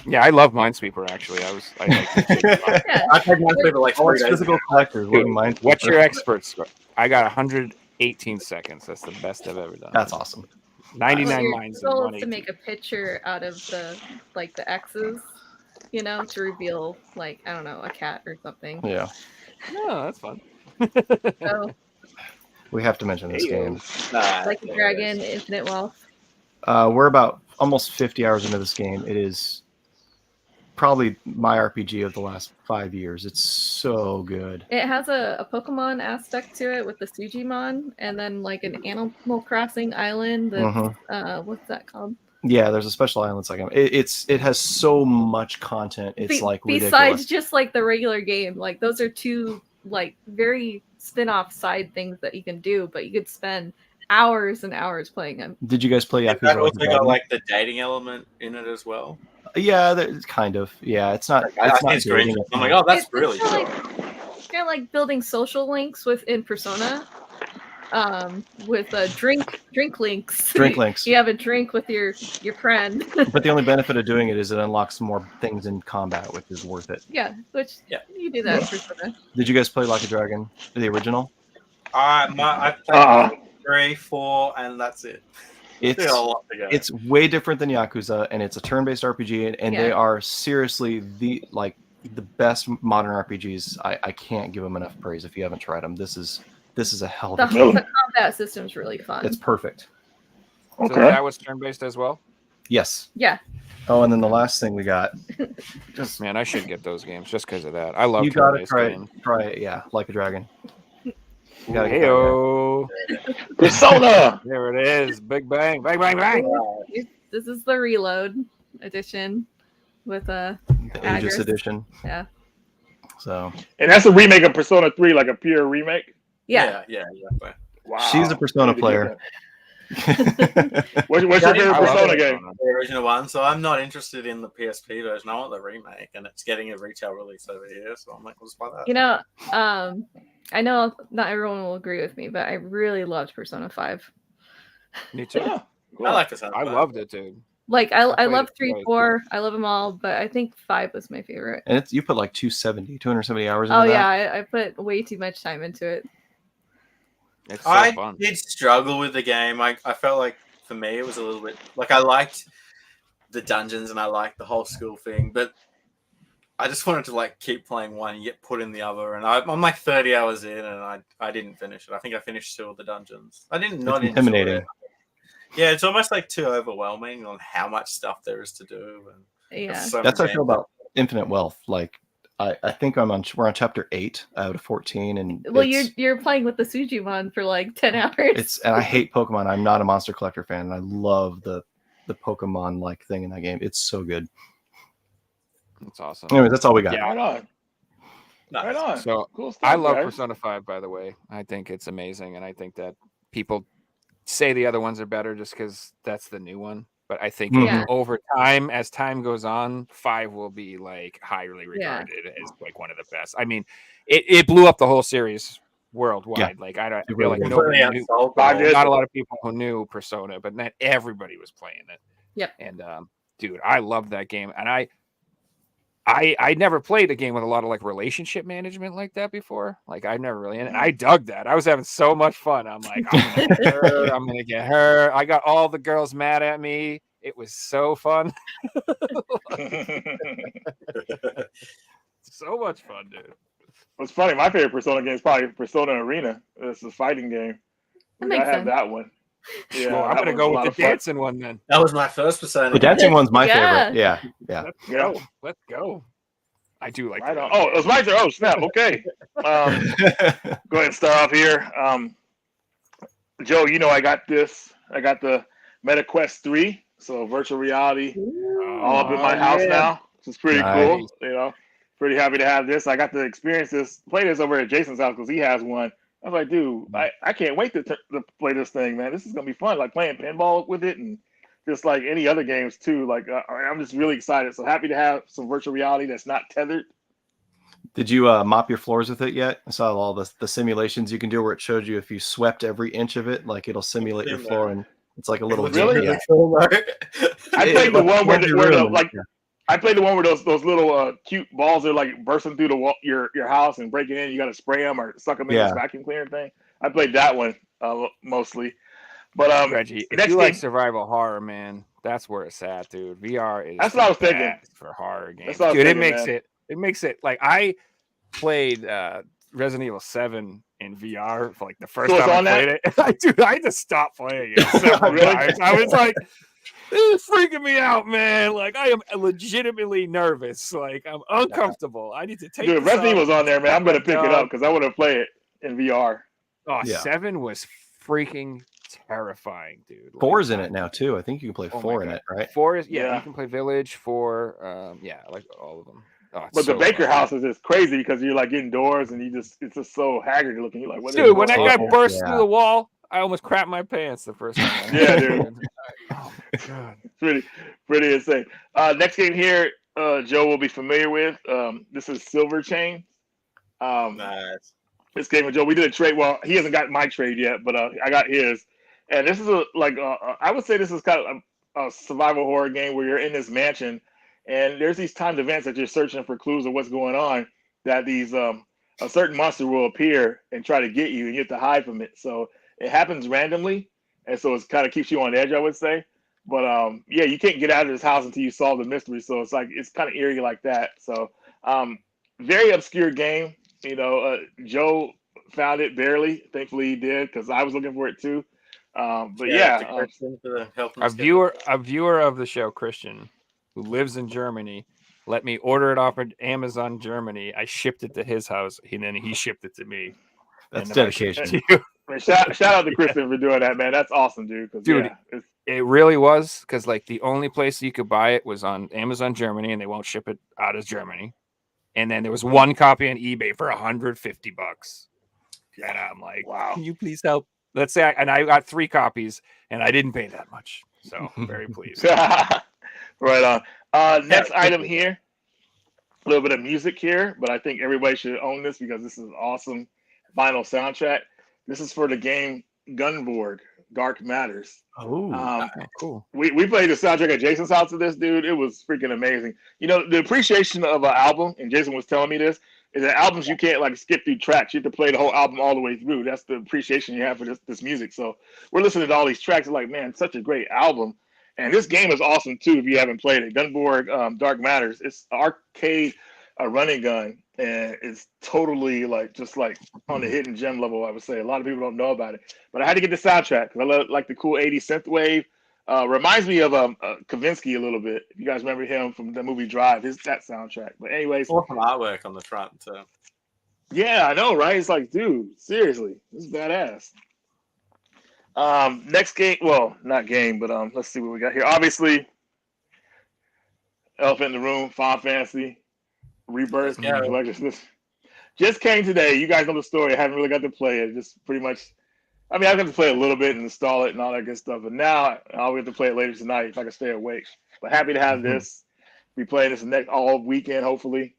Yeah, I love Minesweeper. Actually, I like it. Yeah. I played Minesweeper like All 3 its days physical ago. collectors. Dude, Minesweeper. What's your experts? I got 118 seconds. That's the best I've ever done. That's awesome. 99 Your mines in goal is to 118. make a picture out of the X's, to reveal like I don't know a cat or something. Yeah. Oh, that's fun. So We have to mention this game. like a dragon, infinite wealth. We're about almost 50 hours into this game. It is probably my RPG of the last 5 years. It's so good. It has a Pokemon aspect to it with the Sujimon, and then like an Animal Crossing island. That's, what's that called? Yeah, there's a special island. It's like it has so much content. It's like besides ridiculous. just like the regular game. Like those are two like very spin-off side things that you can do, but you could spend hours and hours playing them. Did you guys play That Yakuza? also Like got that? like the dating element in it as well. Yeah, kind of. Yeah, it's not. I It's think not it's great. dating. I'm like, oh, that's It's really kinda cool. kind of like building social links within Persona, with drink links. Drink links. You have a drink with your friend. But the only benefit of doing it is it unlocks more things in combat, which is worth it. Yeah, which Yeah. you do that in Persona. Did you guys play Like a Dragon, the original? I played 3, 4, and that's it. It's Still a lot to go. it's way different than Yakuza, and it's a turn-based RPG, and they Yeah. are seriously the best modern RPGs. I can't give them enough praise if you haven't tried them. This is a hell of The, a game. the combat system's really fun. It's perfect. So Okay. that was turn-based as well. Yes. Yeah, Oh, and then the last thing we got. Just Man, I should get those games just because of that. I love you gotta turn-based try games. try it. Yeah, Like a Dragon. Heyo. Persona. There it is. Big bang. Bang, bang, bang. This is the Reload edition with a The Aegis edition. Yeah. So. And that's a remake of Persona 3, like a pure remake. Yeah. Wow. She's a Persona player. What's your favorite Persona game? The original one. So I'm not interested in the PSP version. I want the remake, and it's getting a retail release over here. So I'm like, let's buy that. You know, I know not everyone will agree with me, but I really loved Persona 5. Me too. Yeah, cool. I like Persona. I loved it, dude. Like I played love it 3, twice. 4. I love them all, but I think 5 was my favorite. And you put like 270 hours into Oh that. yeah, I put way too much time into it. It's so I fun. did struggle with the game. I felt like for me it was a little bit like I liked the dungeons and I liked the whole school thing, but I just wanted to like keep playing one and get put in the other. And I'm like 30 hours in and I didn't finish it. I think I finished 2 of the dungeons. I didn't not It's intimidating. enjoy it. Yeah, it's almost like too overwhelming on how much stuff there is to do. And Yeah. so That's how I many feel games. about Infinite Wealth. Like I think we're on chapter 8 out of 14, and Well, you're playing with the Sujimon for like 10 hours. and I hate Pokemon. I'm not a Monster Collector fan, and I love the Pokemon like thing in that game. It's so good. It's awesome. Anyway, that's all we got. Yeah. Right on. Nice. Right on. So Cool stuff, I love guys. Persona 5, by the way. I think it's amazing, and I think that people say the other ones are better just because that's the new one. But I think Yeah. over time, as time goes on, 5 will be like highly regarded as like one of the best. I mean, it blew up the whole series worldwide. Yeah. Like I It feel really like did. nobody Completely knew. unsold. Not a lot of people who knew Persona, but not everybody was playing it. Yep. And dude, I love that game, and I never played a game with a lot of like relationship management like that before. Like I never really, and I dug that. I was having so much fun. I'm like, I'm gonna get her. I'm gonna get her. I got all the girls mad at me. It was so fun. So much fun, dude. What's funny, my favorite Persona game is probably Persona Arena. It's a fighting game. That makes I have sense. that one. Yeah, Well, I'm that gonna one's go a lot with of the fun. dancing one then. That was my first Persona. The dancing one's my Yeah. favorite. Yeah. Let's Yeah. go. Let's go. I do like Right the on. Oh, it was my turn. Oh, snap. Okay. Go ahead and start off here. Joe, you know I got this. I got the MetaQuest 3, so virtual reality all up in my house now, which is pretty cool. Nice. You know, pretty happy to have this. I got to experience this, play this over at Jason's house because he has one. I was like, dude, I can't wait to play this thing, man. This is gonna be fun. Like playing pinball with it and just like any other games too. Like I'm just really excited. So happy to have some virtual reality that's not tethered. Did you mop your floors with it yet? I saw all the simulations you can do where it showed you if you swept every inch of it, like it'll simulate your floor, and it's like a little Really? Yeah. I played the one where, Every where the, room, like yeah. I played the one where those little cute balls are like bursting through the wall, your house and breaking in. You got to spray them or suck them in this vacuum cleaner thing. I played that one mostly. But Reggie, if next you like game- survival horror, man, that's where it's at, dude. VR is That's what I was the thinking. best for horror games. That's what I was Dude, thinking, it makes it like I played Resident Evil 7 in VR for like the first So it's time on I that? played it. I had to stop playing it several Really? times. I was like, this is freaking me out, man. Like I am legitimately nervous. Like I'm uncomfortable. I need to take dude, this Resident off. Evil's on there, man. I'm gonna Oh my pick it God. up because I want to play it in VR. Oh, Yeah. 7 was freaking terrifying, dude. Like, 4's in it now too. I think you can play Oh my 4 in God. it, right? 4 is Yeah. you can play Village 4. Yeah, like all of them. Oh, it's But the so Baker fun. house is just crazy because you're like indoors and it's just so haggard looking. You're like, what is Dude, when that going guy on? Oh, burst yeah. through the wall, I almost crapped my pants the first time. I Yeah, had dude. it. Oh my God. pretty insane. Next game here, Joe will be familiar with. This is Silver Chain. Nice. This game with Joe, we did a trade. Well, he hasn't got my trade yet, but I got his. And this is I would say this is kind of a survival horror game where you're in this mansion, and there's these timed events that you're searching for clues of what's going on. That these a certain monster will appear and try to get you, and you have to hide from it. So it happens randomly, and so it kind of keeps you on edge, I would say. But yeah, you can't get out of this house until you solve the mystery. So it's like it's kind of eerie like that. So very obscure game. You know, Joe found it barely. Thankfully, he did because I was looking for it too. But yeah, A viewer of the show, Christian, who lives in Germany, let me order it off of Amazon Germany. I shipped it to his house, and then he shipped it to me. That's dedication. Shout out to Kristen for doing that, man. That's awesome, dude. Dude, it really was, because like the only place you could buy it was on Amazon Germany, and they won't ship it out of Germany. And then there was one copy on eBay for $150. And I'm like, wow, can you please help? Let's say I got 3 copies, and I didn't pay that much. So very pleased. Right on. Next item here. A little bit of music here, but I think everybody should own this because this is an awesome vinyl soundtrack. This is for the game Gunborg, Dark Matters. Oh, cool. We played the soundtrack at Jason's house to this, dude. It was freaking amazing. You know, the appreciation of an album, and Jason was telling me this, is that albums you can't like skip through tracks. You have to play the whole album all the way through. That's the appreciation you have for this music. So we're listening to all these tracks. It's like, man, such a great album. And this game is awesome too if you haven't played it. Gunborg, Dark Matters. It's an arcade running gun, and it's totally like just like on the hidden gem level. I would say a lot of people don't know about it, but I had to get the soundtrack because I like the cool 80s synth wave. Reminds me of Kavinsky a little bit. If you guys remember him from the movie Drive, that soundtrack. But anyways, awesome artwork on the front too. Yeah, I know, right? It's like, dude, seriously, this is badass. Next game, well, not game, but let's see what we got here. Obviously, Elephant in the Room, Final Fantasy, Rebirth, Collector's. Just came today. You guys know the story. I haven't really got to play it. Just pretty much. I mean, I got to play a little bit and install it and all that good stuff. But now I'll get to play it later tonight if I can stay awake. But happy to have this. Be playing this next all weekend, hopefully,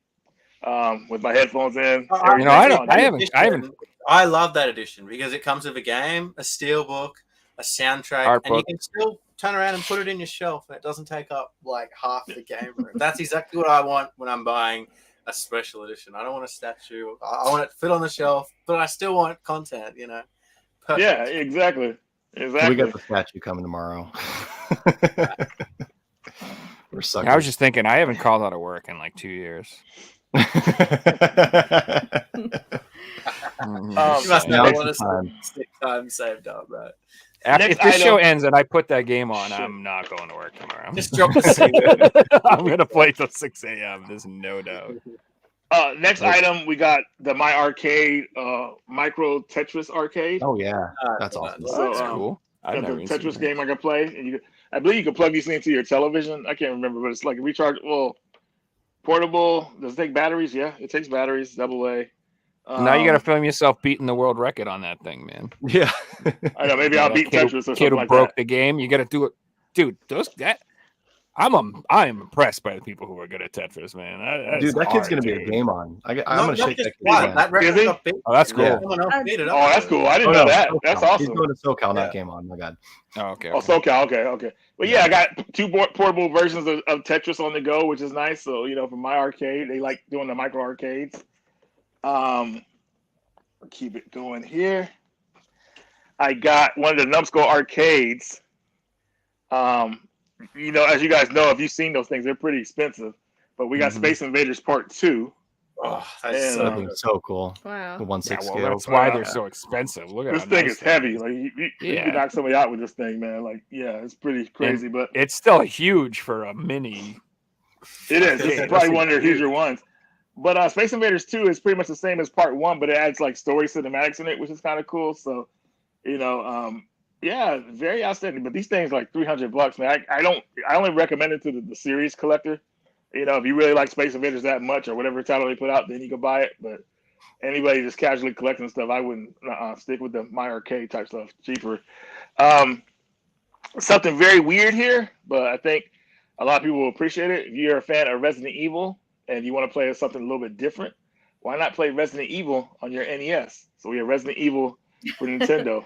with my headphones in. You know, I haven't. I love that edition because it comes with a game, a steelbook, a soundtrack, and you can still turn around and put it in your shelf, and it doesn't take up like half the game room. That's exactly what I want when I'm buying a special edition. I don't want a statue. I want it to fit on the shelf, but I still want content. You know. Perfect. Yeah, exactly. We got the statue coming tomorrow. We're suckers. I was just thinking, I haven't called out of work in like 2 years. You must have one of 6 times saved up, right? If this show ends and I put that game on, I'm not going to work tomorrow. Just drop the I'm going to play till 6 a.m. There's no doubt. Next item, we got the My Arcade Micro Tetris Arcade. Oh yeah, that's awesome. So, that's cool. I've the Tetris game I can play, and I believe you can plug these things into your television. I can't remember, but it's like a rechargeable, portable. Does it take batteries? Yeah, it takes batteries. AA. Now you got to film yourself beating the world record on that thing, man. Yeah, I know. Maybe I'll beat Tetris or something kid who like broke that. the game. You got to do it, dude. I am impressed by the people who are good at Tetris, man. Dude, that kid's gonna be a game on. I'm gonna shake that kid. Oh, that's cool. Oh, that's cool. I didn't know that. SoCal. That's awesome. He's going to SoCal, not game on. My God. Oh, okay. Oh, SoCal. Okay. But yeah, I got 2 portable versions of Tetris on the go, which is nice. So, from my arcade, they like doing the micro arcades. Keep it going here. I got one of the Numbskull arcades. As you guys know, if you've seen those things, they're pretty expensive. But we got Space Invaders Part 2. Oh, that's so cool. Wow. The 1/6 scale. That's why they're so expensive. Look at this thing is heavy. Like you can knock somebody out with this thing, man. Like, yeah, it's pretty crazy. But it's still huge for a mini. It is. It's probably one of their huger ones. But Space Invaders 2 is pretty much the same as Part 1, but it adds like story cinematics in it, which is kind of cool. So, yeah, very outstanding. But these things are like $300, man. I only recommend it to the series collector. If you really like Space Invaders that much or whatever title they put out, then you can buy it. But anybody just casually collecting stuff, I wouldn't stick with the My Arcade type stuff. Cheaper. Something very weird here, but I think a lot of people will appreciate it. If you're a fan of Resident Evil and you want to play something a little bit different, why not play Resident Evil on your NES? So we have Resident Evil for Nintendo.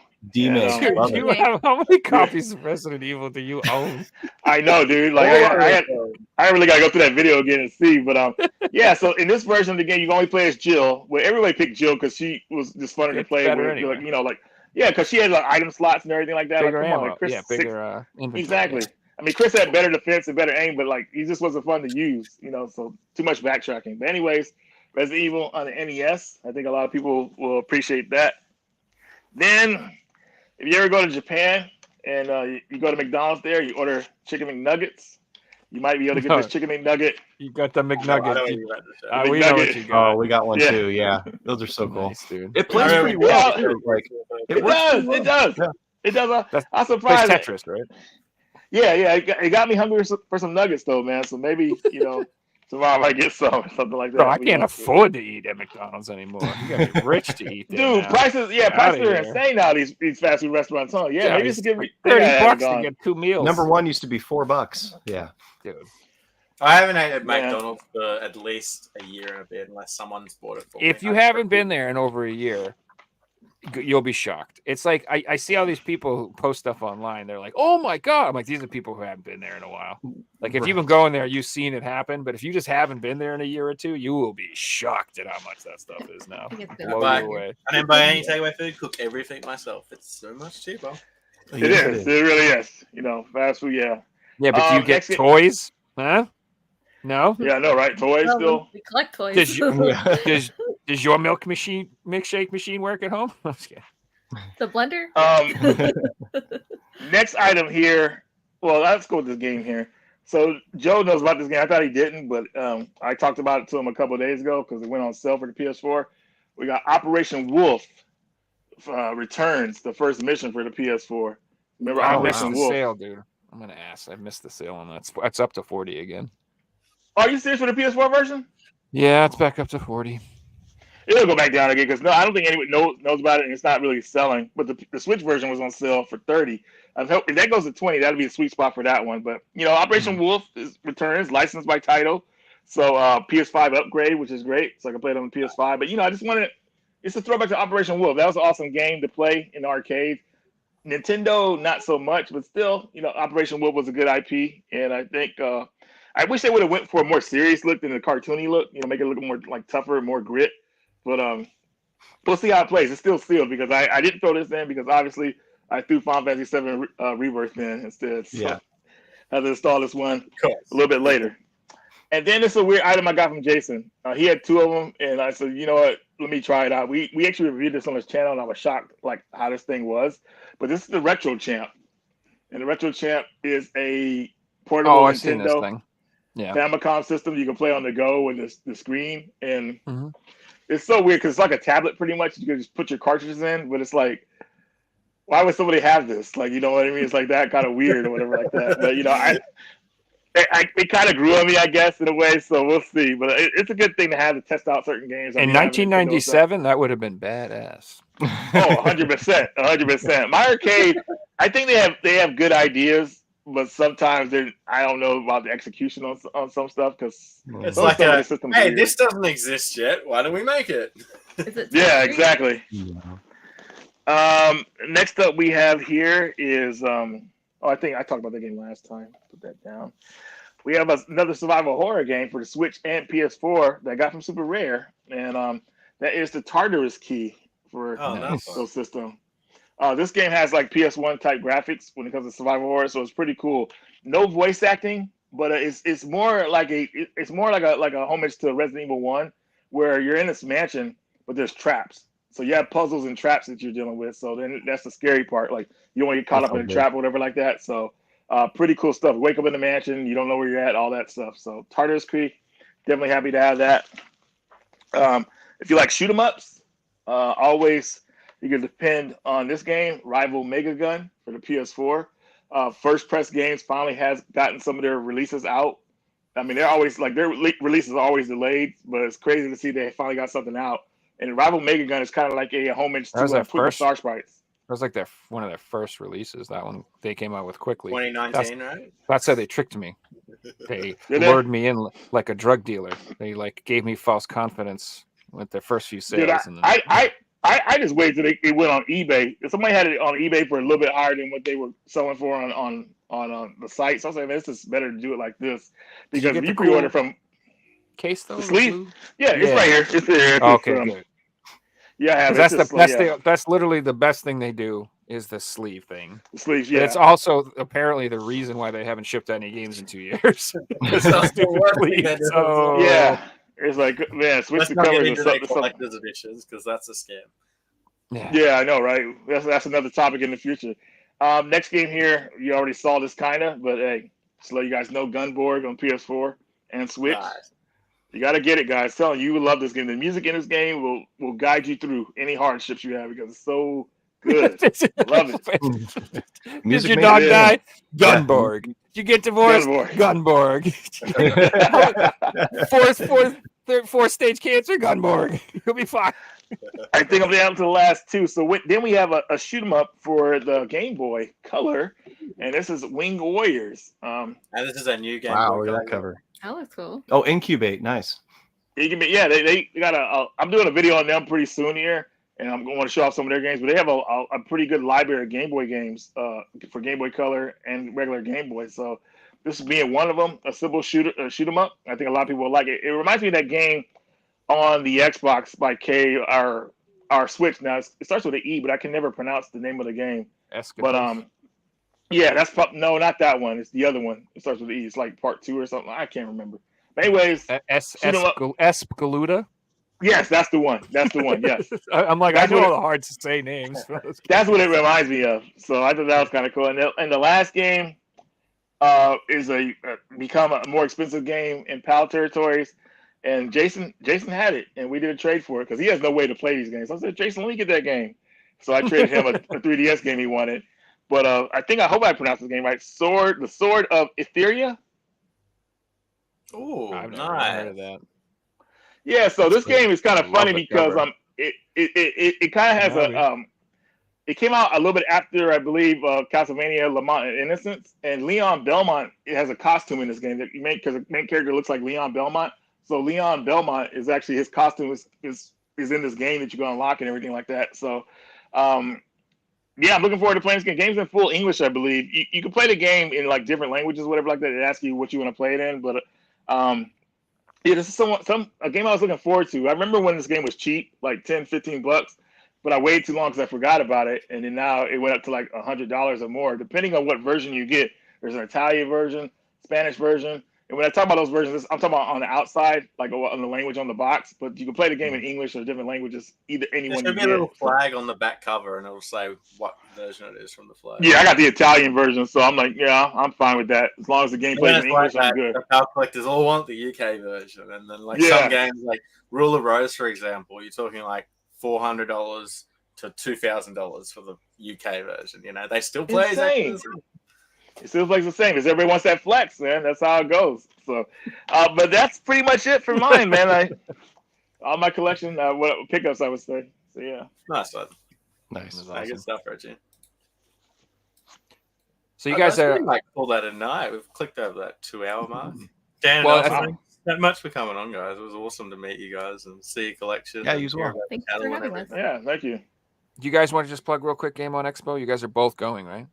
How many copies of Resident Evil do you own? I know, dude. Like I really gotta go through that video again and see. But yeah. So in this version of the game, you can only play as Jill. Well, everybody picked Jill because she was just funner to play with. Anyway. Because she had like item slots and everything like that. Bigger like, come ammo. on, Chris, bigger. Exactly. I mean, Chris had better defense and better aim, but like he just wasn't fun to use. So too much backtracking. But anyways, Resident Evil on the NES. I think a lot of people will appreciate that. Then, if you ever go to Japan and you go to McDonald's there, you order chicken McNuggets, You might be able to get this chicken McNugget. You got the I know McNugget. what you meant to say. We know what you got. Oh, we got one Yeah. too. Yeah, those are so cool. Nice, dude. It plays pretty well. Too. Like It works does. pretty well. It does. Yeah. It does. That's I'm Plays surprised. Tetris, right? Yeah. It got me hungry for some nuggets though, man. So maybe tomorrow I might get something like that. Bro, I can't afford to eat at McDonald's anymore. You gotta be rich to eat there. Dude, now. prices are insane now. These fast food restaurants, huh? Yeah, maybe it's a good. $30 to get 2 meals. Number one used to be $4. Yeah, dude. I haven't ate at McDonald's for at least a year and a bit, unless someone's bought it for me. If you haven't been there in over a year, you'll be shocked. It's like I see all these people who post stuff online. They're like, "Oh my god!" I'm like, these are people who haven't been there in a while. Like, if you've been going there, you've seen it happen. But if you just haven't been there in a year or two, you will be shocked at how much that stuff is now. Blow you away. I didn't buy any takeaway food. Cook everything myself. It's so much cheaper. It is. It really is. Fast food. Yeah. Yeah, but do you get toys? Huh? No. Yeah, I know, right? Toys still. We collect toys. Does your milkshake machine work at home? I'm just kidding. The blender. Next item here. Well, let's go with this game here. So Joe knows about this game. I thought he didn't, but I talked about it to him a couple of days ago because it went on sale for the PS4. We got Operation Wolf returns, the first mission for the PS4. Remember Operation Wolf? Sale, dude. I'm gonna ask. I missed the sale on that. It's up to 40 again. Are you serious for the PS4 version? Yeah, it's back up to 40. It'll go back down again because I don't think anyone knows about it, and it's not really selling. But the Switch version was on sale for 30. If that goes to 20, that'll be a sweet spot for that one. But Operation Wolf returns, licensed by Taito, so PS5 upgrade, which is great. So I can play it on the PS5. But I just wanted it's a throwback to Operation Wolf. That was an awesome game to play in the arcade. Nintendo, not so much, but still, Operation Wolf was a good IP, and I think. I wish they would have went for a more serious look than the cartoony look. Make it look more like tougher, more grit. But we'll see how it plays. It's still sealed because I didn't throw this in because obviously I threw Final Fantasy VII Rebirth in instead. So I had to install this one a little bit later. And then it's a weird item I got from Jason. He had 2 of them, and I said, you know what? Let me try it out. We actually reviewed this on his channel, and I was shocked like how this thing was. But this is the Retro Champ, and the Retro Champ is a portable I've seen this Nintendo thing. Yeah. Famicom system you can play on the go with the screen, and it's so weird because it's like a tablet pretty much. You can just put your cartridges in, but it's like, why would somebody have this? Like, you know what I mean? It's like that kind of weird or whatever like that. But it kind of grew on me, I guess, in a way. So we'll see. But it's a good thing to have to test out certain games. In 1997, that would have been badass. 100%, 100%. My arcade, I think they have good ideas. But sometimes I don't know about the execution on some stuff because it's like this doesn't exist yet. Why don't we make it? Yeah, exactly. Yeah. Next up we have here is I think I talked about the game last time. Put that down. We have another survival horror game for the Switch and PS4 that I got from Super Rare, and that is the Tartarus Key for those systems. This game has like PS1 type graphics when it comes to survival horror, so it's pretty cool. No voice acting, but it's more like a homage to Resident Evil 1, where you're in this mansion, but there's traps. So you have puzzles and traps that you're dealing with. So then that's the scary part. Like you don't want to get caught up in a trap or whatever like that. So pretty cool stuff. Wake up in the mansion, you don't know where you're at, all that stuff. So Tartarus Creek, definitely happy to have that. If you like shoot 'em ups, always. You can depend on this game, Rival Mega Gun for the PS4. First Press Games finally has gotten some of their releases out. I mean, they're always like their releases are always delayed, but it's crazy to see they finally got something out. And Rival Mega Gun is kind of like a homage to Quick Star Sprites. That was like one of their first releases. That one they came out with quickly. 2019, right? That's how they tricked me. They lured me in like a drug dealer. They like gave me false confidence with their first few sales. Dude, I just waited till it went on eBay. If somebody had it on eBay for a little bit higher than what they were selling for on the site, so I was like, man, it's just better to do it like this because if you pre-order from case though, the sleeve, it's right here. It's there. Okay, good. Yeah, that's the best. That's literally the best thing they do is the sleeve thing. The sleeves, yeah. But it's also apparently the reason why they haven't shipped any games in 2 years. Yeah. It's like, man, switch the covers and stuff. Collector's editions because that's a scam. Yeah, I know, right? That's another topic in the future. Next game here, you already saw this kind of, but hey, Just to let you guys know, Gunborg on PS4 and Switch. Nice. You got to get it, guys. Telling you will love this game. The music in this game will guide you through any hardships you have because it's so good. Love it. Did your dog die? Gunborg. Did you get divorced? Gunborg. Fourth stage cancer? Gunborg. You'll be fine. I think I'm down to the last two. So then we have a shoot 'em up for the Game Boy Color, and this is Wing Warriors. And this is a new game. Wow, look at that cover. That looks cool. Oh, Incubate, nice. They got I'm doing a video on them pretty soon here, and I'm going to show off some of their games. But they have a pretty good library of Game Boy games for Game Boy Color and regular Game Boy. So this being one of them, a simple shoot 'em up. I think a lot of people will like it. It reminds me of that game on the Xbox by K, our Switch. Now it starts with an E, but I can never pronounce the name of the game. But yeah, no, not that one. It's the other one. It starts with an E. It's like part 2 or something. I can't remember. But anyways, Escaluda. Yes, that's the one. That's the one. Yes. I'm like, I know all the hard to say names. That's what it reminds me of. So I thought that was kind of cool. And the last game is become a more expensive game in PAL territories. And Jason had it, and we did a trade for it because he has no way to play these games. So I said, Jason, let me get that game. So I traded him a 3DS game he wanted. But I hope I pronounced this game right. The Sword of Etheria. Oh, I've never nice. heard of that. Yeah, so this game is kind of funny because it kind of has it came out a little bit after, I believe, Castlevania Lamont and Innocence, and Leon Belmont has a costume in this game that you make because the main character looks like Leon Belmont. So Leon Belmont is actually his costume is in this game that you can unlock and everything like that. So yeah, I'm looking forward to playing this game. Game's in full English, I believe. You can play the game in like different languages, whatever like that. It asks you what you want to play it in, but yeah, this is a game I was looking forward to. I remember when this game was cheap, like $10-15, but I waited too long because I forgot about it, and then now it went up to like $100 or more, depending on what version you get. There's an Italian version, Spanish version, and when I talk about those versions, I'm talking about on the outside, like on the language on the box. But you can play the game in English or different languages, anyone. There should be a little flag on the back cover, and it'll say what version it is from the flag. Yeah, I got the Italian version, so I'm like, yeah, I'm fine with that as long as the game plays in English. I'm good. The PAL collectors all want the UK version, and then some games like Rule of Rose, for example, you're talking like $400 to $2,000 for the UK version. You know, they still play insane. It still plays the same. Because everybody wants that flex, man. That's how it goes. So, but that's pretty much it for mine, man. All my collection, what pickups I would say. So yeah, nice one. Nice. Awesome. Good stuff, Reggie. So you guys are like call that a night. We've clicked over that 2-hour mark. Dan, thanks that much for coming on, guys. It was awesome to meet you guys and see your collection. Yeah, you as well. Thanks for having us. Yeah, thank you. Do you guys want to just plug real quick Game On Expo? You guys are both going, right?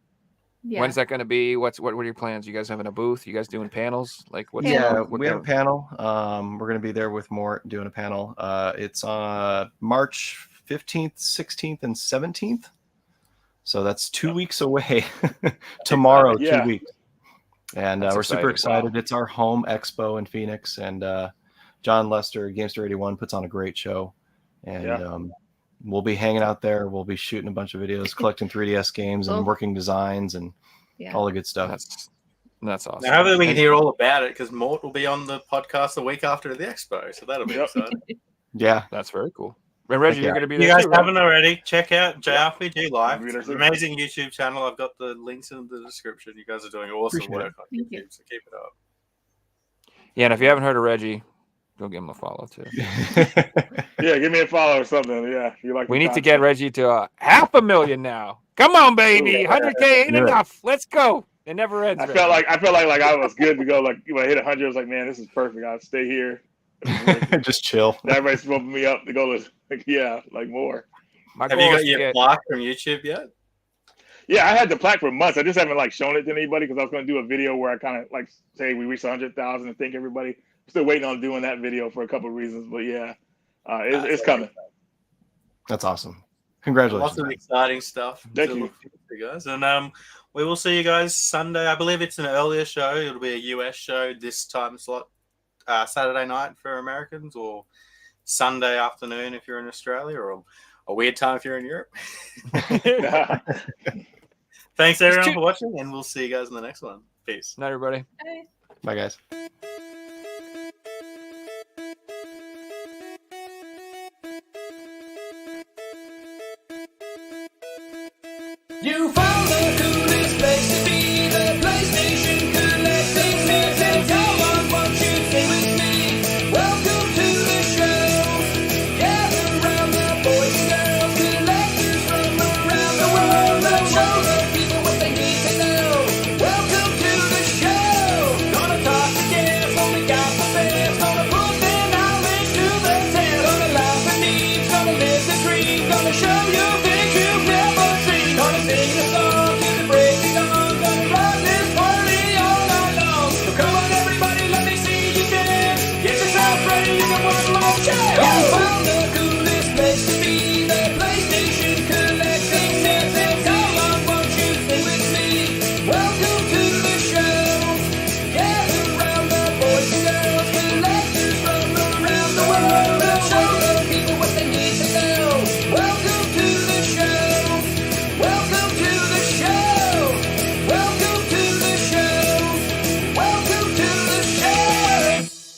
Yeah. When's that going to be? What are your plans? You guys having a booth? You guys doing panels? Like what? Yeah, we have a panel. We're going to be there with Mort doing a panel. It's on March 15th, 16th, and 17th. So that's 2 weeks away. Tomorrow, 2 weeks. And we're super excited. Wow. It's our home expo in Phoenix, and John Lester, Gamester 81, puts on a great show. And we'll be hanging out there. We'll be shooting a bunch of videos, collecting 3DS games, and working designs, and all the good stuff. That's awesome. Now, hopefully we can hear all about it because Mort will be on the podcast the week after the expo, so that'll be exciting. Yeah, that's very cool. And Reggie, you're going to be there. You guys haven't already? Check out JRPGlife. It's an amazing YouTube channel. I've got the links in the description. You guys are doing awesome work on YouTube, so keep it up. Yeah, and if you haven't heard of Reggie, go give him a follow too. Yeah, give me a follow or something. Yeah, if you like. We need to get Reggie to 500,000 now. Come on, baby, 100K ain't enough. Let's go. It never ends. I felt like I was good to go. Like when I hit 100, I was like, man, this is perfect. I'll stay here. Just chill. Everybody's bumping me up to go to like more. Have you got your plaque from YouTube yet? Yeah, I had the plaque for months. I just haven't shown it to anybody because I was going to do a video where I kind of say we reached 100,000 and thank everybody. I'm still waiting on doing that video for a couple of reasons, but yeah, it's coming. That's awesome. Congratulations. Lots of exciting stuff. Thank you guys. And we will see you guys Sunday. I believe it's an earlier show. It'll be a US show this time slot. Saturday night for Americans, or Sunday afternoon if you're in Australia, or a weird time if you're in Europe. Thanks everyone for watching, and we'll see you guys in the next one. Peace. Night, everybody. Bye. Bye, guys. You found the coolest place to be, the PlayStation collecting nerds, and come on, won't you sing with me? Welcome to the show. Gather round the boys and girls, collectors from around the world, and show the people what they need to know. Welcome to the show. Gonna talk to guests, only got the best. Gonna put their knowledge to the test. Gonna laugh at needs, gonna listen dreams, gonna show you things you've never seen. Gonna sing a song to the break of dawn. Gonna rock this party all night long. So come on everybody, let me see you dance. Get yourself ready, you can one more chance. You found the cool